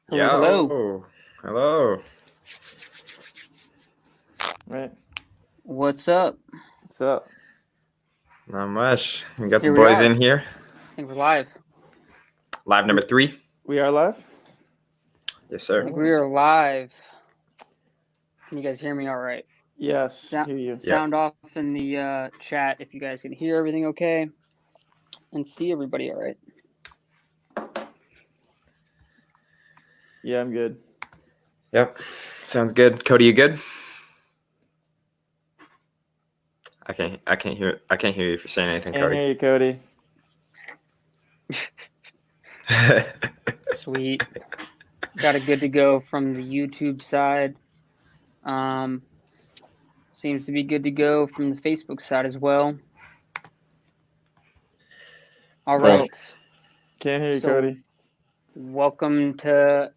Hello. Hello. Right. What's up? What's up? Not much. We got Here the we boys are. in here. I think we're live. Live number 3. We are live? Yes, I sir. think we are live. Can you guys hear me all right? Yes. Hear you. Sound off in the chat if you guys can hear everything okay and see everybody all right. Yeah, I'm good. Yep. Sounds good. Cody, you good? I can't hear you if you're saying anything, Can't Cody. hear you, Cody. Sweet. Got it good to go from the YouTube side. Seems to be good to go from the Facebook side as well. All right. Can't hear you, So, Cody. Welcome to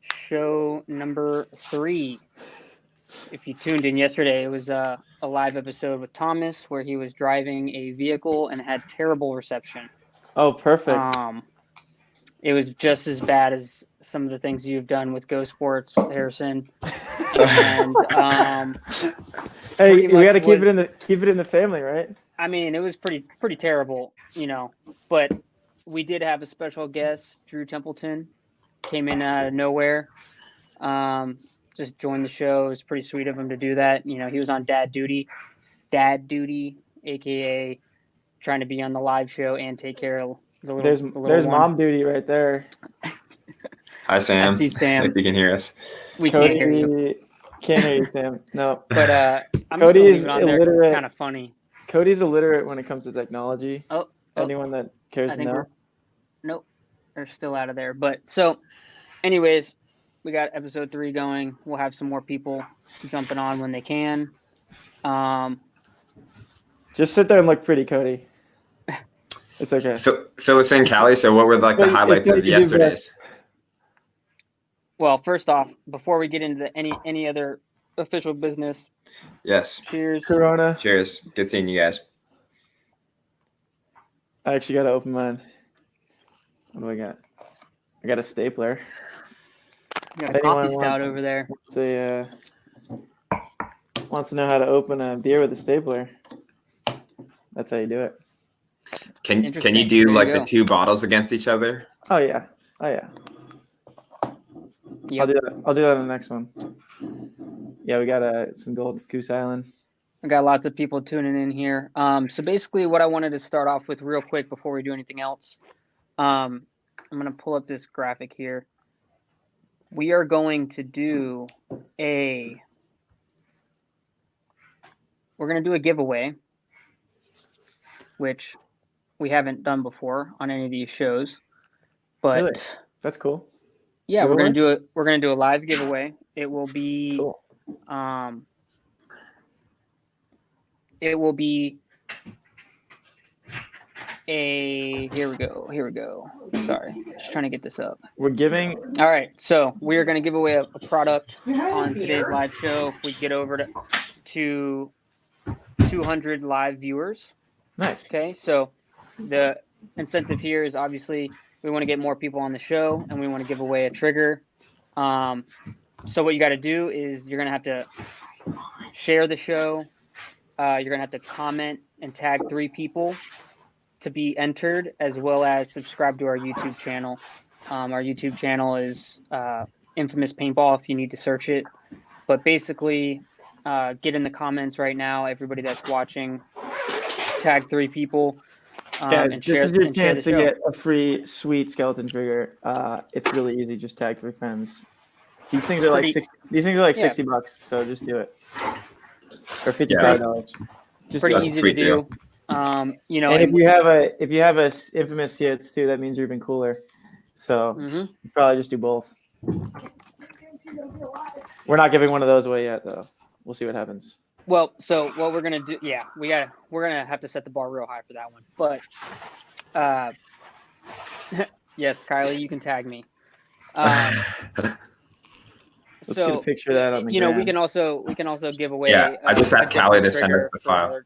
show number 3. If you tuned in yesterday, it was a live episode with Thomas where he was driving a vehicle and had terrible reception. Oh, perfect. It was just as bad as some of the things you've done with Go Sports, Harrison. And hey, we got to keep it in the family, right? I mean, it was pretty terrible, But we did have a special guest, Drew Templeton, came in out of nowhere. Just joined the show. It was pretty sweet of him to do that. He was on dad duty, aka trying to be on the live show and take care of the little There's one. mom duty right there. Hi, Sam. I see Sam. If you can hear us. We Cody, can't hear you. Can't hear you, Sam. No. But I'm Cody just is leave it on there 'cause it's kind of funny. Cody's illiterate when it comes to technology. Oh. Anyone that cares to know? Nope. They're still out of there. But so, anyways, we got episode 3 going. We'll have some more people jumping on when they can. Just sit there and look pretty, Cody. It's okay. Fill us in, Callie. So what were the highlights of yesterday's? Well, first off, before we get into any other official business. Yes. Cheers. Corona. Cheers. Good seeing you guys. I actually got to open mine. What do I got? I got a stapler. You got a coffee stout over there. Wants to know how to open a beer with a stapler. That's how you do it. Can you do the 2 bottles against each other? Oh yeah. Yep. I'll do that on the next one. Yeah, we got some Gold Goose Island. I got lots of people tuning in here. So basically what I wanted to start off with real quick before we do anything else, I'm going to pull up this graphic here. We are going to do a giveaway, which we haven't done before on any of these shows. But really? That's cool. Yeah, we're gonna do a live giveaway. It will be cool. It will be here we go. Sorry, just trying to get this up. We're giving. All right, so we are going to give away a product on today's live show. If we get over to 200 live viewers. Nice. Okay, so the incentive here is obviously we want to get more people on the show and we want to give away a trigger. So what you got to do is you're going to have to share the show. You're going to have to comment and tag 3 people to be entered, as well as subscribe to our YouTube channel. Our YouTube channel is Infamous Paintball if you need to search it. But basically, get in the comments right now, everybody that's watching, tag 3 people. Guys, this is your chance to get a free sweet skeleton trigger. It's really easy. Just tag 3 friends. These things are like $60, so just do it. Or $55. Just pretty easy to do. And if you have a infamous hits too, that means you're even cooler. So you probably just do both. We're not giving one of those away yet, though. We'll see what happens. Well, so what we're gonna do? Yeah, we're gonna have to set the bar real high for that one. But yes, Kylie, you can tag me. Let's get a picture of that on the gram. we can also give away. Yeah, I just asked Callie to send us the file.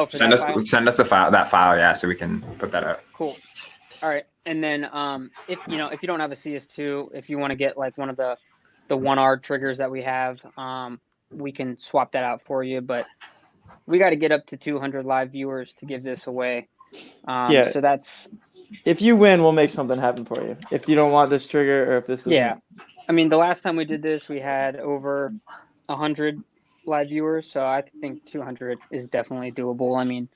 Send us that file, yeah, so we can put that up. Cool. All right, and then if you don't have a CS2, if you want to get like one of the 1R triggers that we have, we can swap that out for you. But we got to get up to 200 live viewers to give this away. So that's. If you win, we'll make something happen for you. If you don't want this trigger, or if this is I mean, the last time we did this, we had over 100 live viewers, so I think 200 is definitely doable. I mean,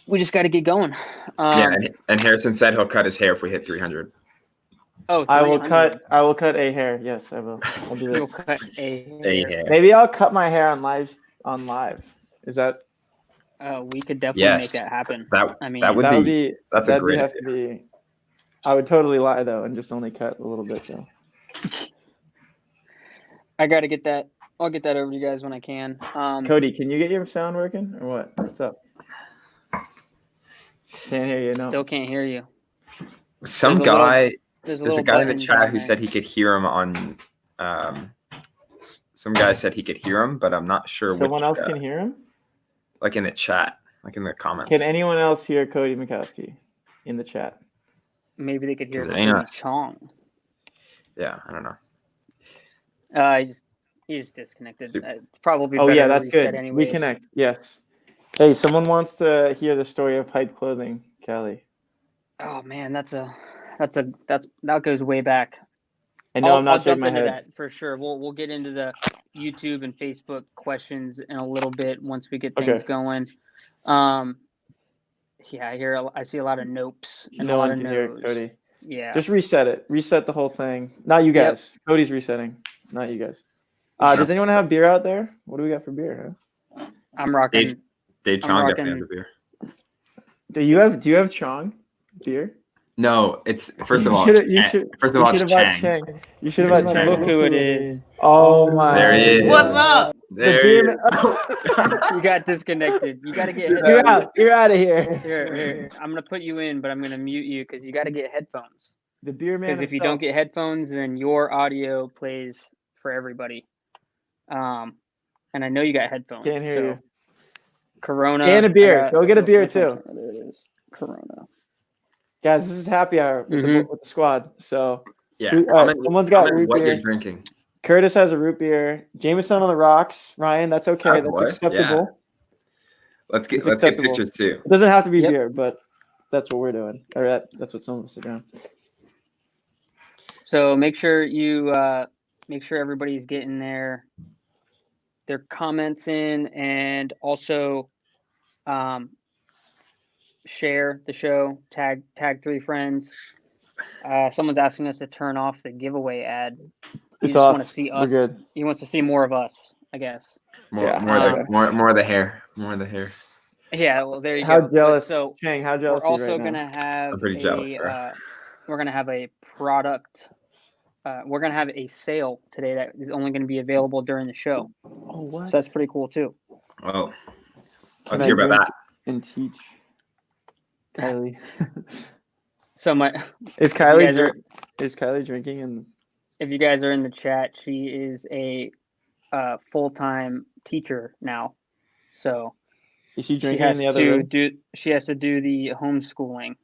we just got to get going. And Harrison said he'll cut his hair if we hit 300. Oh, I will cut a hair. Yes, I will. I'll do this. You'll cut a hair. Maybe I'll cut my hair on live. Is that? We could definitely make that happen. That'd be a great idea. I would totally lie though and just only cut a little bit though. I got to get that. I'll get that over to you guys when I can. Cody, can you get your sound working or what? What's up? Can't hear you. No. Still can't hear you. There's a guy in the chat who said he could hear him on. Some guy said he could hear him, but I'm not sure. Someone else can hear him. Like in the chat, like in the comments. Can anyone else hear Cody Mickowski in the chat? Maybe they could hear Cody Chong. Yeah, I don't know. He just disconnected. It's probably better to that's reset good. Anyways. Reconnect. Yes. Hey, someone wants to hear the story of hype clothing, Kelly. Oh man, that goes way back. I know I'm not shaking my head. That for sure. We'll get into the YouTube and Facebook questions in a little bit once we get things going. I see a lot of nopes and no a lot one of can hear Cody. Yeah. Just reset it. Reset the whole thing. Not you guys. Yep. Cody's resetting. Not you guys. Does anyone have beer out there? What do we got for beer? Huh? I'm rocking. Dave Chong definitely has a beer. Do you have Chong beer? No, it's first of all it's Chang. You should have had Chang. Look who it is. Oh my! There he is. What's up? There you got disconnected. You got to get. You're out. You're out of here. Here. I'm gonna put you in, but I'm gonna mute you because you got to get headphones. The beer man. Because if you don't get headphones, then your audio plays for everybody. And I know you got headphones. Can't hear you. Corona. And a beer. Go get a beer too. There it is. Corona. Guys, this is happy hour with the squad. So someone's got root beer. You're drinking. Curtis has a root beer. Jameson on the rocks. Ryan, that's okay. That's acceptable. Yeah. Let's get pictures too. It doesn't have to be beer, but that's what we're doing. Or that's what some of us are doing. So make sure everybody's getting their comments in, and also share the show, tag 3 friends. Someone's asking us to turn off the giveaway ad. He just want to see us. He wants to see more of us, I guess. More of the hair. More of the hair. Yeah, well, there you go. How jealous, Chang, how jealous we're also right gonna have I'm pretty jealous, bro. We're gonna have a product. We're gonna have a sale today that is only gonna be available during the show. Oh, what? So that's pretty cool too. Oh, let's hear about that. And teach Kylie. So is Kylie drinking? And if you guys are in the chat, she is a full-time teacher now. So is she drinking in the other room? She has to do the homeschooling.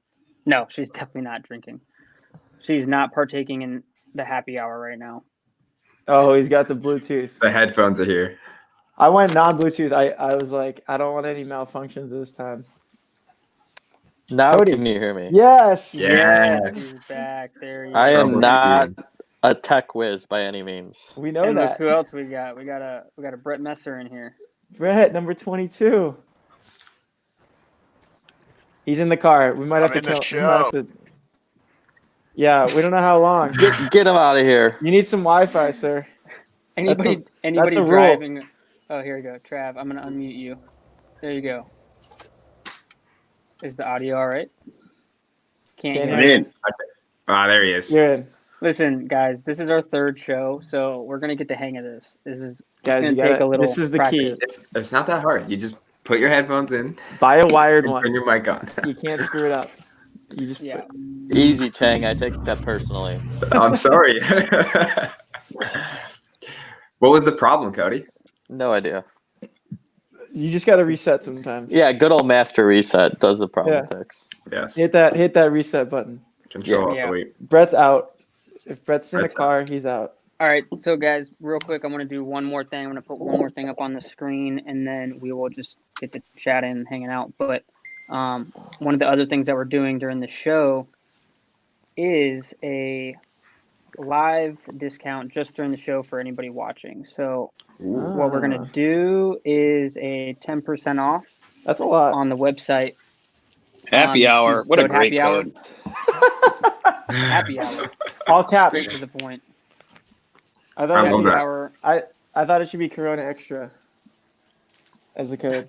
No, she's definitely not drinking. She's not partaking in the happy hour right now. Oh, he's got the Bluetooth. The headphones are here. I went non-Bluetooth. I was like, I don't want any malfunctions this time. Now can you hear me? Yes. He's back. There you go. I am not a tech whiz by any means. We know that. Look who else we got? We got a Brett Messer in here. Brett, number 22. He's in the car. We might have to kill him. Yeah, we don't know how long. Get him out of here. You need some Wi-Fi, sir. Anybody driving? Rule. Oh, here we go. Trav, I'm gonna unmute you. There you go. Is the audio all right? Can't hear him. There he is. You're in. Listen, guys, this is our 3rd show, so we're gonna get the hang of this. This is gonna take a little. This is the practice. key. It's not that hard. You just put your headphones in. Buy a wired one. Turn your mic on. You can't screw it up. You just Easy, Chang. I take that personally. I'm sorry. What was the problem, Cody? No idea. You just got to reset sometimes. Yeah, good old master reset does the problem fix. Yes. Hit that reset button. Control the weight. Brett's out. If Brett's in Brett's the car, he's out. All right, so guys, real quick, I'm going to do one more thing. I'm going to put one more thing up on the screen, and then we will just get to chatting and hanging out. But one of the other things that we're doing during the show is a live discount just during the show for anybody watching. So what we're going to do is a 10% off. That's a lot. On the website. Happy hour. What a great code. Happy hour. All caps. Straight to the point. I thought I love that. I thought it should be Corona Extra as the code.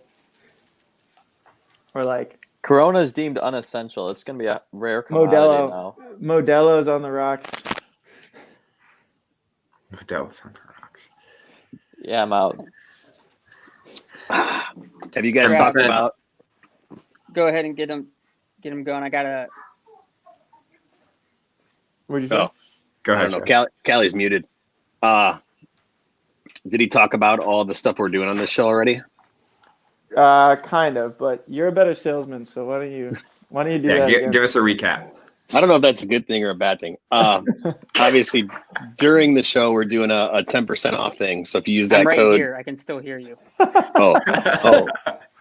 Or like Corona is deemed unessential. It's going to be a rare commodity now. Modelo's on the rocks. Modelo's on the rocks. Yeah, I'm out. Have you guys talked about? Go ahead and get them going. I gotta. What'd you say? Go ahead. I don't know. Callie's muted. Did he talk about all the stuff we're doing on this show already? Kind of, but you're a better salesman, so why don't you do that? Give us a recap. I don't know if that's a good thing or a bad thing. Obviously, during the show, we're doing a 10% off thing. So if you use that code, here. I can still hear you. Oh,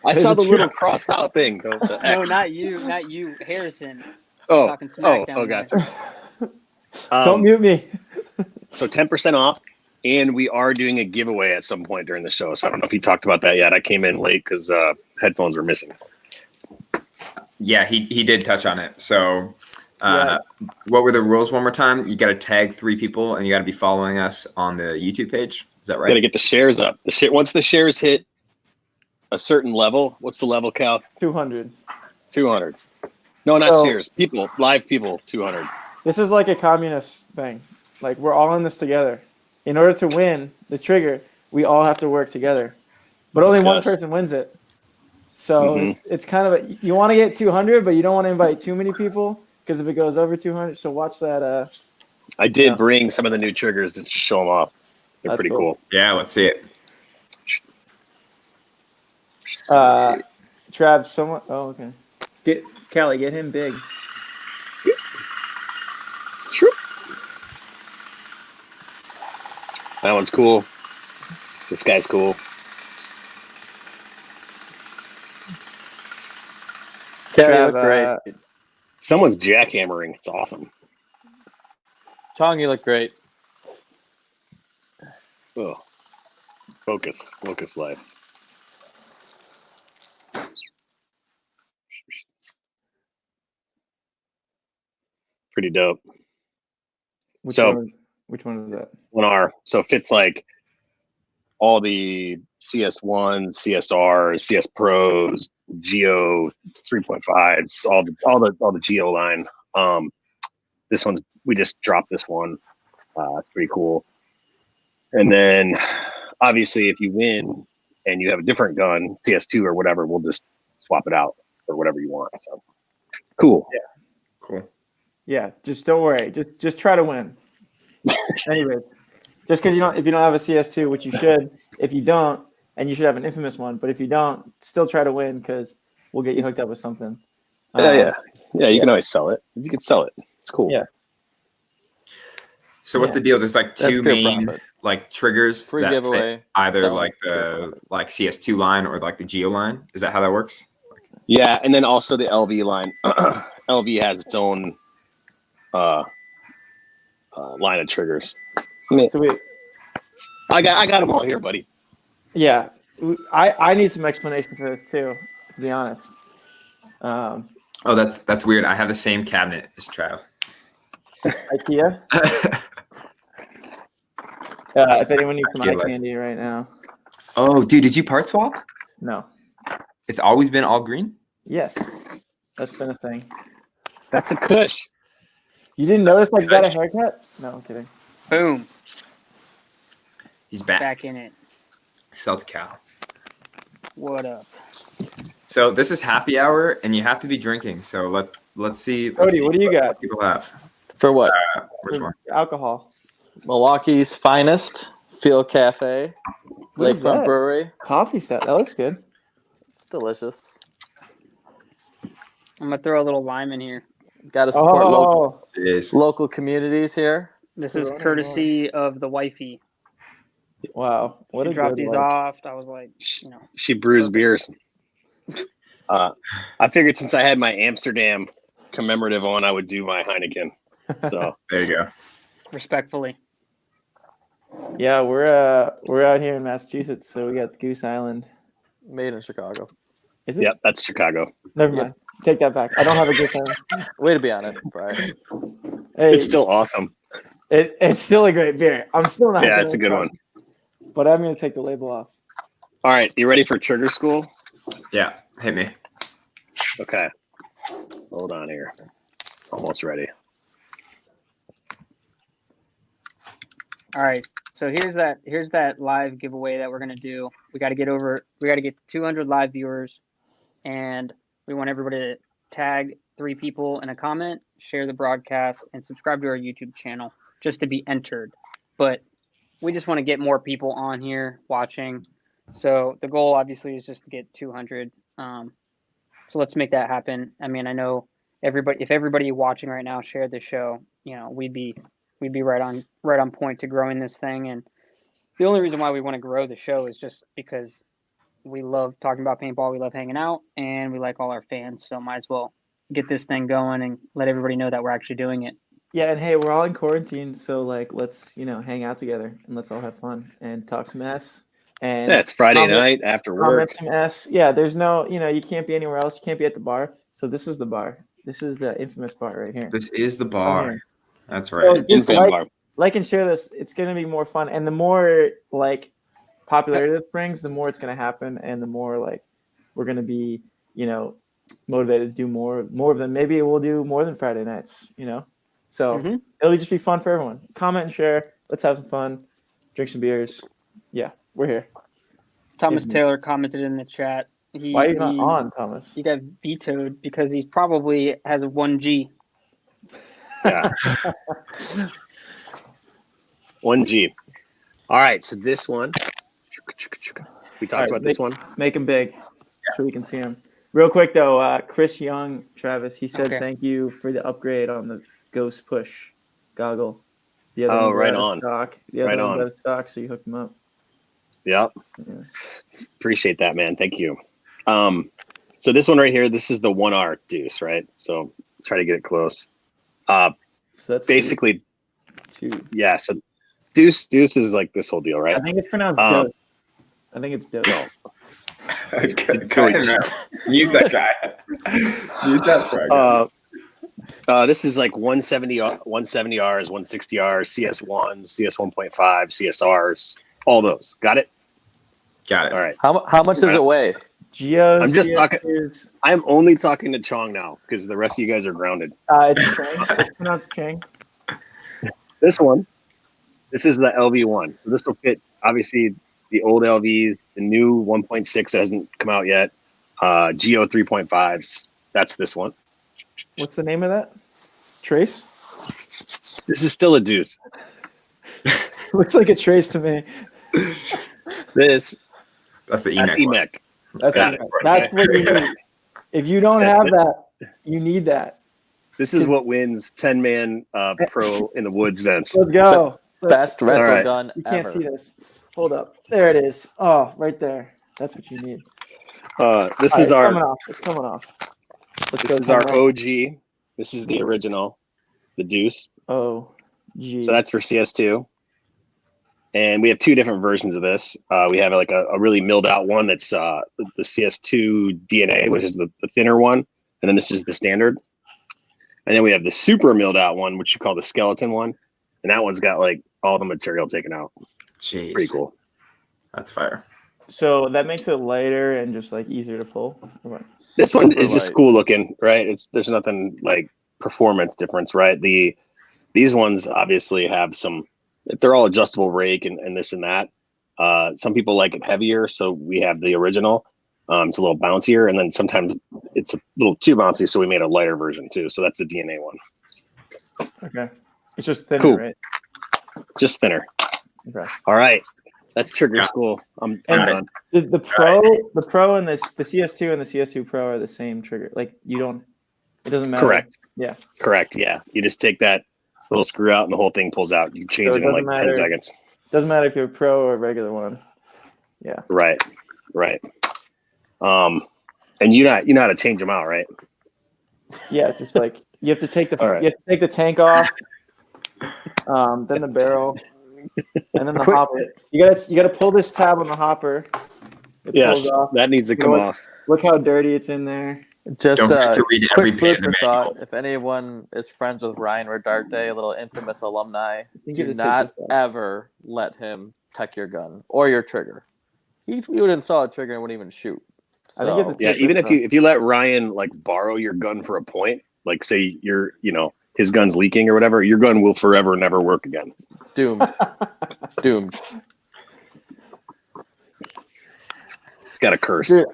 I saw the little crossed out thing. No, not you, Harrison. Oh, talking smack down there. gotcha. Don't mute me. So 10% off, and we are doing a giveaway at some point during the show. So I don't know if he talked about that yet. I came in late because headphones were missing. Yeah, he did touch on it. So what were the rules one more time? You got to tag 3 people, and you got to be following us on the YouTube page. Is that right? Got to get the shares up. Once the shares hit a certain level, what's the level, Cal? 200. 200. No, not shares. People, live people, 200. This is like a communist thing. Like, we're all in this together. In order to win the trigger, we all have to work together. But only one person wins it. So it's kind of you want to get 200, but you don't want to invite too many people because if it goes over 200, so watch that. I did bring some of the new triggers to show them off. They're pretty cool. Yeah, let's see it. Trav, someone. Oh, okay. Get Callie, get him big. Sure. That one's cool. This guy's cool. Trav, you look great. Someone's jackhammering. It's awesome. Chong, you look great. Oh, focus life. Pretty dope. Which one was that? 1R. So it fits like all the CS1s, CSRs, CS Pros, Geo 3.5s, all the Geo line. This one's we just dropped this one. It's pretty cool. And then obviously if you win and you have a different gun, CS2 or whatever, we'll just swap it out for whatever you want. So cool. Yeah. Cool. Yeah, just don't worry. Just try to win. Anyway, just because if you don't have a CS2, which you should, if you don't, and you should have an infamous one, but if you don't, still try to win because we'll get you hooked up with something. You can always sell it. You can sell it. It's cool. Yeah. So what's the deal? There's like 2 main like triggers Free that giveaway. fit either So, like the CS2 line or like the Geo line. Is that how that works? Yeah, and then also the LV line. LV has its own line of triggers. I got them all here, buddy. Yeah, I need some explanation for this too, to be honest. Oh, that's weird. I have the same cabinet as Trav. IKEA. If anyone needs some eye candy right now. Oh, dude, did you part swap? No. It's always been all green? Yes, that's been a thing. That's a Kush. You didn't notice I got a haircut? No, I'm kidding. Boom. He's back. Back in it. South Cal. What up? So this is happy hour, and you have to be drinking. So let's see. Cody, what do you got? People have For what? which one? Alcohol. Milwaukee's finest Field Cafe, What is Lakefront that? Brewery. Coffee set. That looks good. delicious. I'm gonna throw a little lime in here. Got to support Oh, local communities here. This is courtesy of the wifey. wow. What She a dropped good these wife. off. I was like, She brews perfect. beers. I figured since I had my Amsterdam commemorative on, I would do my Heineken. So There you go. Respectfully. Yeah, we're out here in Massachusetts, so we got Goose Island. Made in Chicago. Is it? yep, that's Chicago. Never mind. Take that back. I don't have a Goose Island. Way to be on it, Frye. Hey, It's still awesome. it's still a great beer. I'm still not. Yeah, gonna it's a good one. But I'm gonna take the label off. All right, you ready for trigger school? Yeah, hit me. Okay. Hold on here. Almost ready. All right. So here's that live giveaway that we're gonna do. We got to get 200 live viewers, and we want everybody to tag 3 people in a comment, share the broadcast, and subscribe to our YouTube channel just to be entered. But we just want to get more people on here watching. So the goal obviously is just to get 200. So let's make that happen. I mean, I know if everybody watching right now shared the show, we'd be right on point to growing this thing. And the only reason why we want to grow the show is just because we love talking about paintball, we love hanging out, and we like all our fans. So might as well get this thing going and let everybody know that we're actually doing it. Yeah, and hey, we're all in quarantine, so like let's hang out together and let's all have fun and talk some mess. And Yeah, it's Friday night after work. comment some S. Yeah, there's no, you can't be anywhere else. You can't be at the bar. So this is the bar. This is the infamous bar right here. This is the bar. That's So right. just Infant bar. like and share this. It's gonna be more fun, and the more popularity this brings, the more it's gonna happen, and the more we're gonna be motivated to do more of them. Maybe we'll do more than Friday nights. So it'll just be fun for everyone. Comment and share. Let's have some fun. Drink some beers. Yeah, we're here. Thomas Taylor commented in the chat. Why are you not on, Thomas? He got vetoed because he probably has a 1G. Yeah. 1G. All right, so this one. We talked about this one. Make him big so we can see him. Real quick, though, Chris Young, Travis, he said thank you for the upgrade on the Ghost Push goggle. The other one right out of on. stock. The other one out of stock, so you hooked him up. Yep. Yeah. Appreciate that, man. Thank you. So this one right here, this is the 1R deuce, right? So try to get it close. So that's basically two. Yeah. So deuce is like this whole deal, right? I think it's pronounced dose. I think it's dose. No. Mute that guy. Mute that guy. This is like 170Rs, 160Rs, CS1s, CS1.5, CSRs, all those. Got it? Got it. All right. How much does it weigh? Geos, I'm just talking. I'm only talking to Chong now because the rest of you guys are grounded. It's Chang. It's pronounced Chang. This is the LV1. So this will fit, obviously, the old LVs, the new 1.6 hasn't come out yet. Geo 3.5s. That's this one. What's the name of that? Trace? This is still a deuce. Looks like a trace to me. That's the EMEC. That's what you need. If you don't have that, you need that. This is what wins 10-man pro in the woods events. Let's go. Best rental gun You can't ever. see this. Hold up. There it is. Oh, right there. That's what you need. This is our. It's coming off. This is our OG. This is the original, the deuce. Oh, gee. So that's for CS2. And we have 2 different versions of this. We have like a really milled out one that's the CS2 DNA, which is the thinner one. And then this is the standard. And then we have the super milled out one, which you call the skeleton one. And that one's got like all the material taken out. Jeez. Pretty cool. That's fire. So that makes it lighter and just like easier to pull. This one is just cool looking, right? There's nothing like performance difference, right? These ones obviously have some. They're all adjustable rake and this and that. Some people like it heavier, so we have the original. It's a little bouncier, and then sometimes it's a little too bouncy, so we made a lighter version too. So that's the DNA one. Okay, it's just thinner, cool. Right? Just thinner. Okay. All right. That's trigger Yeah. school. I'm And done. the pro and the CS2 and the CS2 Pro are the same trigger. Like you don't. It doesn't matter. Correct. Yeah. Correct. Yeah. You just take that little screw out and the whole thing pulls out. You change So it it in like doesn't 10 matter. seconds. Doesn't matter if you're a pro or a regular one. Yeah. Right. Right. And you know how to change them out, right? Yeah. Just like you have to take the All right. you have to take the tank off, then the barrel, and then the Quick- hopper. You gotta pull this tab on the hopper. It Yes. pulls off. That needs to come Look- off. Look how dirty it's in there. Just Don't forget to read every quick page food of the for manual. thought. If anyone is friends with Ryan Rodarte, a little infamous alumni, think do you just not take this off. ever let him tech your gun or your trigger. He would install a trigger and wouldn't even shoot. I think you have to Yeah, take even this if you let Ryan like borrow your gun for a point, like say his gun's leaking or whatever, your gun will forever never work again. Doomed. Doomed. It's got a curse. Dude,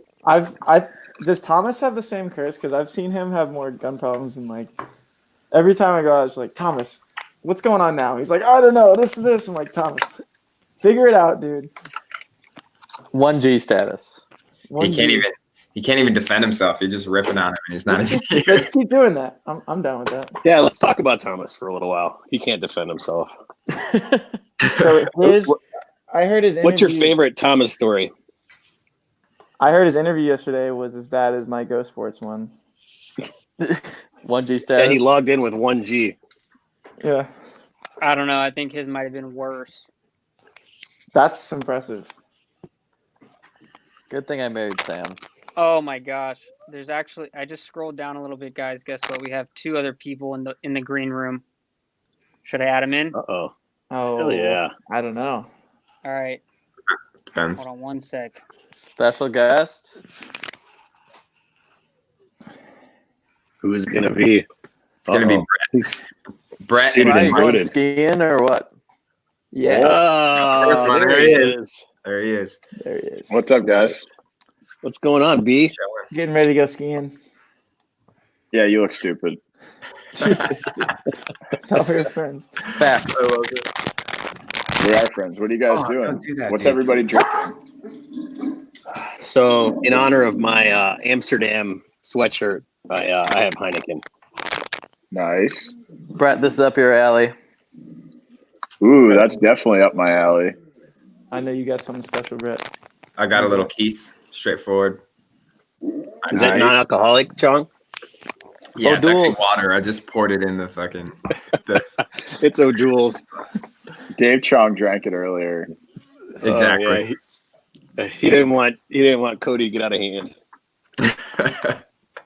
does Thomas have the same curse? Because I've seen him have more gun problems than like every time I go out, it's like, Thomas, what's going on now? He's like, I don't know, this. I'm like, Thomas, figure it out, dude. 1G status. He can't even defend himself. You're just ripping on him, and he's not even here. Let's keep doing that. I'm down with that. Yeah, let's talk about Thomas for a little while. He can't defend himself. So I heard his interview. What's your favorite Thomas story? I heard his interview yesterday was as bad as my Go Sports one. 1G status. Yeah, he logged in with 1G. Yeah, I don't know. I think his might have been worse. that's impressive. Good thing I married Sam. Oh my gosh. There's actually I just scrolled down a little bit, guys. Guess what? We have 2 other people in the green room. Should I add them in? Uh-oh. Oh Hell yeah. I don't know. All right. Depends. Hold on one sec. Special guest. Who is it going to be? It's gonna be Uh-oh. He's Brett Seated Are and you and going rooted. skiing or what? Yeah, Oh, There there he he is. is. There he is. there he is. What's up, guys? What's going on, B? Getting ready to go skiing. Yeah, you look stupid. Jesus, dude. Tell your friends. Facts. We are friends. What are you guys doing? Don't do that, What's dude. everybody drinking? So, in honor of my Amsterdam sweatshirt, I have Heineken. Nice. Brett, this is up your alley. Ooh, that's definitely up my alley. I know you got something special, Brett. I got a little keys, straightforward. Is it non-alcoholic, Chong? Yeah, it's actually O'Doul's. water. I just poured it in the fucking. It's O'Doul's. Dave Chong drank it earlier. Exactly. Oh, yeah. He didn't want Cody to get out of hand. But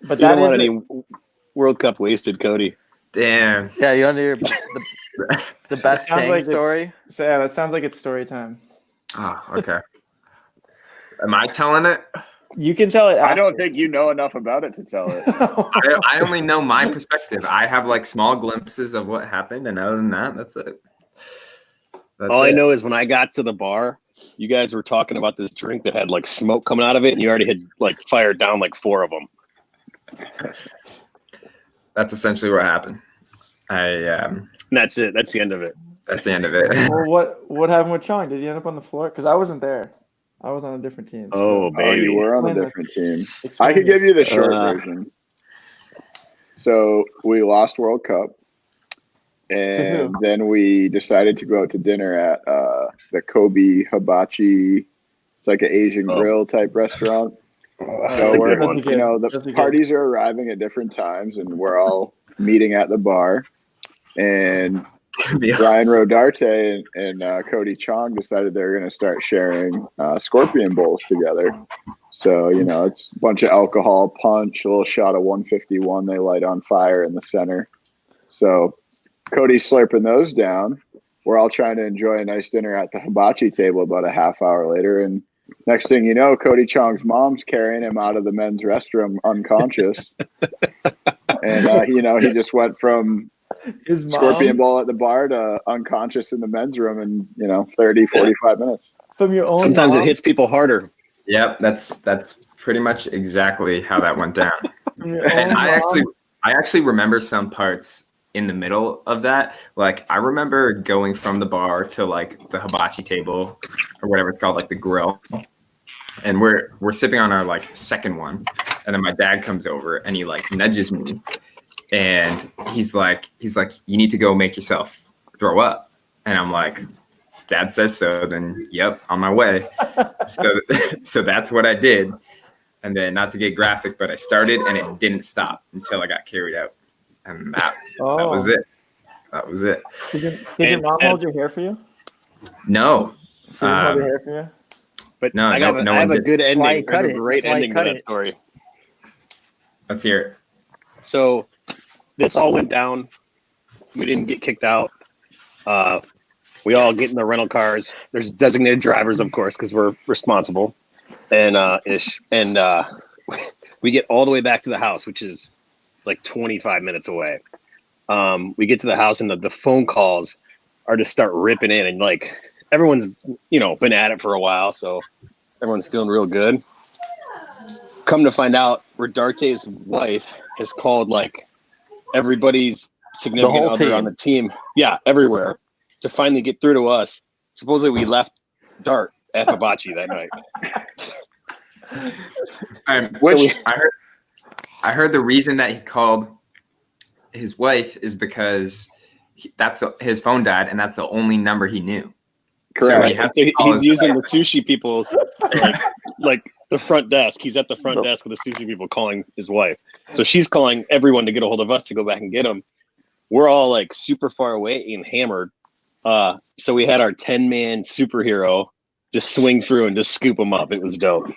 He that didn't want is any World Cup wasted, Cody. Damn. Yeah, you want to hear the best Sounds Chang like it's- story? so yeah, that sounds like it's story time. Oh, okay. Am I telling it? You can tell it. I don't after. think you know enough about it to tell it. I only know my perspective. I have like small glimpses of what happened, and other than that, that's it. That's All I it. know is when I got to the bar, you guys were talking about this drink that had like smoke coming out of it, and you already had like fired down like 4 of them. That's essentially what happened. And that's it. That's the end of it. That's the end of it. Well, what happened with Chong? Did he end up on the floor? Because I wasn't there. I was on a different team. Oh, Oh, baby. you were on a Explain different team. I Explain could it. give you the short Uh, version. So we lost World Cup, who? and then we decided to go out to dinner at the Kobe Hibachi. It's like an Asian Oh. grill type restaurant. So a we're, good one. That's you know, That's a the good- parties are arriving at different times, and we're all meeting at the bar. And Ryan Rodarte and Cody Chong decided they were going to start sharing scorpion bowls together. So, you know, it's a bunch of alcohol, punch, a little shot of 151 they light on fire in the center. So Cody's slurping those down. We're all trying to enjoy a nice dinner at the hibachi table about a half hour later. And next thing you know, Cody Chong's mom's carrying him out of the men's restroom unconscious. And, you know, he just went from His mom, scorpion bowl at the bar to unconscious in the men's room in, 30, 45 minutes. from your own. Sometimes mom, it hits people harder. Yep, that's pretty much exactly how that went down. from your own And I mom. actually remember some parts in the middle of that. Like I remember going from the bar to like the hibachi table or whatever it's called, like the grill. And we're sipping on our like second one. And then my dad comes over and he like nudges me and he's like, you need to go make yourself throw up. And I'm like, Dad says so, then yep, on my way. So that's what I did. And then not to get graphic, but I started and it didn't stop until I got carried out. And that was it. That was it. Did your mom hold your hair for you? No. She didn't hold your hair for you? But no, I have a good ending. I have a great ending to that story. Let's hear it. So this all went down. We didn't get kicked out. We all get in the rental cars. There's designated drivers, of course, because we're responsible and we get all the way back to the house, which is like 25 minutes away. We get to the house and the phone calls are to start ripping in, and like everyone's, been at it for a while. So everyone's feeling real good. Come to find out, Rodarte's wife has called like everybody's significant other on the team. Yeah, everywhere to finally get through to us. Supposedly we left Dart at Hibachi that night. I heard the reason that he called his wife is because his phone died, and that's the only number he knew. Correct. So he's using the sushi people's like the front desk. He's at the front desk of the sushi people calling his wife. So she's calling everyone to get a hold of us to go back and get him. We're all like super far away and hammered. So we had our 10-man superhero just swing through and just scoop him up. It was dope.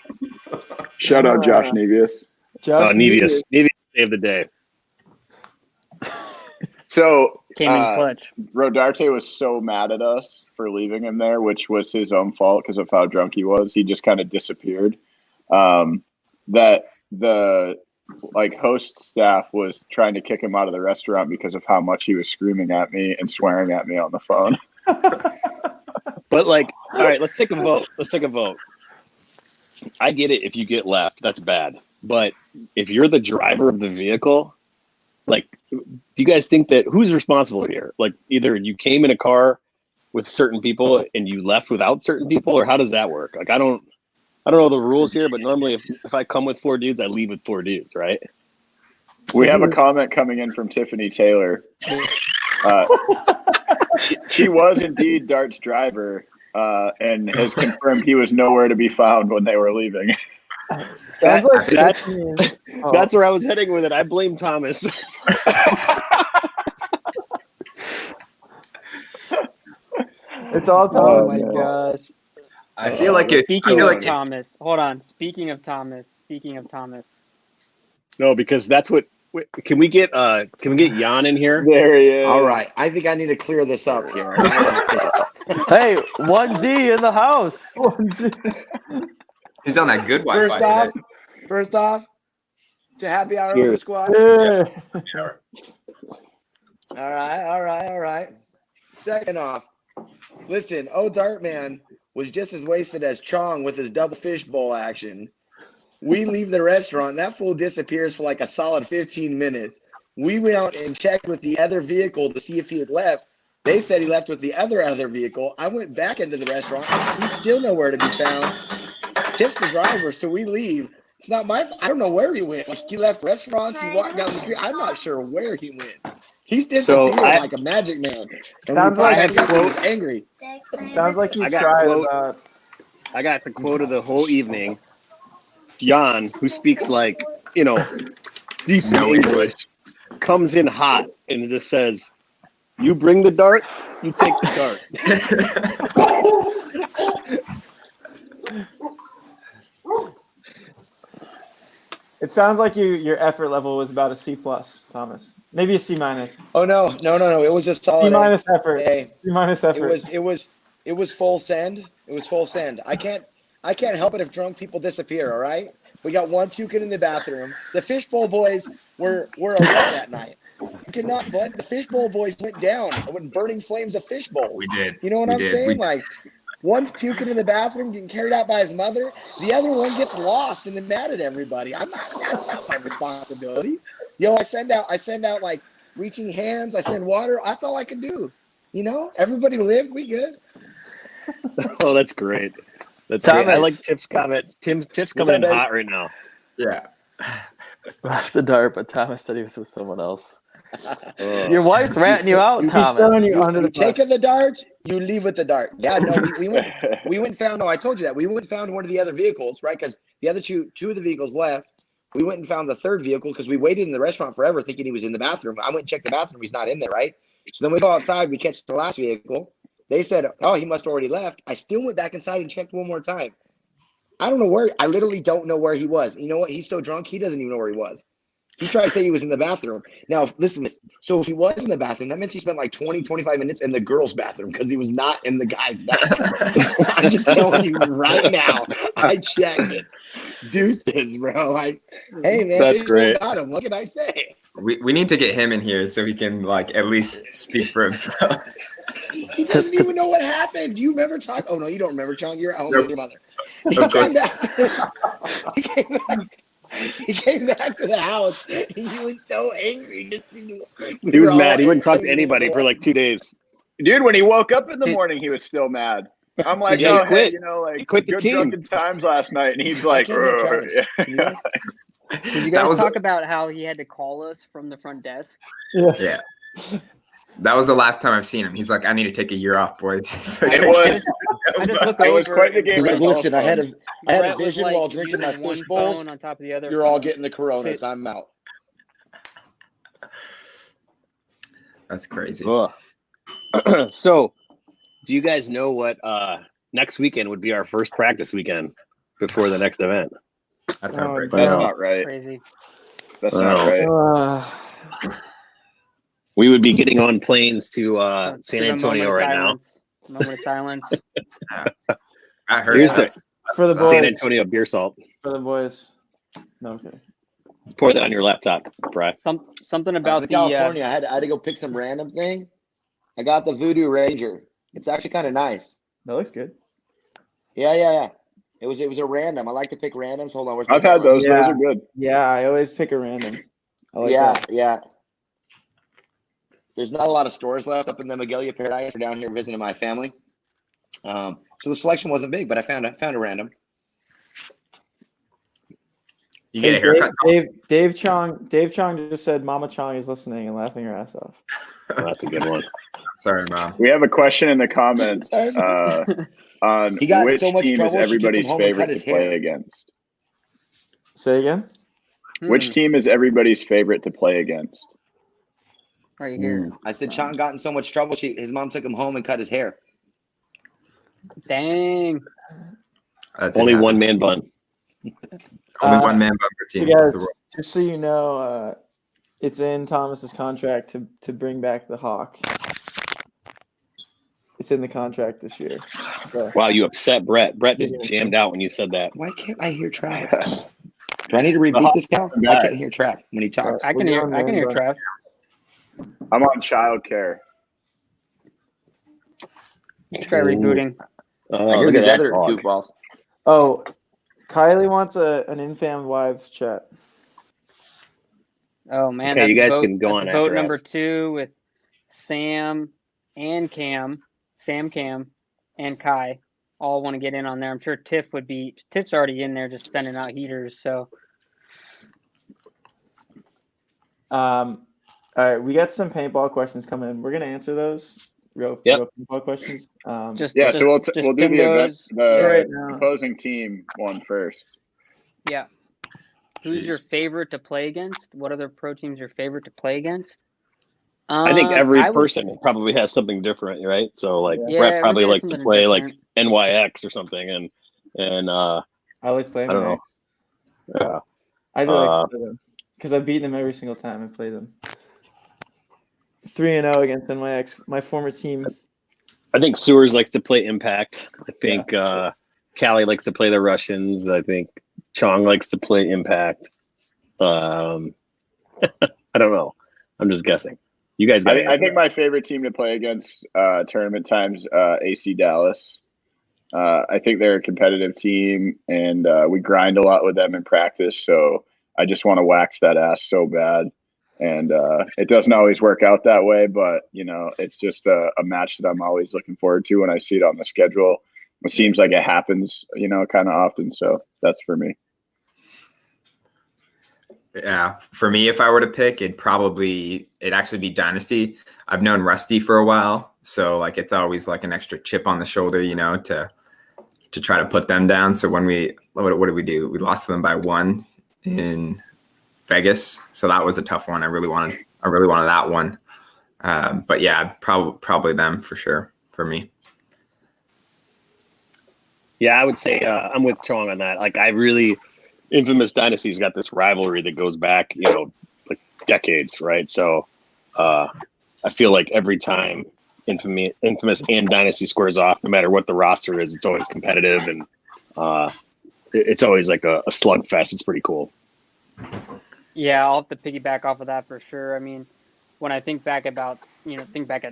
Shout out Josh Nevius. Nevius saved the day. So came in clutch. Rodarte was so mad at us for leaving him there, which was his own fault because of how drunk he was. He just kind of disappeared. That the host staff was trying to kick him out of the restaurant because of how much he was screaming at me and swearing at me on the phone. But all right, let's take a vote. I get it. If you get left, that's bad. But if you're the driver of the vehicle, do you guys think that who's responsible here? Like either you came in a car with certain people and you left without certain people, or how does that work? Like, I don't know the rules here, but normally if I come with 4 dudes, I leave with 4 dudes, right? We have a comment coming in from Tiffany Taylor. She was indeed Dart's driver and has confirmed he was nowhere to be found when they were leaving. That's where I was heading with it. I blame Thomas. It's all Thomas. Oh my gosh. I feel like Thomas. Hold on. Speaking of Thomas. No, because that's what. Can we get Jan in here? There he is. All right. I think I need to clear this up here. Hey, 1D in the house. 1G. He's on that good Wi-Fi. First off, to Happy Hour Over Squad. Yeah. All right. Second off, listen, Dartman was just as wasted as Chong with his double fishbowl action. We leave the restaurant. That fool disappears for like a solid 15 minutes. We went out and checked with the other vehicle to see if he had left. They said he left with the other vehicle. I went back into the restaurant. He's still nowhere to be found. Tips the driver, so we leave. It's not my fault. I don't know where he went. Like, he left restaurants. He walked down the street. I'm not sure where he went. He's disappeared like a magic man. And sounds like he was angry. Sounds like he tried. I got the quote of the whole evening. Jan, who speaks decent English, comes in hot and just says, "You bring the dart, you take the dart." It sounds like your effort level was about a C+, Thomas. Maybe a C-. Oh no! It was just solid C- effort. A. C- effort. It was full send. It was full send. I can't help it if drunk people disappear. All right. We got one puking in the bathroom. The fishbowl boys were a wreck that night. You cannot. The fishbowl boys went down when burning flames of fishbowls. We did. You know what I'm saying? One's puking in the bathroom, getting carried out by his mother. The other one gets lost and then mad at everybody. That's not my responsibility. Yo, I send out like reaching hands. I send water. That's all I could do. You know, everybody lived. We good. Oh, that's great. That's Thomas. great. I like Tiff's comments. Tiff's coming in hot right now. Yeah. Left the dart, but Thomas said he was with someone else. Your wife's ratting you out, He's Thomas. throwing you under the bus. Taking the dart, you leave with the dart. Yeah, no, we went and found. No, I told you that we went and found one of the other vehicles, right? Because the other two of the vehicles left. We went and found the third vehicle because we waited in the restaurant forever, thinking he was in the bathroom. I went and checked the bathroom. He's not in there, right? So then we go outside. We catch the last vehicle. They said, "Oh, he must have already left." I still went back inside and checked one more time. I don't know where. I literally don't know where he was. You know what? He's so drunk, he doesn't even know where he was. He tried to say he was in the bathroom. Now, listen, so if he was in the bathroom, that means he spent like 20, 25 minutes in the girls' bathroom because he was not in the guy's bathroom. I'm just telling you right now. I checked it. Deuces, bro. Like, hey, man. That's great. Got him. What can I say? We need to get him in here so he can like at least speak for himself. He doesn't even know what happened. Do you remember talking? Oh, no, you don't remember, Chong. You're at home with your mother. He came back to the house. He was so angry. He was mad. He wouldn't talk to anybody for like 2 days. Dude, when he woke up in the morning, he was still mad. I'm like, Yeah, he oh, quit. hey, you know, like, He quit the good team. drunken times last night. And he's like, I can't hear Travis. yeah. Did you guys talk about how he had to call us from the front desk? Yes. Yeah. That was the last time I've seen him. He's like, I need to take a year off, boys. Like, It was. I just look It over. was quite the game. Like, listen, I had a Brett was, vision like, while drinking my using one fish bowls. phone on top of the other. You're all phone. getting the Coronas. I'm out. That's crazy. Ugh. So, do you guys know what next weekend would be our first practice weekend before the next event? That's Oh, heartbreaking. That's no. not right. Crazy. That's not right. We would be getting on planes to San Give a Antonio moment of right now. silence. Moment of silence. I heard Here's that. For the boys. San Antonio beer salt. For the boys. No, okay. Pour that on your laptop, Frye. Something About about the California, I had to go pick some random thing. I got the Voodoo Ranger. It's actually kind of nice. That looks good. Yeah. It was a random. I like to pick randoms. Hold on. I've had those. Yeah. Those are good. Yeah, I always pick a random. I like that. Yeah. There's not a lot of stores left up in the Magalia Paradise. We're down here visiting my family. So the selection wasn't big, but I found a random. You get a Hey, haircut. Dave Chong just said Mama Chong is listening and laughing her ass off. Oh, that's a good one. Sorry, Mom. We have a question in the comments on He got which so much team trouble, is she took him everybody's home and cut favorite to his play hair. against. Say again? Which team is everybody's favorite to play against? right here? I said Chong got in so much trouble. His mom took him home and cut his hair. Dang. That didn't Only happen. one man bun. Only one man bumper team. You That's guys, the rule. just so you know, it's in Thomas's contract to bring back the Hawk. It's in the contract this year. So, Wow, you upset Brett. Brett just jammed out when you said that. Why can't I hear Travis? Do I need to repeat this, Cal? I can't hear Trav when he talks. I can hear Trav. I'm on childcare. Let's try rebooting. Oh, I hear look at these that other dog. goofballs. oh, Kylie wants an infam wives chat. Oh man, Okay, that's you guys vote, can go that's on vote after number us. 2 with Sam and Cam, and Kai all want to get in on there. I'm sure Tiff's already in there just sending out heaters. So All right, we got some paintball questions coming in. We're gonna answer those. Real paintball questions. just Yeah, just, so we'll just do pin the event, those. right the now. opposing team one first. Yeah. Who's Jeez. your favorite to play against? What other pro teams your favorite to play against? I think every I would- person probably has something different, right? So like Yeah, Brett probably everybody has likes to something play different. like NYX or something, and I like playing. I don't them. know. Yeah. I do like to play them because I've beaten them every single time I play them. 3-0 against NYX, my former team. I think Sewers likes to play Impact. I think Callie likes to play the Russians. I think Chong likes to play Impact. I don't know. I'm just guessing. You guys got I think my favorite team to play against tournament times, AC Dallas. I think they're a competitive team, and we grind a lot with them in practice. So I just want to wax that ass so bad. And it doesn't always work out that way, but it's just a match that I'm always looking forward to when I see it on the schedule. It seems like it happens, kind of often. So that's for me. Yeah, for me, if I were to pick, it'd actually be Dynasty. I've known Rusty for a while, so like it's always like an extra chip on the shoulder, to try to put them down. So when what did we do? We lost to them by 1 in Vegas, so that was a tough one. I really wanted that one, but yeah, probably them for sure for me. Yeah, I would say I'm with Chong on that. Like, Infamous Dynasty's got this rivalry that goes back, like decades, right? So I feel like every time Infamous and Dynasty squares off, no matter what the roster is, it's always competitive, and it's always like a slugfest. It's pretty cool. Yeah, I'll have to piggyback off of that for sure. I mean, when I think back at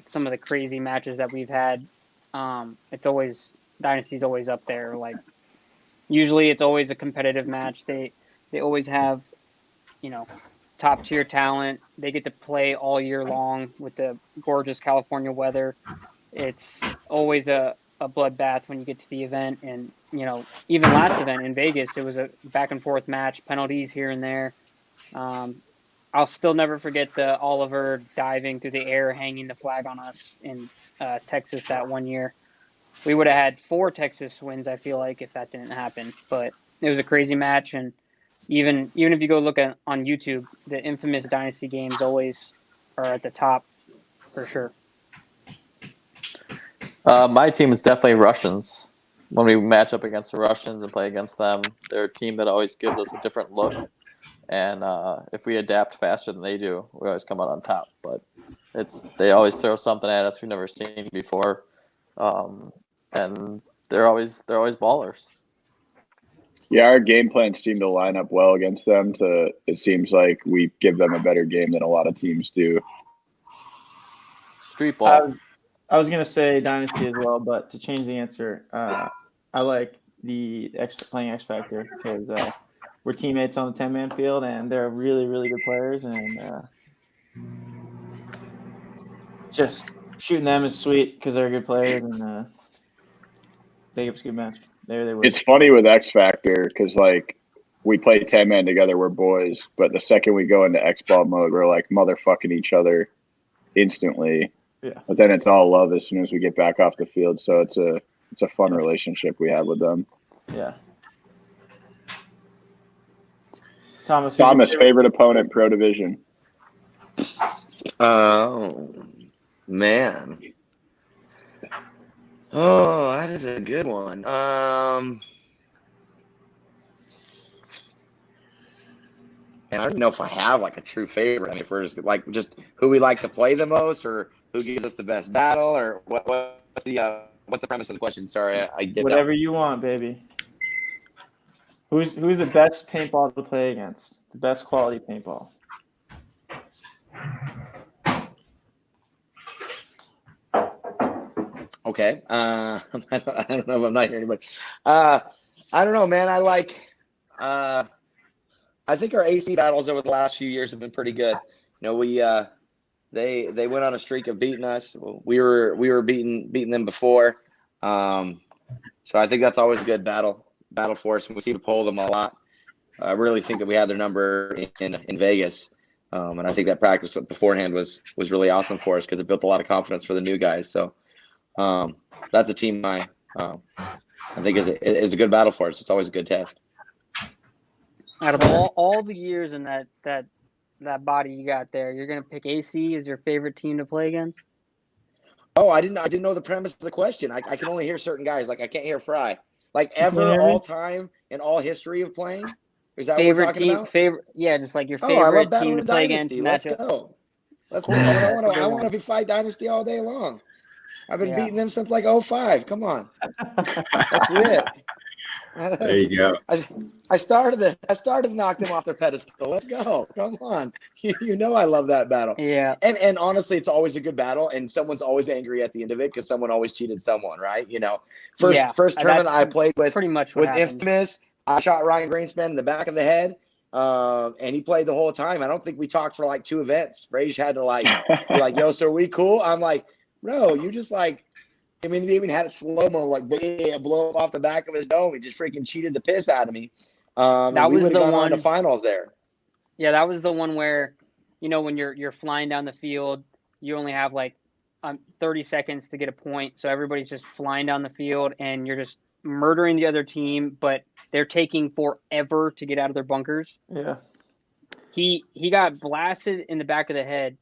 some of the crazy matches that we've had, Dynasty's always up there. Like, usually it's always a competitive match. They always have, top tier talent. They get to play all year long with the gorgeous California weather. It's always a bloodbath when you get to the event. And, even last event in Vegas, it was a back and forth match, penalties here and there. I'll still never forget the Oliver diving through the air, hanging the flag on us in Texas that one year. We would have had 4 Texas wins, I feel like, if that didn't happen. But it was a crazy match, and even if you go look on YouTube, the infamous Dynasty games always are at the top for sure. My team is definitely Russians. When we match up against the Russians and play against them, they're a team that always gives us a different look. And if we adapt faster than they do, we always come out on top. But they always throw something at us we've never seen before, and they're always ballers. Yeah, our game plans seem to line up well against them. It seems like we give them a better game than a lot of teams do. Street ball. I was gonna say Dynasty as well, but to change the answer, I like playing X Factor because we're teammates on the 10-man field, and they're really, really good players, and just shooting them is sweet because they're good players, and they give us a good match. There they were. It's funny with X Factor because like we play 10-man together, we're boys, but the second we go into X-ball mode, we're like motherfucking each other instantly. Yeah. But then it's all love as soon as we get back off the field. So it's a fun relationship we have with them. Yeah. Thomas, favorite opponent, Pro Division? Oh, man. Oh, that is a good one. And I don't know if I have like a true favorite. I mean, if we're just who we like to play the most, or who gives us the best battle, or what's the premise of the question? Sorry, I did whatever you want, baby. Who's the best paintball to play against? The best quality paintball. Okay. I don't know if I'm not hearing anybody. I don't know, man. I think our AC battles over the last few years have been pretty good. They went on a streak of beating us. We were beating them before. So I think that's always a good battle for us. We seem to pull them a lot. I really think that we had their number in Vegas. And I think that practice beforehand was really awesome for us because it built a lot of confidence for the new guys. So that's a team I think is a good battle for us. It's always a good test. Out of all the years in that body you got there, you're gonna pick AC as your favorite team to play against? Oh, I didn't know the premise of the question. I can only hear certain guys. Like I can't hear Frye. Like ever, all time, in all history of playing. Is that favorite what we're talking team? about? Yeah, just like your Oh, I favorite love team to play against. Let's go. I want to be fight Dynasty all day long. I've been beating them since like 05. Come on, that's it. There you go. I started to knock them off their pedestal. Let's go. Come on. You know I love that battle. Yeah. And honestly, it's always a good battle, and someone's always angry at the end of it because someone always cheated someone, right? First tournament I played with pretty much with happened. Infamous, I shot Ryan Greenspan in the back of the head, And he played the whole time. I don't think we talked for like 2 events. Frage had to like be like, "Yo, so are we cool?" I'm like, "Bro, you just like." I mean, they even had a slow mo like blow up off the back of his dome. He just freaking cheated the piss out of me. That we was would have the gone on to one. finals there. Yeah, that was the one where, when you're flying down the field, you only have like 30 seconds to get a point. So everybody's just flying down the field and you're just murdering the other team, but they're taking forever to get out of their bunkers. Yeah. He got blasted in the back of the head.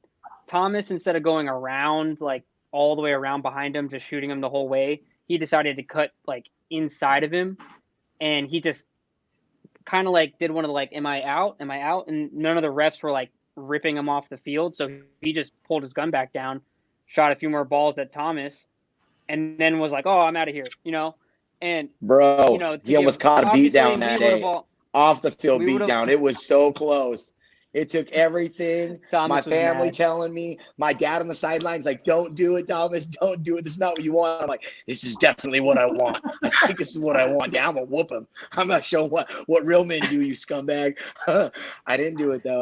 Thomas, instead of going around, like all the way around behind him, just shooting him the whole way, he decided to cut like inside of him. And he just kind of like did one of the like, am I out? Am I out? And none of the refs were like ripping him off the field. So he just pulled his gun back down, shot a few more balls at Thomas, and then was like, "Oh, I'm out of here," And bro, he almost caught a beat down that day. Off the field beat down. It was so close. It took everything. My family telling me, my dad on the sidelines, like, "Don't do it, Thomas. Don't do it. This is not what you want." I'm like, "This is definitely what I want. I think this is what I want. Yeah, I'm gonna whoop him. I'm not showing what real men do, you scumbag." I didn't do it though.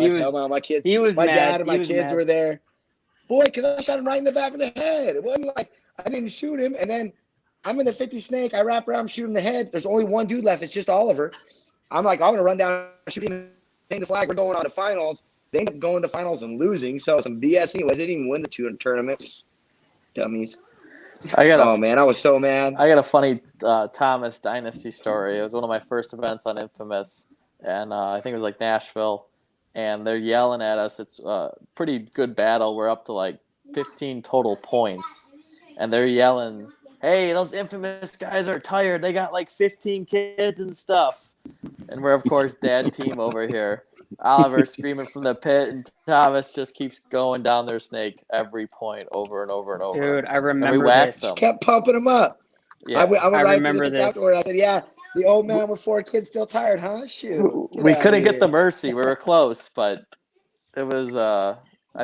My kids, my dad and my kids were there. Boy, because I shot him right in the back of the head. It wasn't like I didn't shoot him, and then I'm in the 50 snake. I wrap around, shoot him in the head. There's only one dude left. It's just Oliver. I'm like, I'm gonna run down, shoot him, paint the flag. We're going on to finals. They end up going to finals and losing. So some BS anyways. They didn't even win the tournament. Dummies. Man, I was so mad. I got a funny Thomas Dynasty story. It was one of my first events on Infamous, and I think it was like Nashville, and they're yelling at us. It's a pretty good battle. We're up to like 15 total points, and they're yelling, "Hey, those Infamous guys are tired. They got like 15 kids and stuff." And we're, of course, dad team over here. Oliver screaming from the pit, and Thomas just keeps going down their snake every point over and over and over. Dude, I remember and we waxed this. them. Kept pumping them up. Yeah. I went right remember to the this. afterward. I said, "Yeah, the old man with 4 kids still tired, huh? Shoot." We couldn't get the mercy. We were close, but it was, I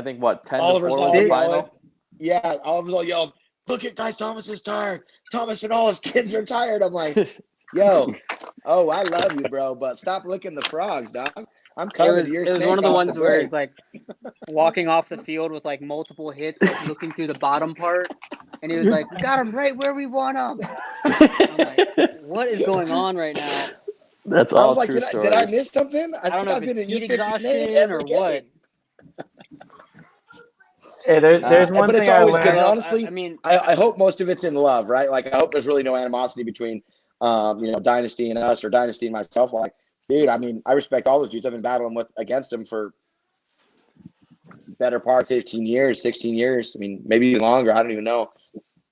think, 10-4 was the final? Yeah, Oliver's all yelling, "Look at guys, Thomas is tired. Thomas and all his kids are tired." I'm like, "Yo, oh, I love you, bro, but stop licking the frogs, dog. I'm coming to your snake." It was one of the ones where it's like walking off the field with like multiple hits, like looking through the bottom part, and he was like, "We got him right where we want him." I'm like, what is going on right now? That's all true stories. Did I miss something? I don't know I've if been it's in heat your 50 snake exhaustion or every what. game. Hey, there's one but thing it's always I good. learned. Honestly, I mean, I hope most of it's in love, right? Like, I hope there's really no animosity between, Dynasty and us or Dynasty and myself. Like, dude, I mean, I respect all those dudes. I've been battling against them for better part of 15 years, 16 years. I mean, maybe even longer. I don't even know.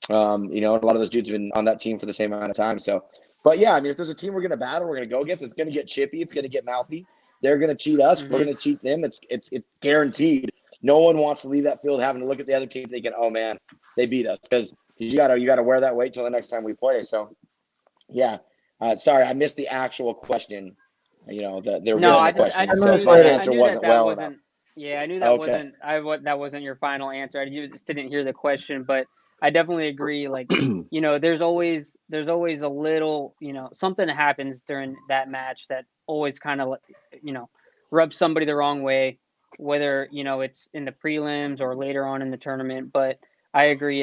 A lot of those dudes have been on that team for the same amount of time. So, but yeah, I mean, if there's a team we're going to battle, we're going to go against, it's going to get chippy. It's going to get mouthy. They're going to cheat us. Mm-hmm. We're going to cheat them. It's guaranteed. No one wants to leave that field having to look at the other team thinking, "Oh man, they beat us," because you gotta wear that weight till the next time we play. So, yeah. Sorry, I missed the actual question. The original question. My answer wasn't well enough. Yeah, I knew that wasn't. That wasn't your final answer. I just didn't hear the question, but I definitely agree. Like, there's always a little, something happens during that match that always kind of, rubs somebody the wrong way, whether, it's in the prelims or later on in the tournament. But I agree.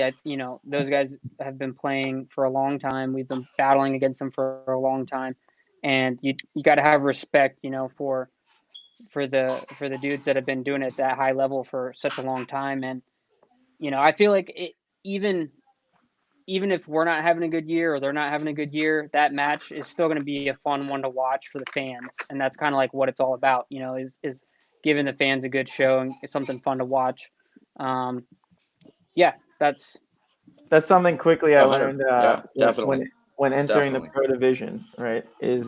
Those guys have been playing for a long time. We've been battling against them for a long time, and you got to have respect, for the dudes that have been doing it at that high level for such a long time. And I feel like even if we're not having a good year or they're not having a good year, that match is still going to be a fun one to watch for the fans. And that's kind of like what it's all about, is giving the fans a good show and something fun to watch. That's something quickly I learned definitely. when entering the pro division, right, is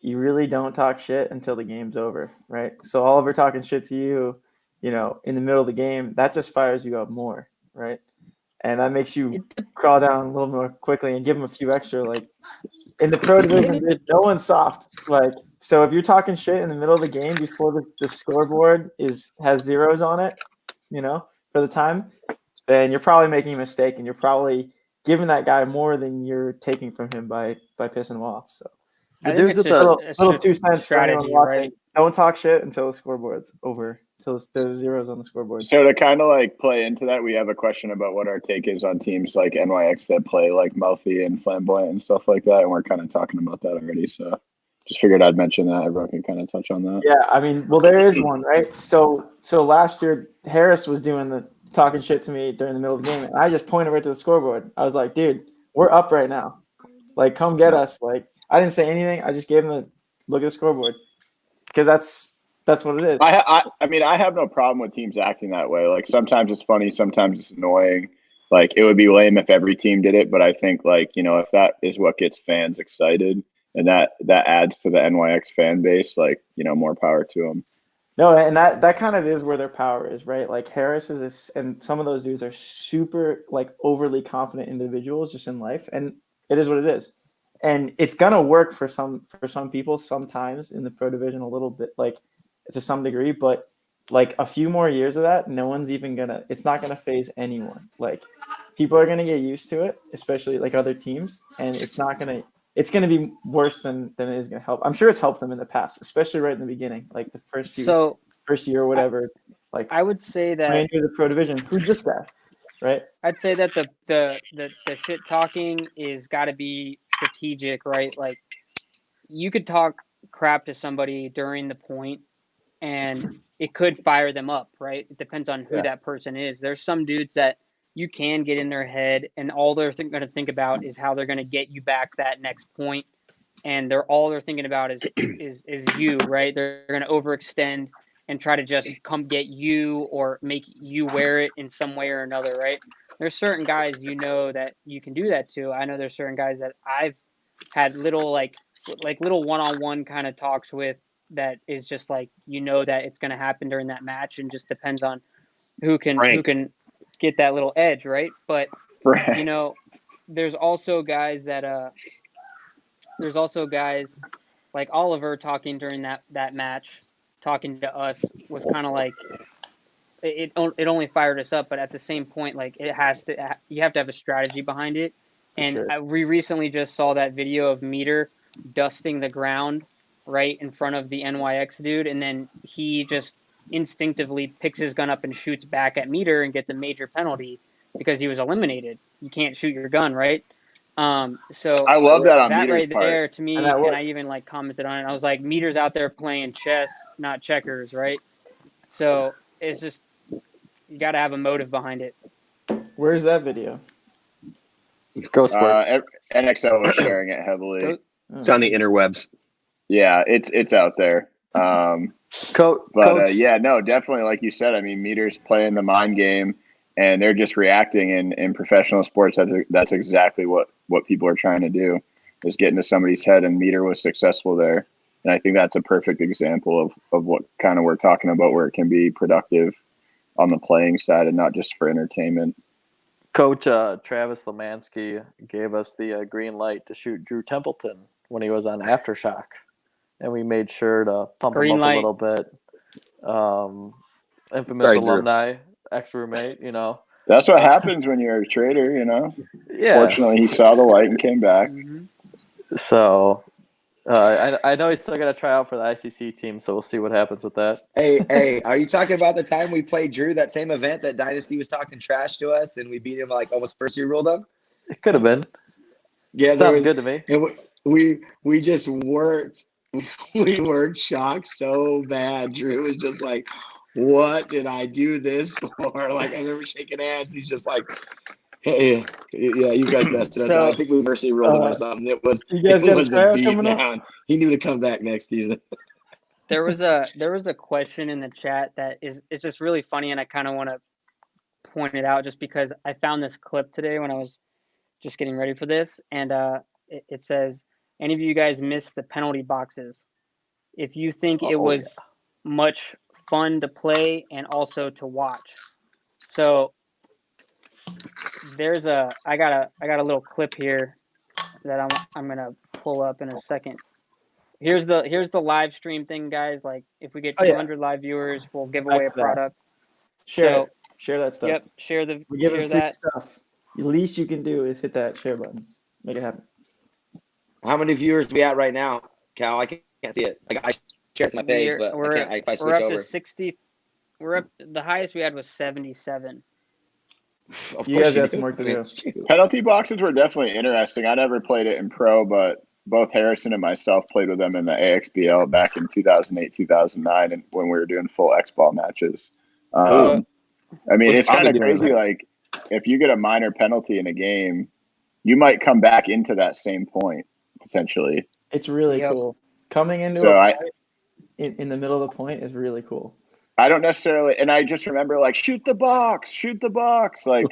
you really don't talk shit until the game's over, right? So Oliver talking shit to you, in the middle of the game, that just fires you up more, right? And that makes you crawl down a little more quickly and give them a few extra. Like, in the pro division, no one's soft. Like, so if you're talking shit in the middle of the game before the scoreboard has zeros on it, for the time, then you're probably making a mistake and you're probably giving that guy more than you're taking from him by pissing him off. So I think dudes it's with just the little 2 cents for anyone strategy, watching. right? Don't talk shit until the scoreboard's over. Until there's zeros on the scoreboard. So to kind of like play into that, we have a question about what our take is on teams like NYX that play like Mouthy and Flamboyant and stuff like that, and we're kind of talking about that already. So just figured I'd mention that. Everyone can kind of touch on that. Yeah, I mean, well, there is one, right? So last year Harris was doing the talking shit to me during the middle of the game, and I just pointed right to the scoreboard. I was like, dude, we're up right now. Like, come get us. Like, I didn't say anything. I just gave him the look at the scoreboard because that's what it is. I mean, I have no problem with teams acting that way. Like sometimes it's funny, sometimes it's annoying. Like it would be lame if every team did it, but I think like, you know, if that is what gets fans excited and that adds to the NYX fan base, like, you know, more power to them. No, and that kind of is where their power is, right? Like Harris is and some of those dudes are super like overly confident individuals just in life, and it is what it is. And it's gonna work for some people sometimes in the pro division a little bit, like to some degree, but like a few more years of that, no one's even it's not gonna phase anyone. Like people are gonna get used to it, especially like other teams, and it's gonna be worse than it is gonna help. I'm sure it's helped them in the past, especially right in the beginning, like the first year or whatever. Like I would say that into the pro division, who just that, right? I'd say that the shit talking is got to be strategic, right? Like you could talk crap to somebody during the point, and it could fire them up, right? It depends on who that person is. There's some dudes that you can get in their head, and all they're going to think about is how they're going to get you back that next point, and all they're thinking about is you, right? They're going to overextend and try to just come get you or make you wear it in some way or another, right? There's certain guys that you can do that to. I know there's certain guys that I've had little like little one-on-one kind of talks with that is just like that it's going to happen during that match, and just depends on who can get that little edge, right? But there's also guys like Oliver talking during that match, talking to us was kind of like it only fired us up, but at the same point, like you have to have a strategy behind it. And we recently just saw that video of Meter dusting the ground right in front of the NYX dude, and then he just instinctively picks his gun up and shoots back at Meter and gets a major penalty because he was eliminated. You can't shoot your gun, right? So I love that on that Meter's right part. there to me, and I even like commented on it. I was like, Meter's out there playing chess, not checkers, right? So it's just you got to have a motive behind it. Where's that video? Ghostworks. NXO is sharing it heavily. It's on the interwebs. Yeah, it's out there. Coach. Yeah, no, definitely. Like you said, I mean, Meter's playing the mind game, and they're just reacting. In professional sports, that's exactly what people are trying to do, is get into somebody's head. And Meter was successful there, and I think that's a perfect example of what kind of we're talking about, where it can be productive on the playing side and not just for entertainment. Coach Travis Lemanski gave us the green light to shoot Drew Templeton when he was on Aftershock, and we made sure to pump him up a little bit. Infamous alumni, ex-roommate, That's what happens when you're a traitor, Yeah. Fortunately, he saw the light and came back. Mm-hmm. So I know he's still got to try out for the ICC team, so we'll see what happens with that. Hey, are you talking about the time we played Drew, that same event that Dynasty was talking trash to us and we beat him like almost first year ruled him? It could have been. Yeah, sounds good to me. And we just worked. We were shocked so bad. Drew was just like, "What did I do this for?" Like I remember shaking hands. He's just like, "Hey, yeah, you guys messed it up." So I think we mercy rolled him or something. It was a beat down. He knew to come back next season. There was a question in the chat that it's just really funny, and I kind of want to point it out just because I found this clip today when I was just getting ready for this, and it says, "Any of you guys missed the penalty boxes? If you think it was much fun to play and also to watch." So I got a little clip here that I'm gonna pull up in a second. Here's the live stream thing, guys. Like if we get 200 live viewers, we'll give away a product. Share that stuff. Yep, share free stuff. The least you can do is hit that share button. Make it happen. How many viewers do we at right now, Cal? I can't see it. I share it to my page, but We're I can't. If I up switch to over, 60. We're up. The highest we had was 77. of You course guys you got do. some work to I mean, do. shoot. Penalty boxes were definitely interesting. I never played it in pro, but both Harrison and myself played with them in the AXBL back in 2008, 2009, and when we were doing full X ball matches. I mean, it's kind of crazy. Like, if you get a minor penalty in a game, you might come back into that same point potentially. It's really cool. Coming into in the middle of the point is really cool. I don't necessarily, and I just remember like, shoot the box. Like,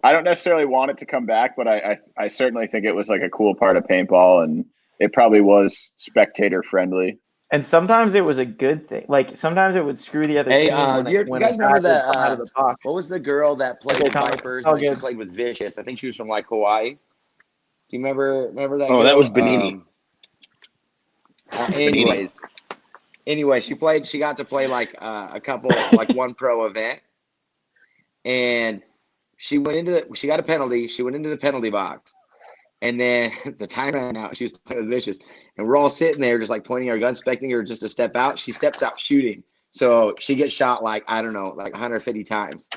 I don't necessarily want it to come back, but I certainly think it was like a cool part of paintball, and it probably was spectator friendly. And sometimes it was a good thing. Like sometimes it would screw the other team. Do you guys remember that? What was the girl that played with Vipers? And she played with Vicious. I think she was from like Hawaii. Do you remember that? Oh, girl? that was Benini. Anyway, she got to play like a couple, like one pro event, and she got a penalty. She went into the penalty box, and then the time ran out. She was playing with Vicious, and we're all sitting there just like pointing our guns, expecting her just to step out. She steps out shooting, so she gets shot like, I don't know, like 150 times.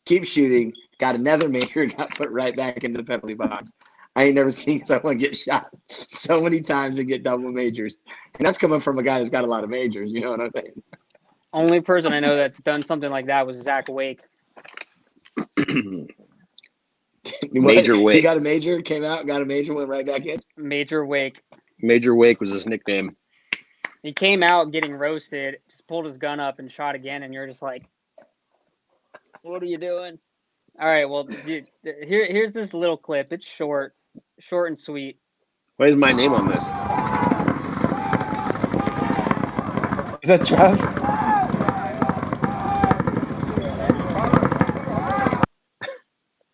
Keep shooting, got another major, got put right back into the penalty box. I ain't never seen someone get shot so many times and get double majors. And that's coming from a guy that's got a lot of majors. You know what I'm saying? Only person I know that's done something like that was Zach Wake. Major Wake. He got a major, came out, got a major, went right back in. Major Wake. Major Wake was his nickname. He came out getting roasted, just pulled his gun up and shot again, and you're just like, what are you doing? All right, well, dude, here's this little clip. It's short and sweet. Why is my name on this? Is that Trav?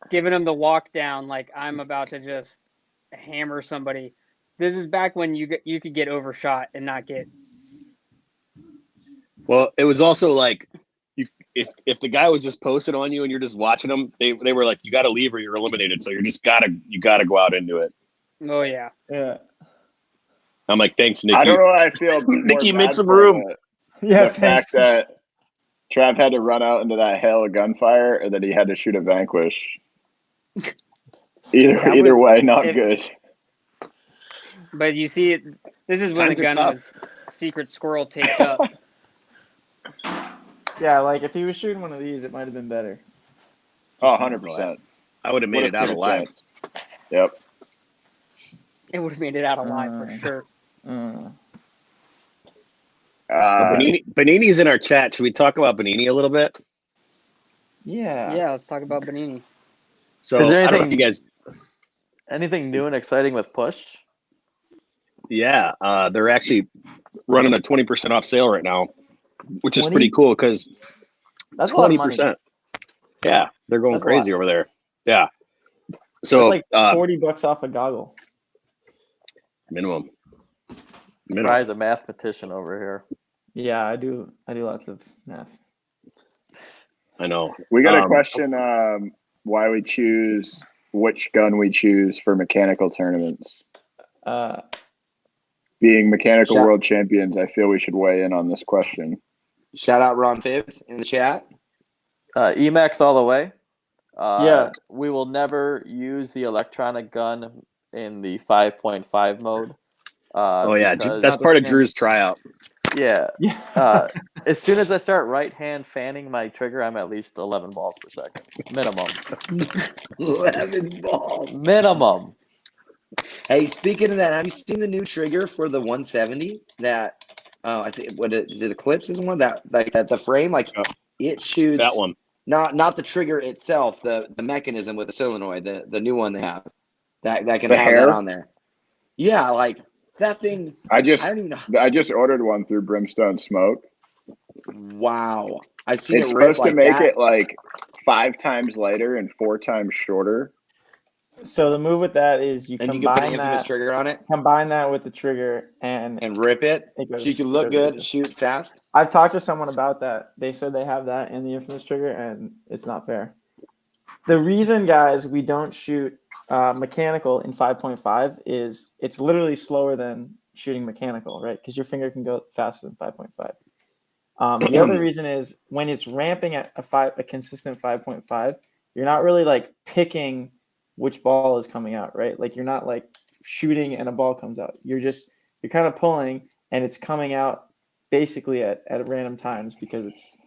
Giving him the walk down like I'm about to just hammer somebody. This is back when you could get overshot and not get. Well, it was also like, if the guy was just posted on you and you're just watching them, they were like, you got to leave or you're eliminated. So you gotta go out into it. Oh yeah. Yeah. I'm like, thanks, Nikki. I don't know why I feel. Nikki, make some room. Yeah. The fact that Trav had to run out into that hail of gunfire, or that he had to shoot a Vanquish. Either way, not good. But you see, this is when the gun was secret squirrel taped up. Yeah, like if he was shooting one of these, it might have been better. Oh, 100%. I would have made it out alive. Yep. It would have made it out alive for sure. Benini's in our chat. Should we talk about Benini a little bit? Yeah. Yeah, let's talk about Benini. So is there anything, I don't know if you guys, anything new and exciting with Push? Yeah, they're actually running a 20% off sale right now, which is pretty cool because that's 20%. Yeah, they're going crazy over there. Yeah. So it's like $40 off a goggle. Minimum. Frye's a mathematician over here. Yeah, I do lots of math. I know. We got a question why we choose which gun we choose for mechanical tournaments. Being mechanical world champions, I feel we should weigh in on this question. Shout out Ron Phibbs in the chat. Emacs all the way. Yeah. We will never use the electronic gun in the 5.5 mode. That's part of Drew's tryout. Yeah. As soon as I start right hand fanning my trigger, I'm at least 11 balls per second. Minimum. 11 balls. Minimum. Hey, speaking of that, have you seen the new trigger for the 170? That I think is it Eclipse is one that like that the frame it shoots that one. Not the trigger itself, the mechanism with the solenoid, the new one they have that can the have hair? that on there. Yeah, like that thing. I don't even know. I just ordered one through Brimstone Smoke. Wow, I've seen it's it rip supposed like to make that. it like 5 times lighter and 4 times shorter. So the move with that is you can put an infamous trigger on it. Combine that with the trigger and rip it. So you can look good, shoot fast. I've talked to someone about that. They said they have that in the infamous trigger, and it's not fair. The reason, guys, we don't shoot mechanical in 5.5 is it's literally slower than shooting mechanical, right? Because your finger can go faster than 5.5. The other reason is when it's ramping at a consistent 5.5, you're not really like picking which ball is coming out, right? Like you're not like shooting and a ball comes out. You're kind of pulling and it's coming out basically at random times because it's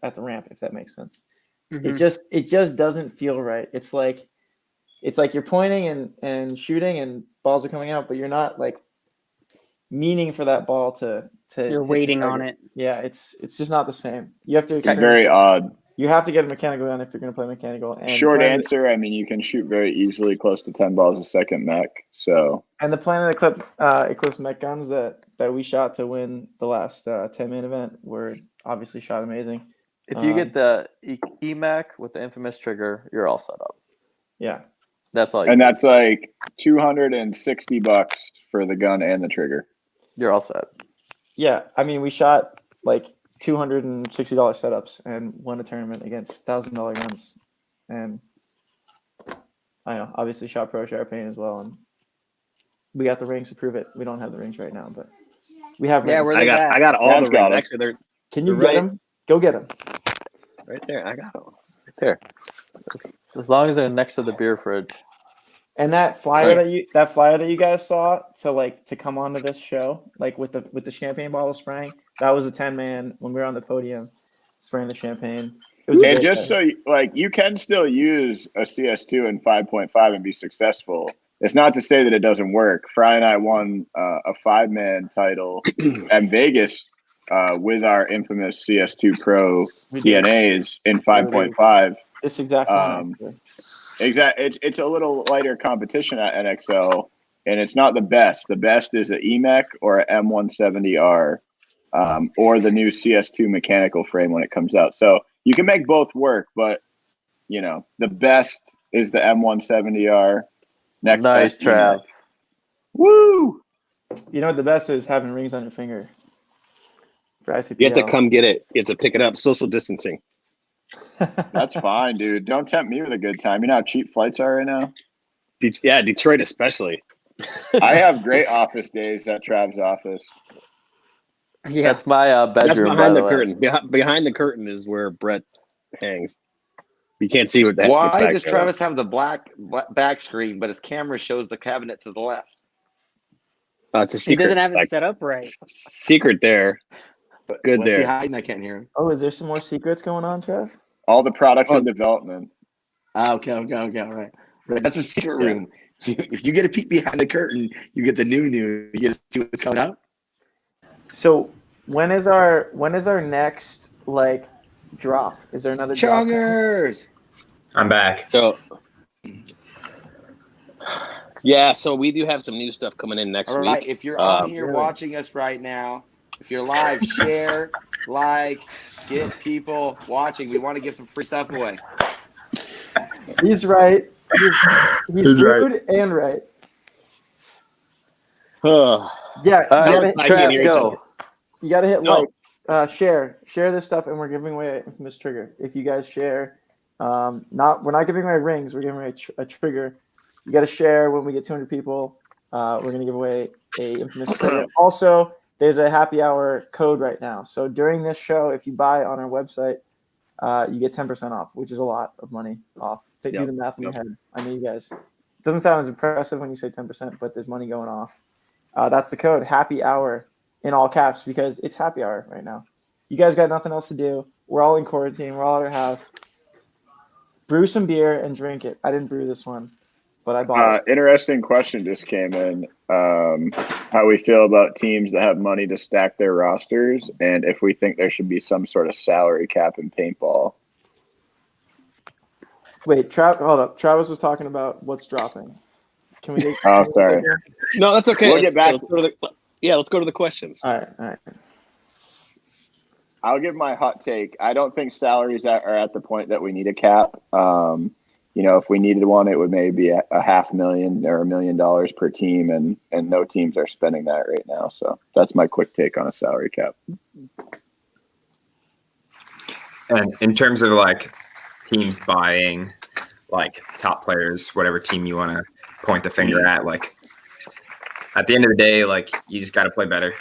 at the ramp, if that makes sense. Mhm. It just doesn't feel right. It's like you're pointing and shooting and balls are coming out, but you're not like meaning for that ball to You're hit waiting the on target. it. Yeah, it's just not the same. You have to It's very odd. You have to get a mechanical gun if you're going to play mechanical. And Short answer, I mean, you can shoot very easily close to 10 balls a second mech. So And the Planet Eclipse mech guns that we shot to win the last 10-man event were obviously shot amazing. If you get the EMAC with the infamous trigger, you're all set up. Yeah. That's all. And that's like $260 for the gun and the trigger. You're all set. Yeah, I mean, we shot like $260 setups and won a tournament against $1,000 guns, and I know obviously shot pro champagne as well, and we got the rings to prove it. We don't have the rings right now, but we have rings. Yeah, where I got all Brad's the got rings. it. Actually, they're Can you They're get right. them? Go get them. right there. I got them right there. As long as they're next to the beer fridge. And that flyer that you guys saw to come onto this show, like with the champagne bottle spraying, that was a 10-man when we were on the podium spraying the champagne. It was a And great just day. so you can still use a CS2 in 5.5 and be successful. It's not to say that it doesn't work. Frye and I won a 5-man title at Vegas with our infamous CS2 Pro We did. DNAs in 5.5. This exact one. Actually. It's a little lighter competition at NXL, and it's not the best. The best is an EMEC or an M170R, or the new CS2 mechanical frame when it comes out. So you can make both work, but the best is the M170R. Next Nice, best Trav. EMEC. Woo! You know what the best is? Having rings on your finger. For ICPL. You have to come get it. You have to pick it up. Social distancing. That's fine, dude. Don't tempt me with a good time. You know how cheap flights are right now? Yeah, Detroit especially. I have great office days at Trav's office. Yeah. That's my bedroom. That's behind by the way. curtain. Behind the curtain is where Brett hangs. You can't see what that. what's Why back does there, Travis have the black back screen, but his camera shows the cabinet to the left? though? It's a He secret. doesn't have it like, set up right. secret there. Good What's he there. hiding? I can't hear him. Oh, is there some more secrets going on, Trev? All the products Oh. in development. Okay, all right. That's a secret room. If you get a peek behind the curtain, you get the new. You get to see what's coming up. So when is our next drop? Is there another drop? Chongers. I'm back. So, yeah, so we do have some new stuff coming in next All right. week. If you're on here really? watching us right now, if you're live, share, get people watching. We want to give some free stuff away. He's right. He's He's right. rude and right. Uh, Yeah, All right, I can't Trav, hear go. you gotta hit No. share this stuff, and we're giving away an infamous trigger. If you guys share, we're not giving away rings. We're giving away a trigger. You got to share when we get 200 people. We're gonna give away a infamous trigger. Also, there's a happy hour code right now. So during this show, if you buy on our website, you get 10% off, which is a lot of money off. Do the math in your head. I know you guys. It doesn't sound as impressive when you say 10%, but there's money going off. That's the code, happy hour, in all caps, because it's happy hour right now. You guys got nothing else to do. We're all in quarantine. We're all at our house. Brew some beer and drink it. I didn't brew this one, but I bought it. Interesting question just came in. How we feel about teams that have money to stack their rosters, and if we think there should be some sort of salary cap in paintball. Wait, hold up. Travis was talking about what's dropping. Can we get? Oh, sorry. no, that's okay. We'll get back Let's go to the questions. All right. I'll give my hot take. I don't think salaries are at the point that we need a cap. If we needed one, it would maybe be a $500,000 or $1 million per team, and no teams are spending that right now. So that's my quick take on a salary cap. And in terms of teams buying, like top players, whatever team you want to point the finger at. Like at the end of the day, like you just got to play better,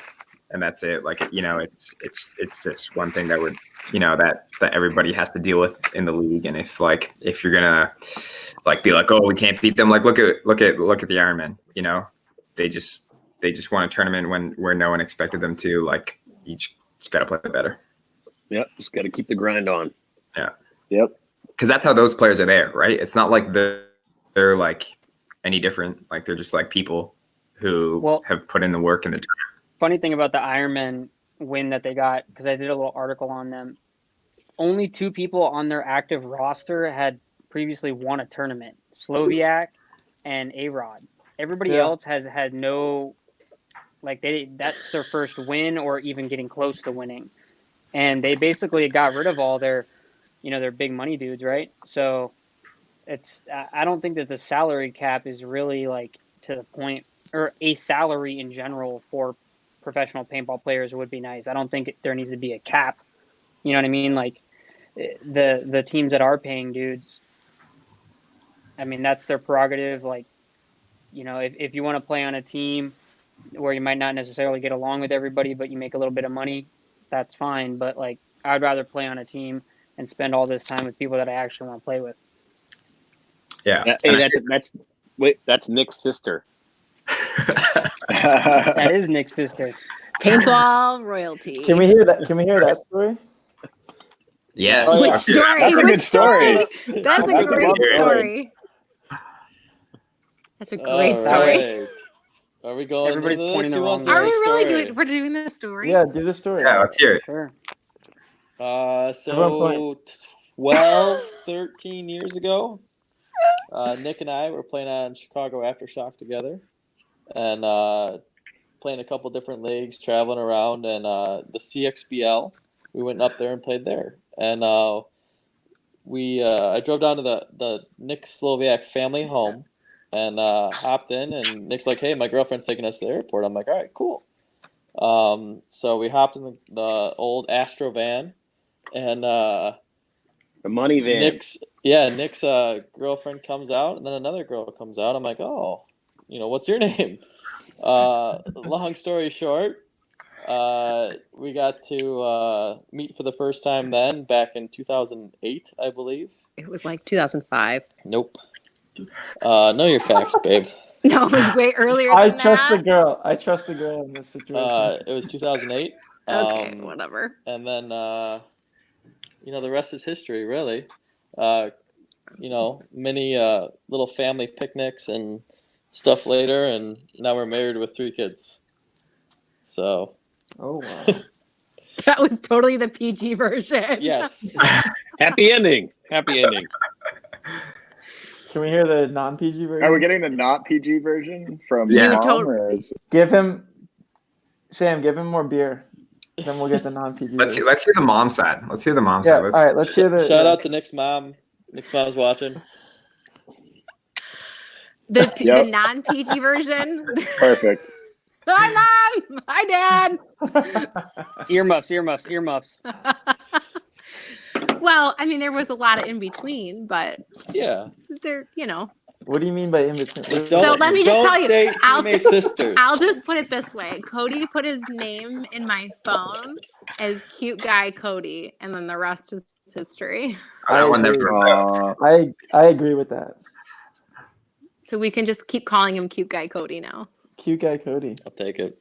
and that's it. Like it's just one thing that would that everybody has to deal with in the league. And if you're gonna like be like, oh, we can't beat them, like look at the Ironmen. They just won a tournament where no one expected them to. Like you just got to play better. Yep, just got to keep the grind on. Yeah. Yep. Because that's how those players are there, right? It's not like they're like any different. Like they're just like people who have put in the work in the tournament. Funny thing about the Ironman win that they got, because I did a little article on them. Only 2 people on their active roster had previously won a tournament: Sloviak and A-Rod. Everybody else has had no, like that's their first win or even getting close to winning. And they basically got rid of all their big money dudes, right? So I don't think that the salary cap is really like to the point, or a salary in general for professional paintball players would be nice. I don't think there needs to be a cap. You know what I mean? Like the teams that are paying dudes, I mean, that's their prerogative. Like, if you want to play on a team where you might not necessarily get along with everybody, but you make a little bit of money, that's fine. But like, I'd rather play on a team and spend all this time with people that I actually want to play with. Yeah. Hey, that's Nick's sister. That is Nick's sister. Paintball royalty. Can we hear that story? Yes. Which story? That's a Which good story. That's a That's a great good story. That's a great story. Right. Are we going? Everybody's into this? pointing the Who wrong wants way. to Are we hear the really story? doing? We're doing this story. Yeah, do the story. Yeah, let's hear it. Sure. Everyone So 12, 13 years ago, Nick and I were playing on Chicago Aftershock together, and playing a couple different leagues, traveling around, and the CXBL. We went up there and played there, and I drove down to the Nick Sloviak family home, and hopped in, and Nick's like, "Hey, my girlfriend's taking us to the airport." I'm like, "All right, cool." So we hopped in the old Astro van, and The money van. Nick's girlfriend comes out, and then another girl comes out. I'm like, "Oh, what's your name?" Long story short, we got to meet for the first time then back in 2008, I believe. It was like 2005. Nope. Know your facts, babe. No, it was way earlier I than trust the that. girl. I trust the girl in this situation. It was 2008. Okay, whatever. And then, the rest is history, really. Many little family picnics and stuff later, and now we're married with 3 kids. So. Oh wow. That was totally the PG version. Yes. Happy ending. Happy ending. Can we hear the non-PG version? Are we getting the not PG version from Yeah. Tom? Or is Sam, give him more beer. Then we'll get the non-PG Let's version. hear the mom side. Let's hear the mom Yeah, side. all right, let's hear the... Shout out to Nick's mom. Nick's mom's watching. The Yep. non-PG version. perfect? Hi, Mom. Hi, Dad. Earmuffs. Well, I mean, there was a lot of in between, but Yeah. there, What do you mean by in between? So let me just tell you, date I'll teammate sisters. I'll just put it this way. Cody put his name in my phone as cute guy Cody, and then the rest is history. That one never Aw. I agree with that. So we can just keep calling him cute guy Cody now. Cute guy Cody. I'll take it.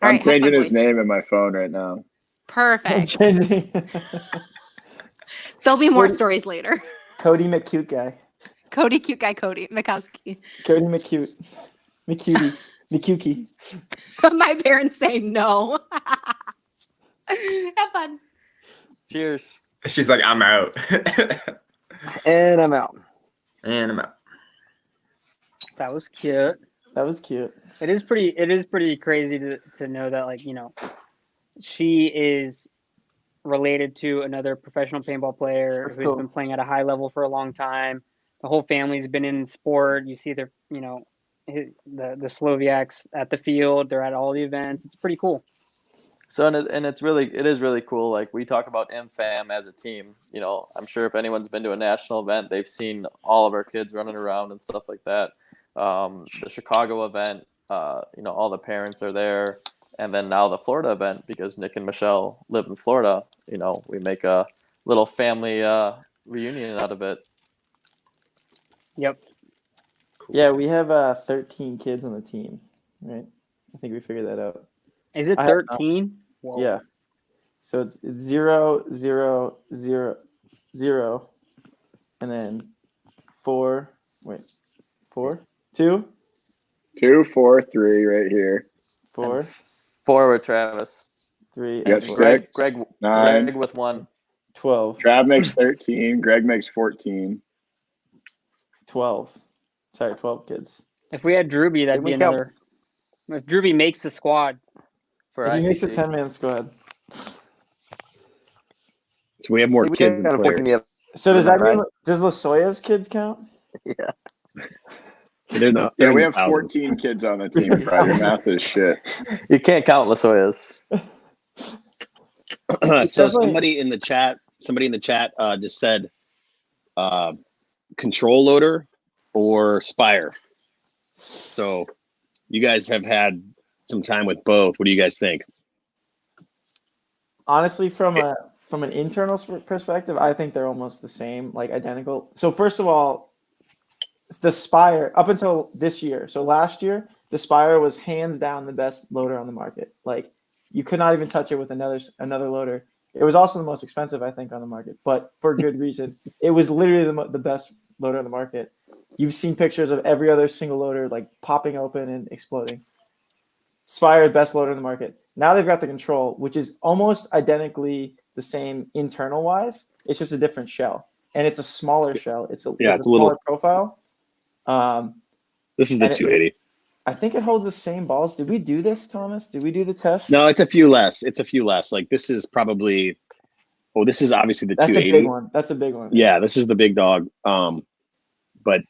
All I'm right, have changing fun, his boys. name in my phone right now. Perfect. Changing. There'll be more Cody- stories later. Cody McCute guy. Cody, cute guy Cody Mickowski. Cody McCute. McCutie. McCukie. My parents say no. Have fun. Cheers. She's like, I'm out. And I'm out. And I'm out. That was cute. That was cute. It is pretty crazy to know that, like, she is related to another professional paintball player That's who's cool. been playing at a high level for a long time. The whole family's been in sport. You see the Sloviaks at the field. They're at all the events. It's pretty cool. So and it is really cool. Like we talk about MFAM as a team. You know, I'm sure if anyone's been to a national event, they've seen all of our kids running around and stuff like that. The Chicago event, you know, all the parents are there, and then now the Florida event because Nick and Michelle live in Florida. You know, we make a little family reunion out of it. Yep. Cool. Yeah, we have 13 kids on the team, right? I think we figured that out. Is it 13? Yeah. So it's 0, 0, 0, 0, and then 4. Wait, 4, 2, 2, 4, 3 right here. 4, 4 with Travis. 3. Yep, Greg 9. Greg with 1. 12. Trav makes 13. Greg makes 14. 12. Sorry, 12 kids. If we had Drewby, that'd be another. If Drewby makes the squad. If he makes a 10-man squad. So we have more kids than players. So does that mean does Lasoya's kids count? Yeah. Yeah, we have 14 kids on the team. Your math is shit. You can't count Lasoya's. So somebody in the chat just said control loader or Spire. So you guys have had some time with both. What do you guys think? Honestly, from an internal perspective, I think they're almost the same, like identical. So first of all, the Spire up until this year. So last year, the Spire was hands down the best loader on the market. Like you could not even touch it with another loader. It was also the most expensive, I think, on the market, but for good reason. It was literally the best loader on the market. You've seen pictures of every other single loader like popping open and exploding. Spire, best loader in the market. Now they've got the Control, which is almost identically the same internal wise. It's just a different shell, and it's a smaller shell. It's a smaller profile. This is the 280. I think it holds the same balls. Did we do this, Thomas? Did we do the test? No, it's a few less. Like this is probably. Oh, this is obviously the 280. That's a big one. That's a big one. Yeah, this is the big dog. But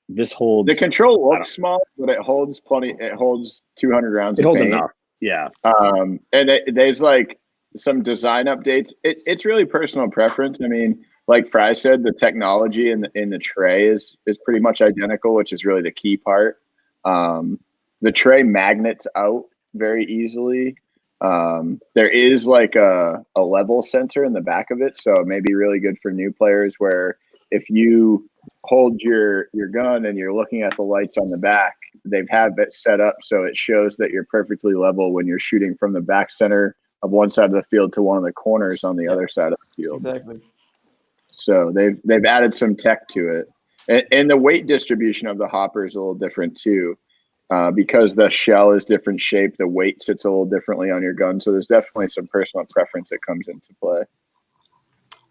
this holds. The Control looks small, but it holds plenty. It holds 200 rounds. It holds enough. Yeah. And there's like some design updates. It's really personal preference. I mean, like Frye said, the technology in the tray is pretty much identical, which is really the key part. The tray magnets out very easily. There is like a level sensor in the back of it, so it may be really good for new players where if you hold your gun and you're looking at the lights on the back, they have it set up so it shows that you're perfectly level when you're shooting from the back center of one side of the field to one of the corners on the other side of the field. Exactly. So they've added some tech to it, and the weight distribution of the hopper is a little different too, because the shell is different shape. The weight sits a little differently on your gun, so there's definitely some personal preference that comes into play.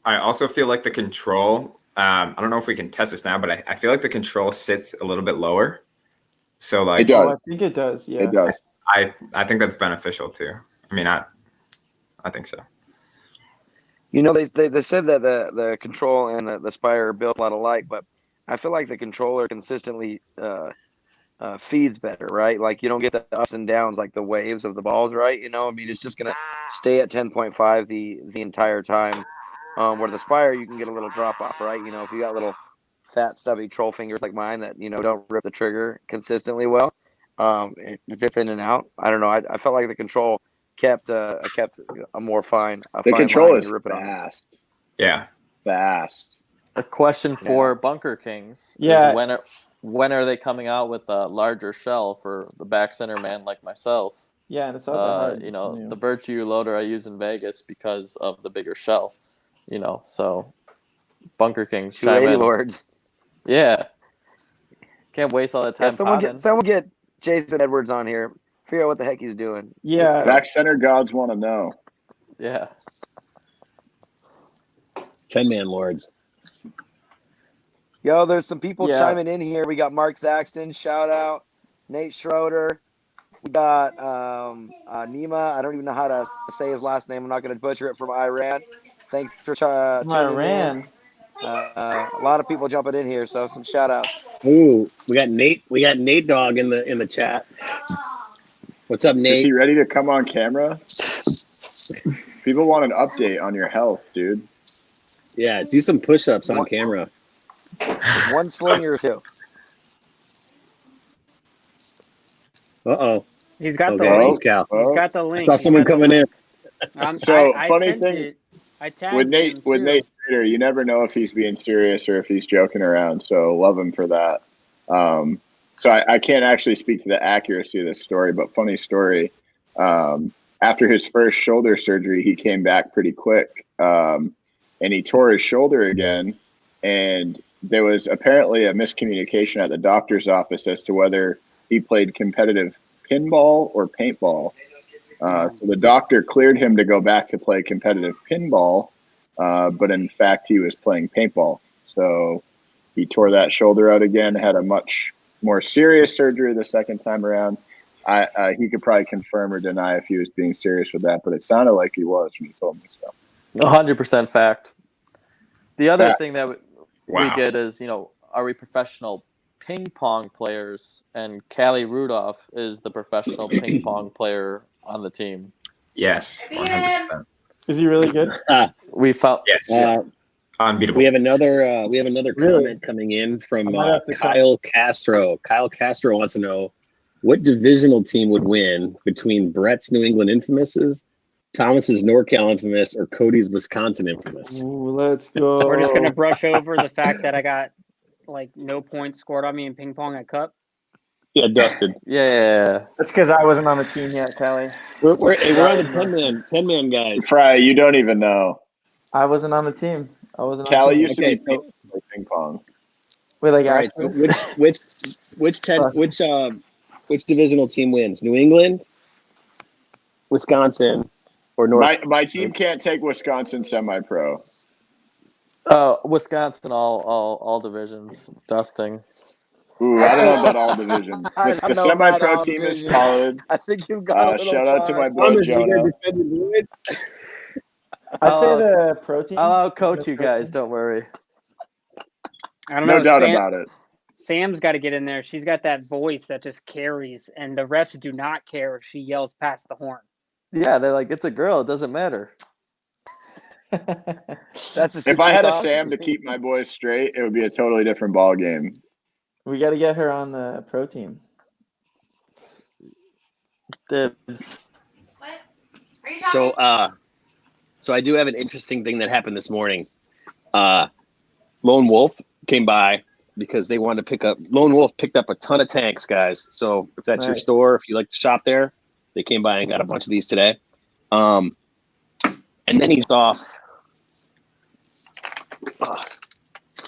I also feel like the Control. I don't know if we can test this now, but I feel like the Control sits a little bit lower. So like, it does. I think it does. Yeah, it does. I think that's beneficial too. I mean, I think so. You know, they said that the Control and the Spire are built a lot alike, but I feel like the controller consistently feeds better, right? Like you don't get the ups and downs, like the waves of the balls, right? You know, I mean, it's just gonna stay at 10.5 the entire time. Where the Spire, you can get a little drop off, right? You know, if you got little fat, stubby troll fingers like mine that, you know, don't rip the trigger consistently well, it zips in and out. I don't know. I felt like the Control kept a more fine. The Control is fast. Yeah, fast. A question for Bunker Kings. Yeah. When are they coming out with a larger shell for the back center man like myself? Yeah, and it's not that hard. You know, the Virtue loader I use in Vegas because of the bigger shell. You know, so Bunker Kings, 280 lords. Yeah, can't waste all that time. Yeah, someone get Jason Edwards on here. Figure out what the heck he's doing. Yeah, back center gods want to know. Yeah, 10-man lords. Yo, there's some people chiming in here. We got Mark Thaxton, shout out. Nate Schroeder. We got Nima. I don't even know how to say his last name. I'm not going to butcher it, from Iran. Thanks for Iran. A lot of people jumping in here, so some shout outs. Ooh, we got Nate Dogg in the chat. What's up, Nate? Is he ready to come on camera? People want an update on your health, dude. Yeah, do some push-ups on camera. One slinger too. Uh-oh. He's got Okay, the link. thanks, Cal. He's got the I link. saw someone coming in. So, I funny sent thing, it. I tagged with him Nate too. Trader, you never know if he's being serious or if he's joking around. So love him for that. So I can't actually speak to the accuracy of this story, but funny story. After his first shoulder surgery, he came back pretty quick, and he tore his shoulder again. And there was apparently a miscommunication at the doctor's office as to whether he played competitive pinball or paintball. So the doctor cleared him to go back to play competitive pinball, but in fact, he was playing paintball. So he tore that shoulder out again, had a much more serious surgery the second time around. He could probably confirm or deny if he was being serious with that, but it sounded like he was when he told me so. 100% fact. The other thing that we Wow. get is, are we professional ping pong players? And Callie Rudolph is the professional ping pong player on the team. Yes, 100%. Is he really good? We found Yes, unbeatable. We have another comment coming in from Kyle Castro. Kyle Castro wants to know what divisional team would win between Brett's New England Infamouses, Thomas's NorCal Infamous, or Cody's Wisconsin Infamous. Ooh, let's go. We're just gonna brush over the fact that I got no points scored on me in ping pong at Cup. Yeah, Dustin. Yeah. That's because I wasn't on the team yet, Kelly. We're on the 10-man guys. Frye, you don't even know. I wasn't on the team. I wasn't on Callie the team. used to be ping pong. Wait, All right. So which divisional team wins? New England, Wisconsin, or North? My team can't take Wisconsin semi-pro. Wisconsin, all divisions, dusting. Ooh, I don't know about all divisions. I The don't know about semi-pro all team is divisions. solid. I think you've got a little Shout out to far. my boy Jonah. I'd say the pro team. I'll coach you guys. Don't worry. I don't know. No doubt about it. Sam's got to get in there. She's got that voice that just carries, and the refs do not care if she yells past the horn. Yeah, they're like, it's a girl. It doesn't matter. That's If I had a Sam to keep my boys straight, it would be a totally different ball game. We got to get her on the pro team. Dibs. So I do have an interesting thing that happened this morning. Lone Wolf came by because they wanted to pick up. Lone Wolf picked up a ton of tanks, guys. So if that's your store, if you like to shop there, they came by and got a bunch of these today. And then he's off.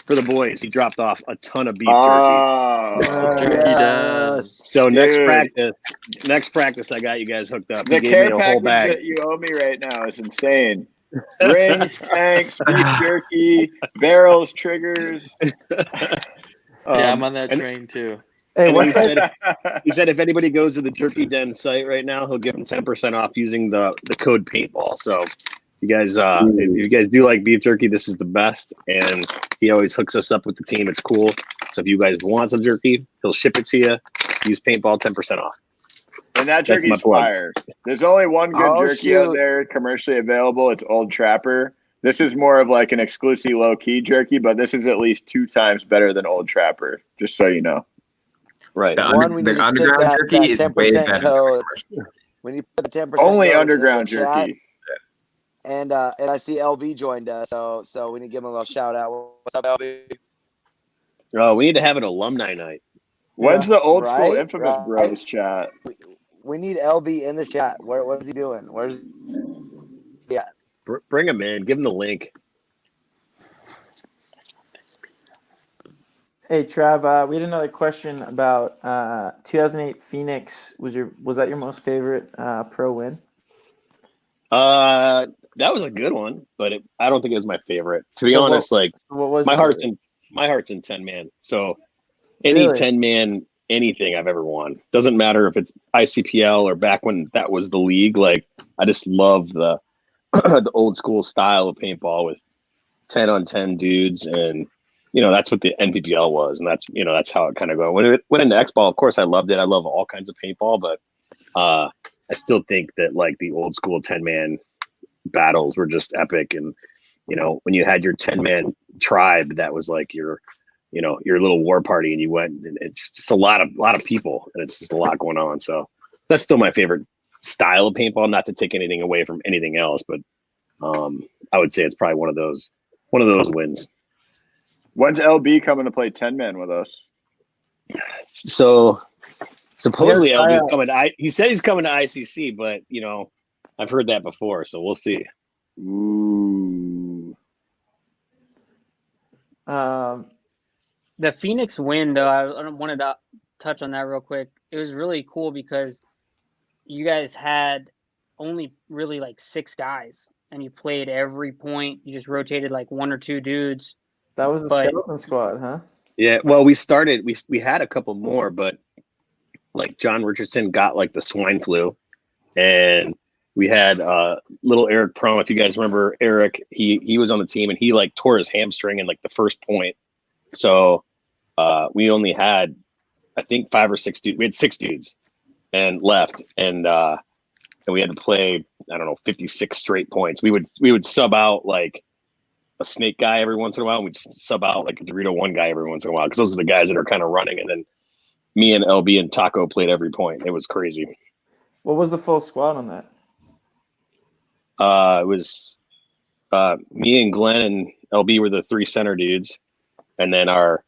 For the boys, he dropped off a ton of beef jerky. So next practice, I got you guys hooked up. The He gave care me a whole package bag. that you owe me right now is insane. Rings, tanks, beef jerky, barrels, triggers. Yeah, I'm on that train too. Hey, And what he said if anybody goes to the Jerky Den site right now, he'll give them 10% off using the code paintball. So you guys, if you guys do like beef jerky, this is the best. And he always hooks us up with the team. It's cool. So if you guys want some jerky, he'll ship it to you. Use paintball, 10% off. And that That's my jerky's plug. fire. There's only one good jerky out there commercially available. It's Old Trapper. This is more of like an exclusive low-key jerky, but this is at least 2 times better than Old Trapper, just so you know. Right. The We need to stick underground that jerky is way 10% better. code. We need to put the 10% Only code in underground the chat. jerky. And I see LB joined us, so we need to give him a little shout out. What's up, LB? Oh, we need to have an alumni night. When's the old school Right, infamous right. bros chat? We need LB in the chat. What is he doing? Where's Bring him in. Give him the link. Hey Trav, we had another question about 2008 Phoenix. Was that your most favorite pro win? That was a good one, but I don't think it was my favorite. To be honest, what was my heart's in 10-man. So any 10-man, anything I've ever won. Doesn't matter if it's ICPL or back when that was the league. Like I just love the the old school style of paintball with 10-on-10 dudes, and that's what the NPPL was, and that's how it kind of goes. When it went into X-Ball, of course I loved it. I love all kinds of paintball, but I still think that like the old school 10-man battles were just epic. And, you know, when you had your 10-man tribe, that was like your little war party, and you went, and it's just a lot of people, and it's just a lot going on. So that's still my favorite style of paintball, not to take anything away from anything else, but I would say it's probably one of those wins. When's LB coming to play 10-man with us? So supposedly Yeah, LB's coming. He said he's coming to ICC, but you know, I've heard that before, so we'll see. Ooh. The Phoenix win, though, I wanted to touch on that real quick. It was really cool because you guys had only really like 6 guys, and you played every point. You just rotated like 1 or 2 dudes. That was the skeleton squad, huh? Yeah, well, we started. We had a couple more, but like John Richardson got like the swine flu, and we had little Eric Prom. If you guys remember Eric, he was on the team, and he like tore his hamstring in like the first point. So we only had, I think, 5 or 6 dudes. We had 6 dudes and left, and we had to play, I don't know, 56 straight points. We would sub out like a snake guy every once in a while. And we'd sub out like a Dorito 1 guy every once in a while, because those are the guys that are kind of running. And then me and LB and Taco played every point. It was crazy. What was the full squad on that? It was me and Glenn and LB were the 3 center dudes, and then our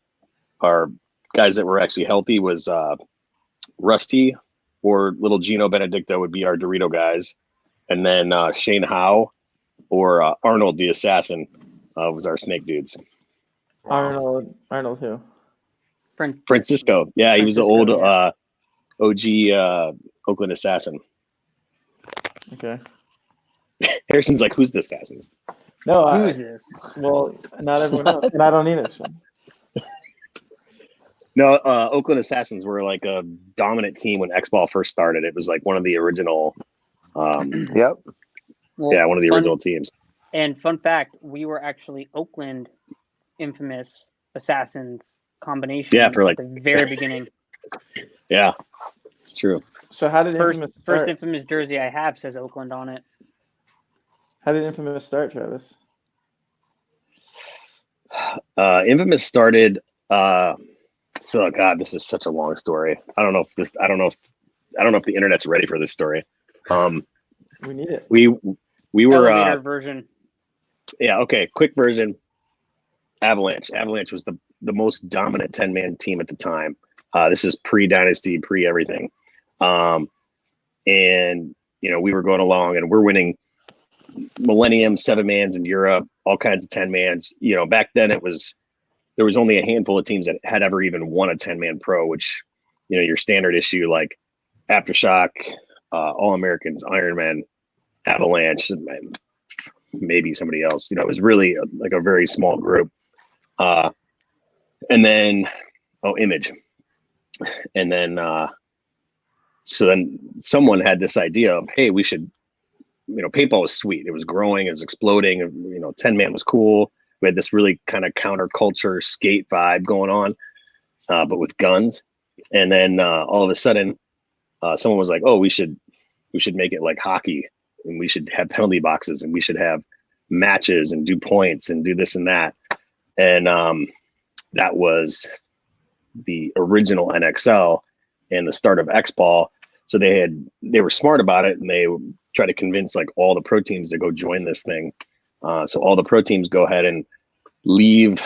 guys that were actually healthy was Rusty or little Gino Benedicto would be our Dorito guys, and then Shane Howe or Arnold the Assassin was our snake dudes. Arnold who? Francisco. Yeah, he was the old OG Oakland Assassin. Okay. Harrison's like, who's the Assassins? No, Who's this? Well, not everyone else, and I don't either. So. No, Oakland Assassins were like a dominant team when X-Ball first started. It was like one of the original. Yep. Well, one of the original teams. And fun fact, we were actually Oakland infamous Assassins combination. Yeah, for like at the very beginning. Yeah, it's true. So how did Infamous start? First Infamous jersey I have says Oakland on it. How did Infamous start, Travis? Infamous started. So God, this is such a long story. I don't know if the internet's ready for this story. We need it. We were Elevator version. Yeah. Okay. Quick version. Avalanche. Avalanche was the most dominant 10-man team at the time. This is pre-dynasty, pre-everything. And you know, we were going along and we're winning Millennium 7-mans in Europe, all kinds of 10-mans. You know, back then there was only a handful of teams that had ever even won a 10-man pro, which, you know, your standard issue like Aftershock, All-Americans, Ironman, Avalanche, and maybe somebody else. You know, it was really like a very small group. And then, Image. And then, so then someone had this idea of, hey, we should, you know, paintball was sweet. It was growing, it was exploding. You know, 10-man was cool. We had this really kind of counterculture skate vibe going on, but with guns. And then all of a sudden, someone was like, "Oh, we should make it like hockey, and we should have penalty boxes, and we should have matches, and do points, and do this and that." And that was the original NXL and the start of X-Ball. So they were smart about it, and they tried to convince like all the pro teams to go join this thing. So all the pro teams go ahead and leave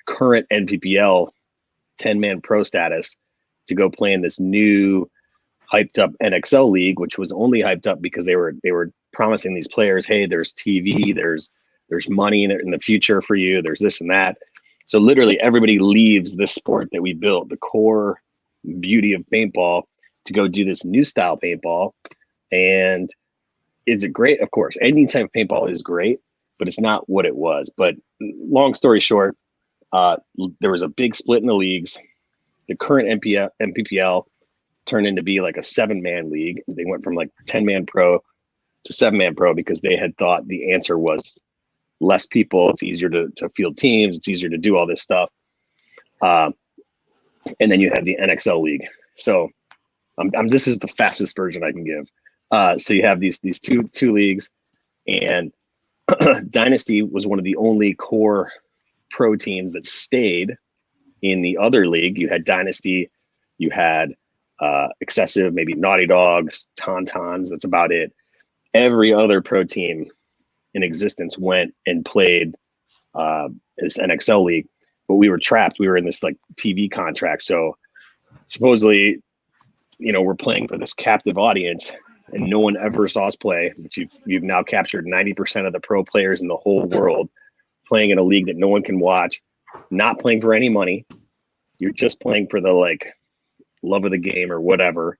current NPPL 10-man pro status to go play in this new hyped up NXL league, which was only hyped up because they were promising these players, hey, there's TV, there's money in the future for you, there's this and that. So literally everybody leaves this sport that we built, the core beauty of paintball, to go do this new style paintball. And is it great? Of course, any type of paintball is great, but it's not what it was. But long story short, there was a big split in the leagues. The current NPPL turned into be like a 7-man league. They went from like 10-man pro to 7-man pro because they had thought the answer was less people. It's easier to field teams. It's easier to do all this stuff. And then you have the NXL league. So this is the fastest version I can give. So you have these two leagues. And Dynasty was one of the only core pro teams that stayed in the other league. You had Dynasty, you had Excessive, maybe Naughty Dogs, Tauntauns. That's about it. Every other pro team in existence went and played this NXL league, but we were trapped. We were in this like TV contract. So supposedly, we're playing for this captive audience, and no one ever saw us play. But you've now captured 90% of the pro players in the whole world, playing in a league that no one can watch, not playing for any money. You're just playing for the like love of the game or whatever.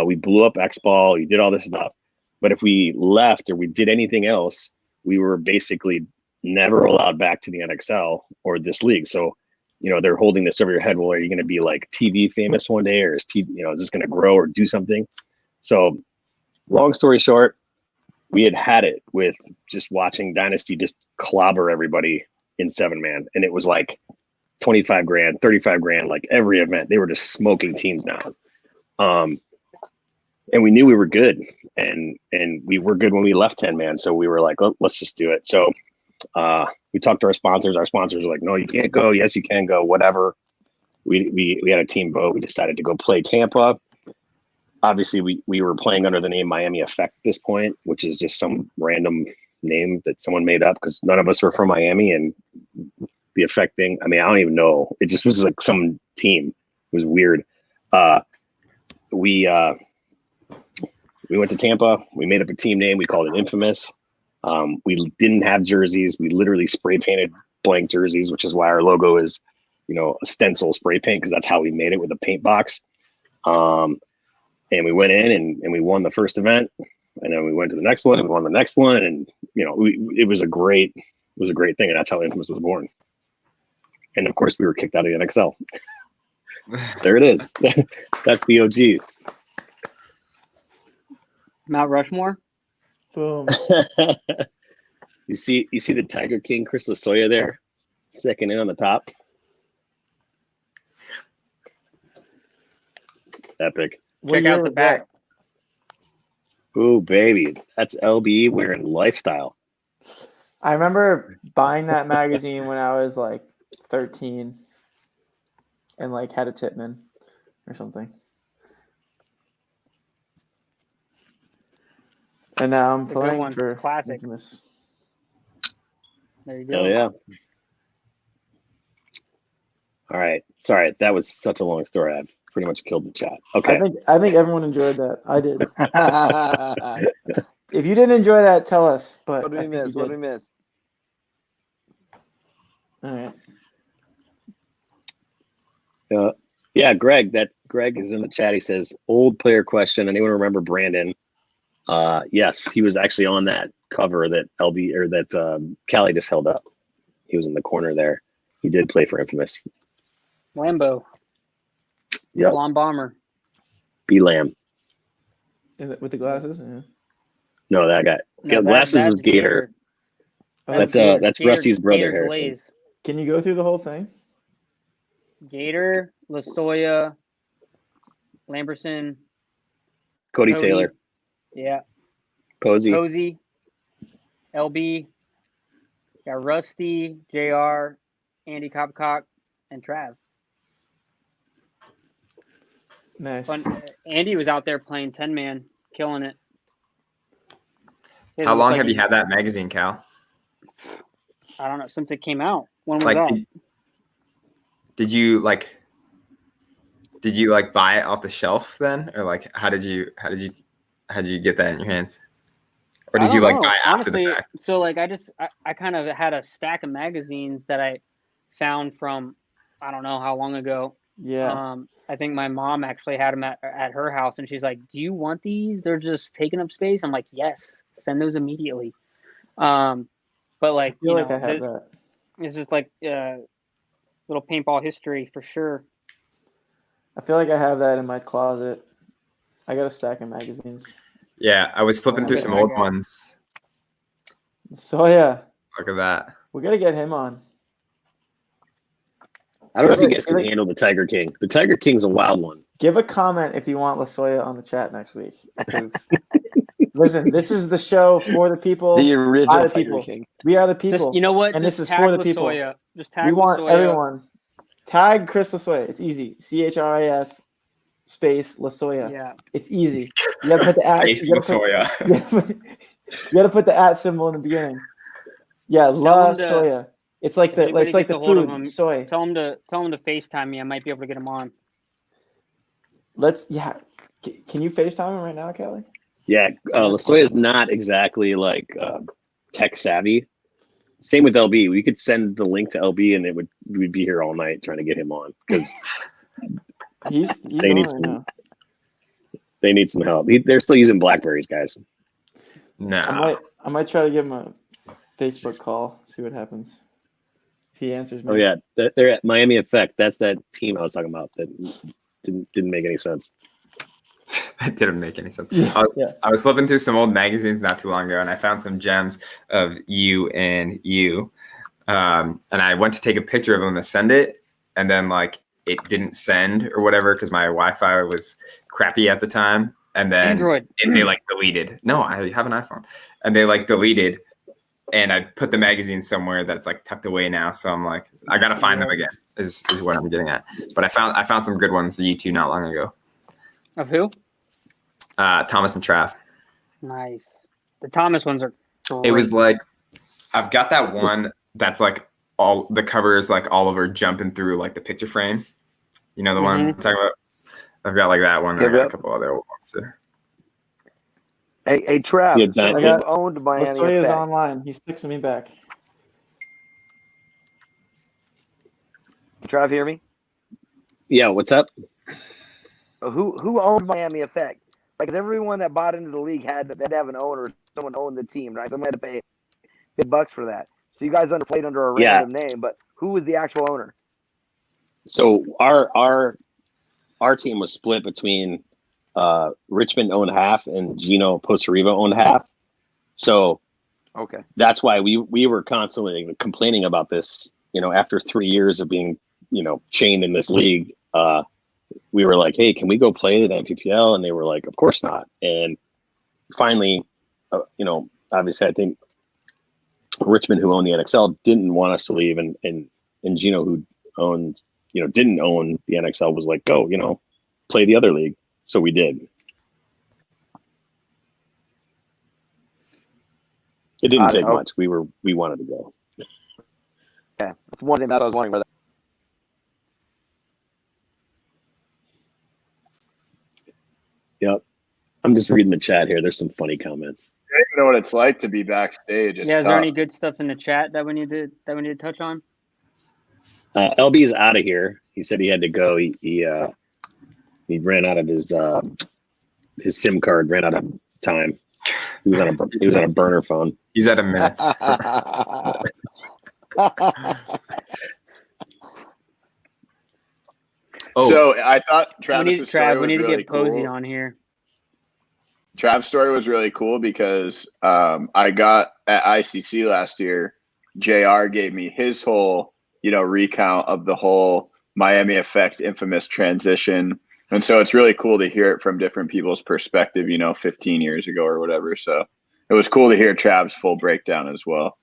We blew up X-Ball. You did all this stuff. But if we left or we did anything else, we were basically never allowed back to the NXL or this league. So, they're holding this over your head. Well, are you going to be like TV famous one day, or is TV, is this going to grow or do something? So long story short, we had it with just watching Dynasty just clobber everybody in 7-man. And it was like 25 grand, 35 grand, like every event, they were just smoking teams down. And we knew we were good, and we were good when we left 10-man. So we were like, oh, let's just do it. So we talked to our sponsors. Our sponsors were like, no, you can't go. Yes, you can go. Whatever. We had a team vote. We decided to go play Tampa. Obviously, we were playing under the name Miami Effect at this point, which is just some random name that someone made up because none of us were from Miami. And the Effect thing, I don't even know. It just was like some team. It was weird. We went to Tampa. We made up a team name. We called it Infamous. We didn't have jerseys. We literally spray painted blank jerseys, which is why our logo is, a stencil spray paint, because that's how we made it with a paint box. And we went in and we won the first event, and then we went to the next one and we won the next one. And, it was a great thing. And that's how Infamous was born. And of course we were kicked out of the NXL. There it is. That's the OG. Mount Rushmore. Boom. You see the Tiger King, Chris Lasoya there, second in on the top. Epic. Check out the back. Ooh, baby. That's LB wearing Lifestyle. I remember buying that magazine when I was like 13 and like had a Titman or something. And now I'm playing for classic. Infamous. There you go. Oh yeah. All right. Sorry, that was such a long story. I've pretty much killed the chat. Okay. I think everyone enjoyed that. I did. If you didn't enjoy that, tell us. But What did we miss? What did we miss? All right. Yeah, Greg is in the chat. He says, old player question. Anyone remember Brandon? Yes, he was actually on that cover that Callie just held up. He was in the corner there. He did play for Infamous. Lambo. Yep. Blonde Bomber. B Lamb. With the glasses? Yeah. No, that guy. No, glasses was Gator. That's Rusty's brother Gator here. Glaze. Can you go through the whole thing? Gator, Lasoya, Lamberson, Cody Taylor. Yeah. Posey, LB, got Rusty, JR, Andy Copcock, and Trav. Nice. Andy was out there playing 10-man, killing it. How long have you had that magazine, Cal? I don't know, since it came out. When was that? Did you buy it off the shelf then, or like how did you get that in your hands, or did you buy it after the fact? So I kind of had a stack of magazines that I found from I don't know how long ago. Yeah. I think my mom actually had them at her house, and she's like, "Do you want these? They're just taking up space." I'm like, "Yes, send those immediately." But like, I feel like I have that. It's just like little paintball history for sure. I feel like I have that in my closet. I got a stack of magazines. Yeah, I was flipping through some old ones. So yeah. Look at that. We gotta get him on. I don't know if you guys can handle the Tiger King. The Tiger King's a wild one. Give a comment if you want Lasoya on the chat next week. Listen, this is the show for the people. The original by the Tiger people. King. We are the people. Just, you know what? And Just this is tag for the people. Lasoya. Just tag We want Lasoya. everyone. Tag Chris Lasoya. It's easy. CHRIS space Lasoya. Yeah. It's easy. You gotta put the at. Space Lasoya. You gotta put the at symbol in the beginning. Yeah, Lasoya. It's like the food. Soy. Tell him to FaceTime me. I might be able to get him on. Can you FaceTime him right now, Kelly? Yeah, Lasoya is not exactly like tech savvy. Same with LB. We could send the link to LB, and we'd be here all night trying to get him on because they need some help. They're still using Blackberries, guys. No, I might try to give him a Facebook call. See what happens. If he answers me. Oh yeah, they're at Miami Effect. That's that team I was talking about that didn't make any sense. That didn't make any sense. Yeah. I was flipping through some old magazines not too long ago, and I found some gems of you and you. And I went to take a picture of them to send it, and then like it didn't send or whatever because my Wi-Fi was crappy at the time. And then Android. they like deleted. No, I have an iPhone, and they like deleted. And I put the magazine somewhere that's like tucked away now. So I'm like, I gotta find them again. Is what I'm getting at. But I found some good ones of you two not long ago. Of who? Thomas and Trav. Nice. The Thomas ones are great. It was like I've got that one that's like all the cover is like Oliver jumping through like the picture frame. You know the one I'm talking about? I've got like that one. And I got a couple other ones too. Hey, Trav. Who owned Miami Lasoya is Effect? online. He's texting me back. Trav, hear me? Yeah, what's up? Who owned Miami Effect? Because everyone that bought into the league had to have an owner. Someone owned the team, right? Someone had to pay $50 for that. So you guys played under a random name, but who was the actual owner? So our team was split between Richmond owned half and Gino Posteriva owned half. So okay, that's why we were constantly complaining about this. You know, after 3 years of being chained in this league, we were like, hey, can we go play the NPPL? And they were like, of course not. And finally, obviously, I think Richmond, who owned the NXL, didn't want us to leave, and Gino, who owned, didn't own the NXL, was like, go, play the other league. So we did. It didn't take much. We wanted to go. Yeah, that's one thing that I was wondering about. Yep. I'm just reading the chat here. There's some funny comments. I don't even know what it's like to be backstage. It's is there tough. any good stuff in the chat that we need to touch on? LB's out of here. He said he had to go. He ran out of his SIM card. Ran out of time. He was on a burner phone. He's out of minutes. So I thought Travis's story was we need to really get Posey cool. on here. Trav's story was really cool because I got at ICC last year. JR gave me his whole, recount of the whole Miami Effect infamous transition. And so it's really cool to hear it from different people's perspective, 15 years ago or whatever. So it was cool to hear Trav's full breakdown as well.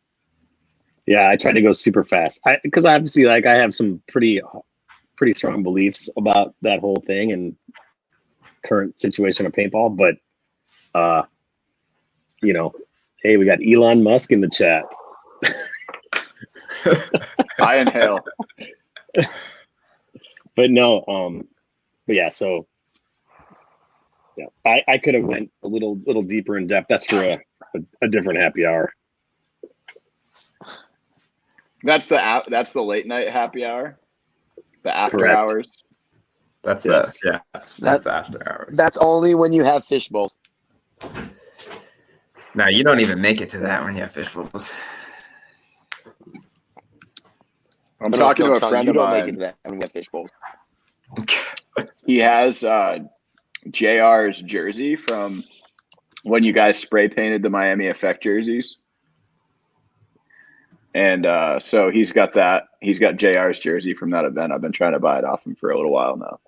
Yeah, I tried to go super fast because obviously, I have some pretty strong beliefs about that whole thing and current situation of paintball. But, hey, we got Elon Musk in the chat. I inhale. But no, but yeah, so yeah, I could have went a little deeper in depth. That's for a different happy hour. That's the late night happy hour. The after Correct. hours. That's Yes. that's the after hours. That's only when you have fish bowls. No, you don't even make it to that when you have fish bowls. I'm talking to a friend you of don't mine. make it to that when you have fish bowls. He has JR's jersey from when you guys spray painted the Miami Effect jerseys. And so he's got that. He's got JR's jersey from that event. I've been trying to buy it off him for a little while now.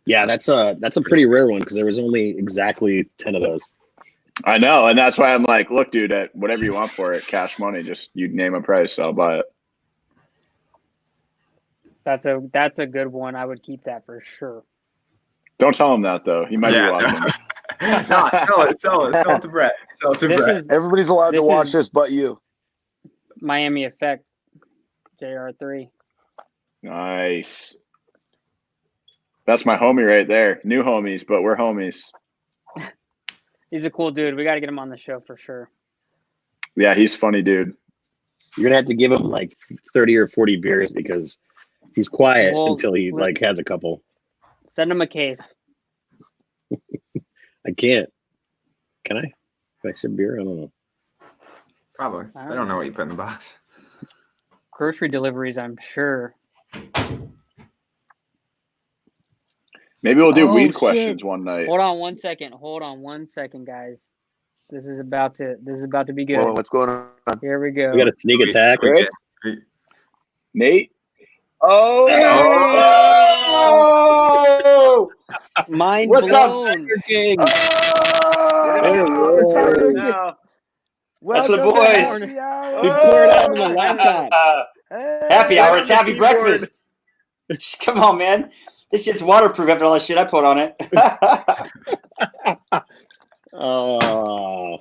Yeah, that's a pretty rare one because there was only exactly 10 of those. I know, and that's why I'm like, look, dude, at whatever you want for it, cash money, just you name a price, I'll buy it. That's a good one. I would keep that for sure. Don't tell him that though. He might be watching. No, sell it to Brett. Sell it to Brett. Everybody's allowed to watch this but you. Miami Effect, JR3. Nice. That's my homie right there. New homies, but we're homies. He's a cool dude. We got to get him on the show for sure. Yeah, he's funny, dude. You're gonna have to give him like 30 or 40 beers because he's quiet until he like has a couple. Send him a case. I can't. Can I? If I ship beer, I don't know. Probably. I don't know what you put in the box. Grocery deliveries, I'm sure. Maybe we'll do weed questions one night. Hold on 1 second. Hold on 1 second, guys. This is about to be good. Whoa, what's going on? Here we go. We got a sneak attack. Right? Nate? Oh! Mind What's blown. up, King? That's for the boys. We poured out on the laptop. Happy hour. It's happy breakfast. Come on, man. This shit's waterproof after all that shit I put on it.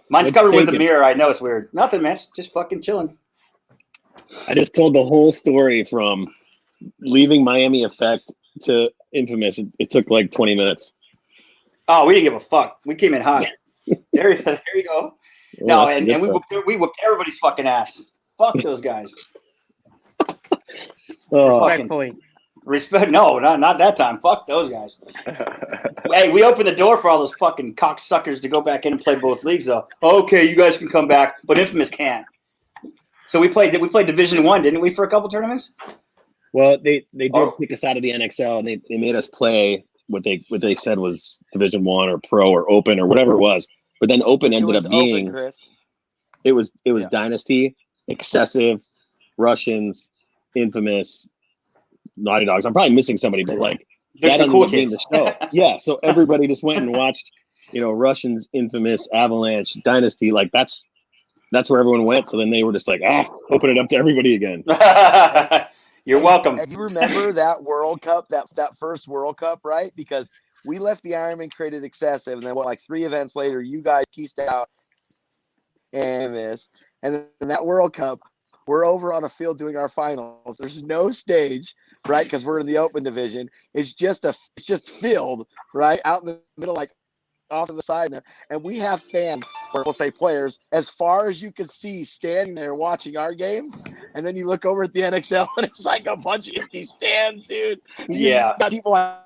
Mine's covered with a mirror. I know it's weird. Nothing, man. Just fucking chilling. I just told the whole story from leaving Miami Effect to Infamous. It took like 20 minutes. Oh, we didn't give a fuck. We came in hot. there you go. No, and we whooped everybody's fucking ass. Fuck those guys. Respectfully. Respect? No, not that time. Fuck those guys. Hey, we opened the door for all those fucking cocksuckers to go back in and play both leagues, though. Okay, you guys can come back, but Infamous can't. So we played Division 1, didn't we, for a couple tournaments? Well, they did kick us out of the NXL, and they made us play what they said was Division 1 or Pro or Open or whatever it was. But then Open ended up being it was Dynasty, Excessive, Russians, Infamous, Naughty Dogs. I'm probably missing somebody, but like that ended up being the show. Yeah, so everybody just went and watched, Russians, Infamous, Avalanche, Dynasty. Like that's where everyone went. So then they were just like, open it up to everybody again. You're welcome. Do you remember that World Cup, that first World Cup, right? Because we left the Ironman, created Excessive, and then like 3 events later, you guys pieced out Infamous, and then that World Cup, we're over on a field doing our finals. There's no stage, right? Because we're in the open division. It's just filled, right? Out in the middle, like off to the side there. And we have fans, or we'll say players, as far as you can see standing there watching our games. And then you look over at the NXL and it's like a bunch of empty stands, dude. Yeah. Got people like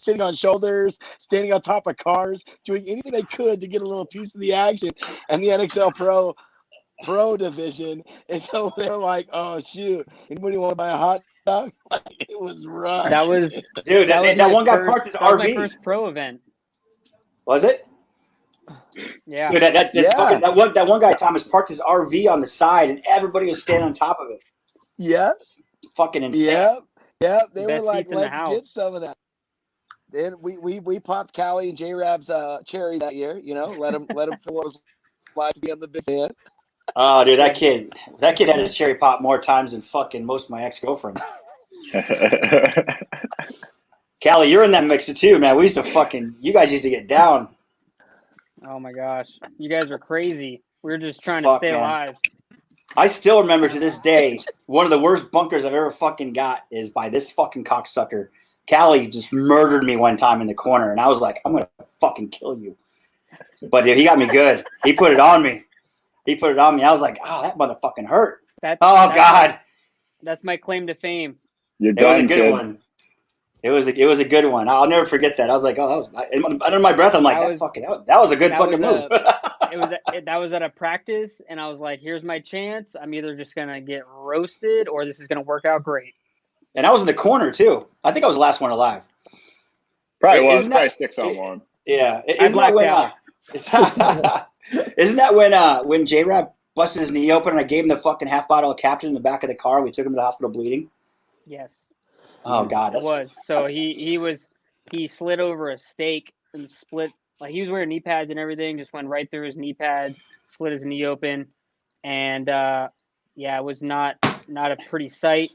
sitting on shoulders, standing on top of cars, doing anything they could to get a little piece of the action. And the NXL Pro division, and so they're like, "Oh shoot, anybody want to buy a hot dog?" Like, it was rough. That was that one guy parked his RV. That was my first pro event. Was it? Yeah. Dude, that one guy, Thomas, parked his RV on the side, and everybody was standing on top of it. Yeah. It's fucking insane. Yeah. They Best were like, seats in the "Let's house." get some of that." Then we popped Callie and J-Rab's cherry that year. Let him feel what it was like to be on the big stand. Oh, dude, that kid had his cherry pop more times than fucking most of my ex-girlfriends. Callie, you're in that mixer too, man. You guys used to get down. Oh my gosh. You guys were crazy. We were just trying to stay alive. I still remember to this day, one of the worst bunkers I've ever fucking got is by this fucking cocksucker. Callie just murdered me one time in the corner, and I was like, I'm going to fucking kill you. But he got me good. He put it on me. I was like, oh, that motherfucking hurt. God. That's my claim to fame. You're It was a done, good kid. one. It was a good one. I'll never forget that. I was like, oh, under my breath, I'm like, that was a good fucking move. That was at a practice, and I was like, here's my chance. I'm either just going to get roasted or this is going to work out great. And I was in the corner, too. I think I was the last one alive. Probably was. Probably 6 on 1. Yeah. Isn't that when J-Rab busted his knee open and I gave him the fucking half bottle of Captain in the back of the car? We took him to the hospital bleeding. Yes. Oh God, it was. So he was he slid over a stake and split. Like he was wearing knee pads and everything, just went right through his knee pads, split his knee open, and it was not a pretty sight.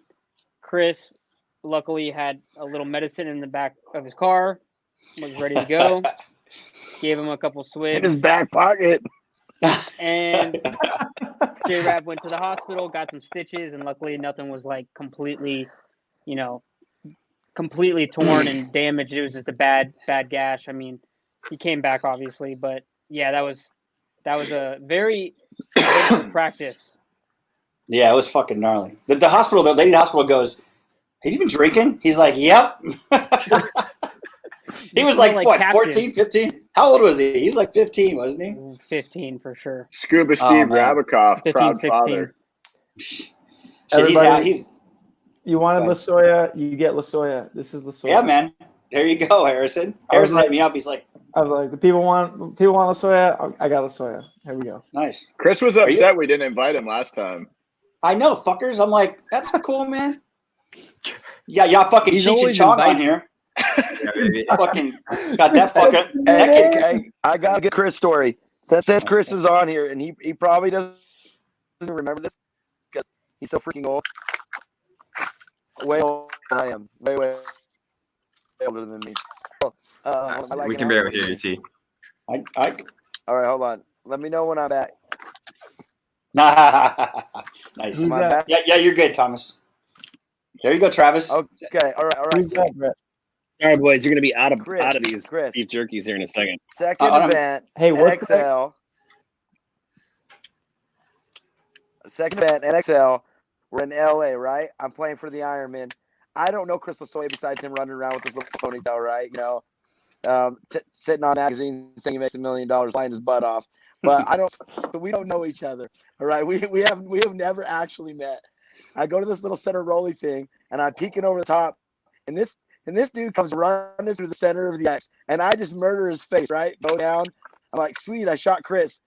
Chris, luckily, had a little medicine in the back of his car, was ready to go. Gave him a couple swigs in his back pocket. And J-Rap went to the hospital, got some stitches, and luckily nothing was like completely torn and damaged. It was just a bad gash. I mean, he came back obviously, but yeah, that was a very eventful practice. Yeah, it was fucking gnarly. The hospital, the lady at the hospital goes, "Have you been drinking?" He's like, "Yep." He was like what, Captain. 14, 15? How old was he? He was like 15, wasn't he? 15 for sure. Scuba Steve Rabakoff, 15, proud 16. father. Shit, Everybody, you wanted Lasoya, you get Lasoya. This is Lasoya. Yeah, man. There you go, Harrison. Harrison hit me up. He's like, I was like, the people want Lasoya. I got Lasoya. Here we go. Nice. Chris was upset we didn't invite him last time. I know, fuckers. I'm like, that's cool, man. Yeah, y'all fucking Cheech and Chong on here. Fucking got that fucking. Hey, I gotta get Chris' story. Since Chris is on here, and he probably doesn't remember this because he's so freaking old. Way older than I am. Way older than me. We can barely hear you, T. All right, hold on. Let me know when I'm back. Nice. Yeah, you're good, Thomas. There you go, Travis. Okay, all right. All right, boys, you're gonna be out of Chris, these beef jerkies here in a second. Second event. Hey, what NXL? Second event, NXL. We're in LA, right? I'm playing for the Ironman. I don't know Chris Lasoya besides him running around with his little ponytail, right? You know, sitting on magazines saying he makes $1 million, lying his butt off. But we don't know each other. All right. We have never actually met. I go to this little center rolly thing and I'm peeking over the top, and this dude comes running through the center of the X, and I just murder his face, right? Go down. I'm like, sweet, I shot Chris.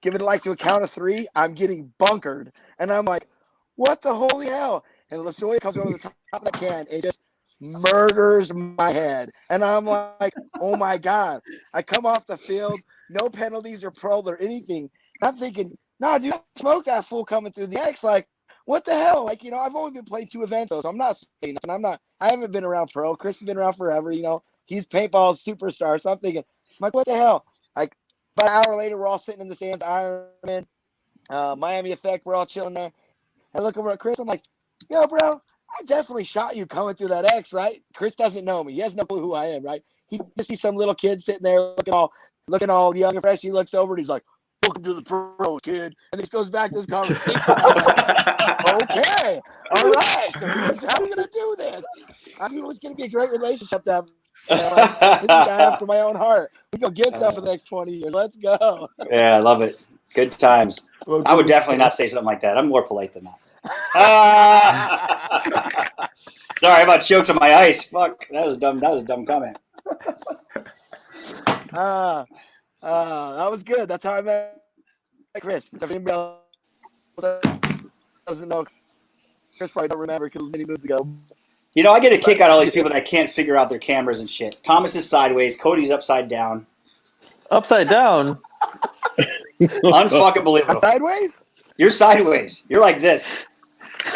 Give it like to a count of 3. I'm getting bunkered. And I'm like, what the holy hell? And Lasoya comes over the top of the can and just murders my head. And I'm like, oh my God. I come off the field, no penalties or pro or anything. I'm thinking, nah, dude, I smoked that fool coming through the X. Like, what the hell? Like, I've only been playing 2 events, so I'm not saying nothing. I haven't been around pro. Chris has been around forever, He's paintball's superstar. So I'm thinking, like, what the hell? Like, about an hour later, we're all sitting in the stands, Ironman, Miami Effect, we're all chilling there. I look over at Chris, I'm like, yo, bro, I definitely shot you coming through that X, right? Chris doesn't know me. He has no clue who I am, right? He just sees some little kid sitting there looking all young and fresh. He looks over and he's like, welcome to the pros, kid. And this goes back to this conversation. Okay, all right. So how are we gonna do this? I knew it was gonna be a great relationship. This is a guy after my own heart. We go get stuff for the next 20 years. Let's go. Yeah, I love it. Good times. I would definitely not say something like that. I'm more polite than that. Sorry about chokes on my ice. Fuck, that was dumb. That was a dumb comment. That was good. That's how I met Chris. If anybody else doesn't know, Chris probably don't remember because many moves ago. I get a kick out of all these people that can't figure out their cameras and shit. Thomas is sideways. Cody's upside down. Upside down? Unfucking believable. Sideways? You're sideways. You're like this.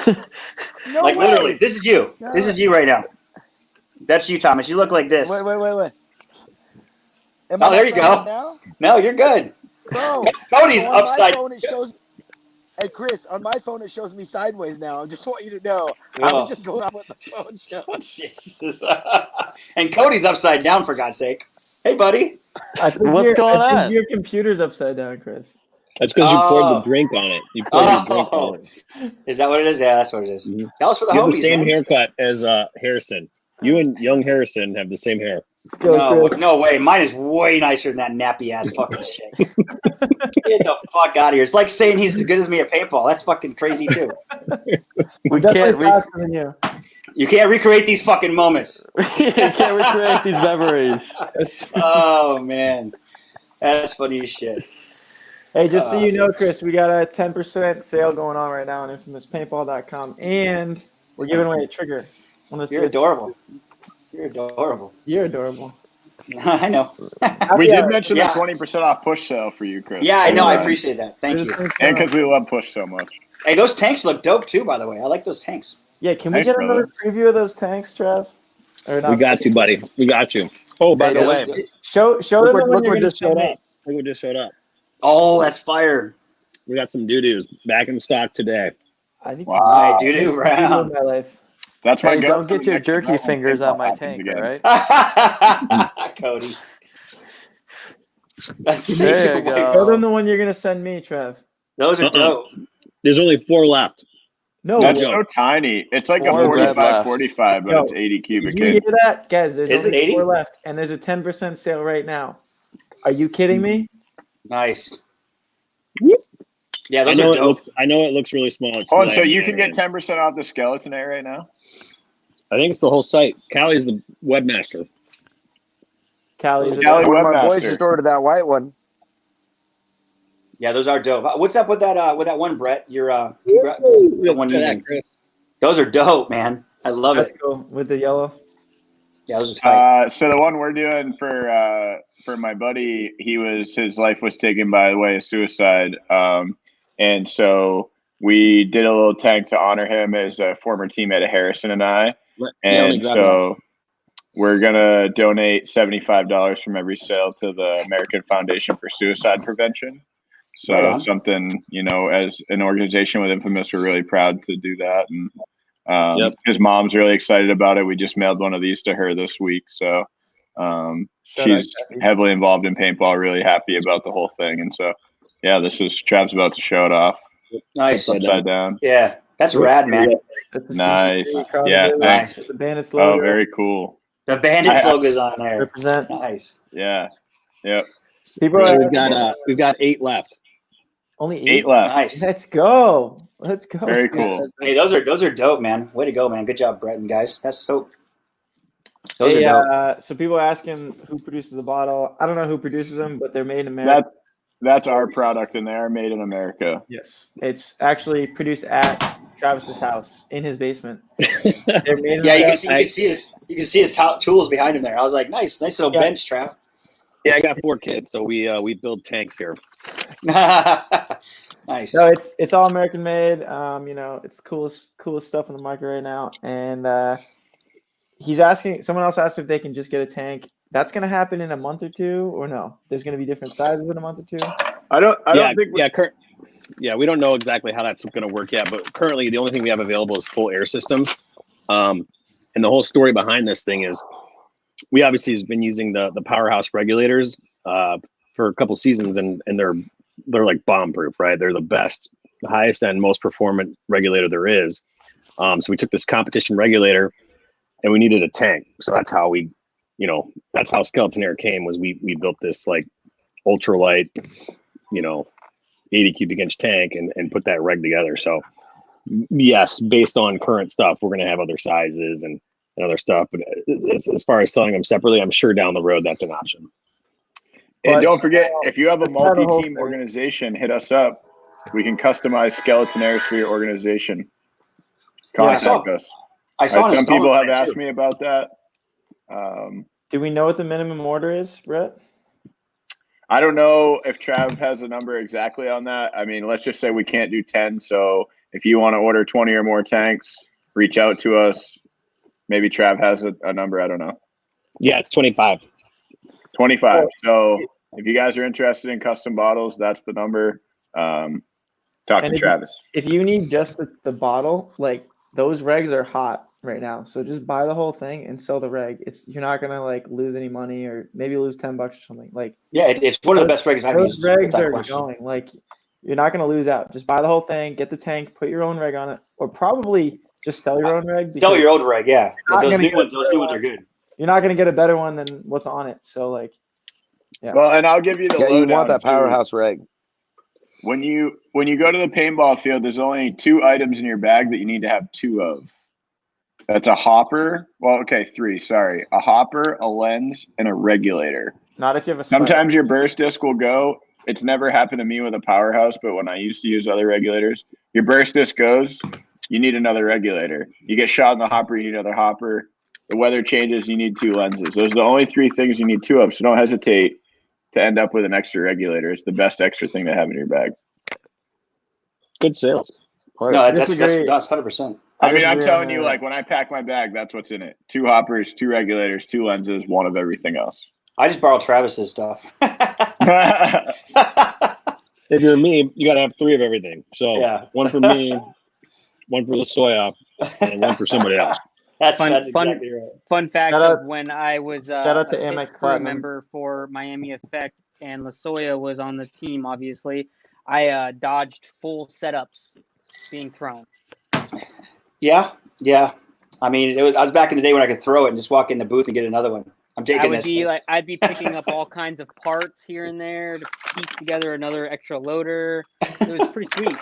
No like way. Literally. This is you. No. This is you right now. That's you, Thomas. You look like this. Wait. Oh, there you go. Now? No, you're good. Bro, Cody's so upside. Hey, Chris, on my phone it shows me sideways now. I just want you to know. I was just going on with the phone show. Jesus. And Cody's upside down, for God's sake. Hey, buddy. What's going on? Your computer's upside down, Chris. That's because you poured the drink on it. You poured the drink on it. Is that what it is? Yeah, that's what it is. Mm-hmm. That was for the you homies. have the same man. haircut as Harrison. You and young Harrison have the same hair. No way. Mine is way nicer than that nappy ass fucking shit. Get the fuck out of here. It's like saying he's as good as me at paintball. That's fucking crazy too. You can't recreate these fucking moments. You can't recreate these memories. Oh man, that's funny as shit. Hey, just so you know, Chris, we got a 10% sale going on right now on infamouspaintball.com, and we're giving away a trigger. You're adorable. You're adorable. You're adorable. I know. We did mention Yeah. the 20% off push sale for you, Chris. Yeah, I know. I appreciate that. Thank you. And because we love push so much. Hey, those tanks look dope too, by the way. I like those tanks. Yeah, can we Thanks, get brother. another preview of those tanks, Trev? Or not? We got you, buddy. We got you. Oh, by the way, show look them the one what you're gonna just showed send me. up. Look what just showed up. Oh, that's fire. We got some doo-doos back in stock today. I need Wow. Hey, doo-doo in round. my life. That's my Hey, go. don't get your jerky fingers on my tank, all right? Cody. That's There you go. Show them the one you're gonna send me, Trev. Those are dope. There's only 4 left. No, That's Yo. so tiny. It's like a Four red 45, but Yo, it's 80 cubic Did you hear that, guys? There's Is it only 80? 4 left, and there's a 10% sale right now. Are you kidding me? Nice. Yeah, I those know are dope. it looks really small. It's Oh, and so delayed you can get there. 10% off the skeleton A right now? I think it's the whole site. Callie's the webmaster. Callie's Callie One of my boys Webmaster. just ordered that white one. Yeah, those are dope. What's up with that one, Brett? The one Look at using. that, Chris. Those are dope, man. I love Let's it. go with the yellow. Yeah, those are tight. So the one we're doing for my buddy, his life was taken by the way of suicide, and so we did a little tank to honor him as a former teammate of Harrison and I, and so we're gonna donate $75 from every sale to the American Foundation for Suicide Prevention. So Right on. something, as an organization with Infamous, we're really proud to do that, and his mom's really excited about it. We just mailed one of these to her this week, so she's heavily involved in paintball, really happy about the whole thing, and so this is Trav's about to show it off. Nice. It's upside down. Yeah, that's rad, man. Nice. CP Yeah, logo, thanks. The Bandits logo. Oh, very cool. The Bandits logo's on there. Represent. Nice. Yeah. Yep. People So are we've got 8 left. only 8 left. Nice. Let's go. Let's go. Very cool. Hey, those are dope, man. Way to go, man. Good job, Brett and guys. That's dope. Those Hey, are dope. so people are asking who produces the bottle. I don't know who produces them, but they're made in America. That's our product, and they are made in America. Yes, it's actually produced at Travis's house in his basement. They're made in Yeah, you America. can see his tools behind him there. I was like, nice little bench, Trav. Yeah, I got 4 kids, so we build tanks here. Nice. No, it's all American made. It's the coolest stuff on the market right now. And he's asking. Someone else asked if they can just get a tank. That's going to happen in a month or two, or no? There's going to be different sizes in a month or two. I don't think. We don't know exactly how that's going to work yet, but currently the only thing we have available is full air systems. And the whole story behind this thing is we obviously have been using the powerhouse regulators for a couple seasons, and they're like bomb proof, right? They're the best, the highest end, most performant regulator there is. So we took this competition regulator and we needed a tank. So that's how that's how Skeleton Air came, was we built this like ultralight, 80 cubic inch tank and put that reg together. So yes, based on current stuff, we're going to have other sizes and other stuff. But as far as selling them separately, I'm sure down the road that's an option. And don't forget, if you have a multi-team organization, hit us up. We can customize skeleton airs for your organization. Contact us. I saw some people have asked me about that. Do we know what the minimum order is, Brett? I don't know if Trav has a number exactly on that. I mean, let's just say we can't do 10. So if you want to order 20 or more tanks, reach out to us. Maybe Trav has a number. I don't know. Yeah, it's 25. 25. So if you guys are interested in custom bottles, that's the number. Talk to Travis. If you need just the bottle, like those regs are hot right now. So just buy the whole thing and sell the reg. You're not gonna like lose any money, or maybe lose $10 or something. Like it's one of the best regs I've used. Those regs are going. Like you're not gonna lose out. Just buy the whole thing, get the tank, put your own reg on it, or probably just sell your own reg. Sell your own reg, yeah. Those new ones are good. You're not gonna get a better one than what's on it. So like, yeah. Well, and I'll give you the lowdown. You want that powerhouse reg. When you go to the paintball field, there's only 2 items in your bag that you need to have 2 of. That's a hopper. Well, okay, 3. Sorry, a hopper, a lens, and a regulator. Not if you have a. Sometimes your burst disc will go. It's never happened to me with a powerhouse, but when I used to use other regulators, your burst disc goes. You need another regulator. You get shot in the hopper, you need another hopper. the weather changes, you need 2 lenses. Those are the only 3 things you need 2 of. So don't hesitate to end up with an extra regulator. It's the best extra thing to have in your bag. Good sales. No, that's 100%. I mean, I'm telling you, like when I pack my bag, that's what's in it: 2 hoppers, 2 regulators, 2 lenses, 1 of everything else. I just borrowed Travis's stuff. If you're me, you got to have 3 of everything. So Yeah. 1 for me, 1 for Lasoya, and 1 for somebody else. That's exactly right. Fun fact of when I was shout out to a Amex crew Platinum. member for Miami Effect and Lasoya was on the team, obviously, I dodged full setups being thrown. Yeah. I mean, I was back in the day when I could throw it and just walk in the booth and get another one. I'm taking this. I'd be picking up all kinds of parts here and there to piece together another extra loader. It was pretty sweet.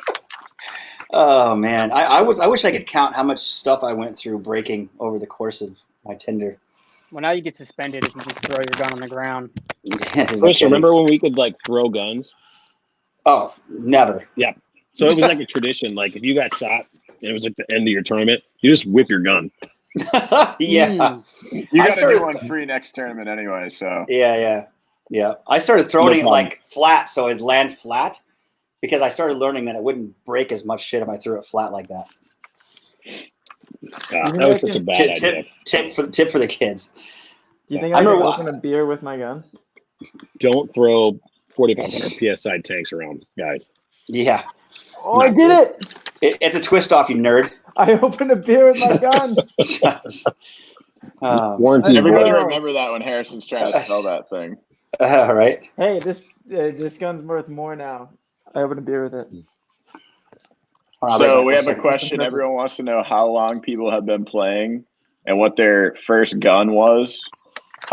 Oh man, I wish I could count how much stuff I went through breaking over the course of my tender. Well, now you get suspended if you just throw your gun on the ground. Chris, remember when we could like throw guns? Oh, never. Yeah. So it was like a tradition. Like if you got shot and it was like the end of your tournament, you just whip your gun. Yeah. You got to do one free next tournament anyway. So Yeah. I started throwing it like flat, so it'd land flat, because I started learning that it wouldn't break as much shit if I threw it flat like that. That was such a bad idea. Tip for the kids. Do you think I can open a beer with my gun? Don't throw 4,500 PSI tanks around, guys. Yeah. Oh, I did it! It's a twist off, you nerd. I opened a beer with my gun. Warranty. Everybody remember that when Harrison's trying to spell that thing. All right. Hey, this gun's worth more now. I opened a beer with it. So we have a question. Everyone wants to know how long people have been playing and what their first gun was.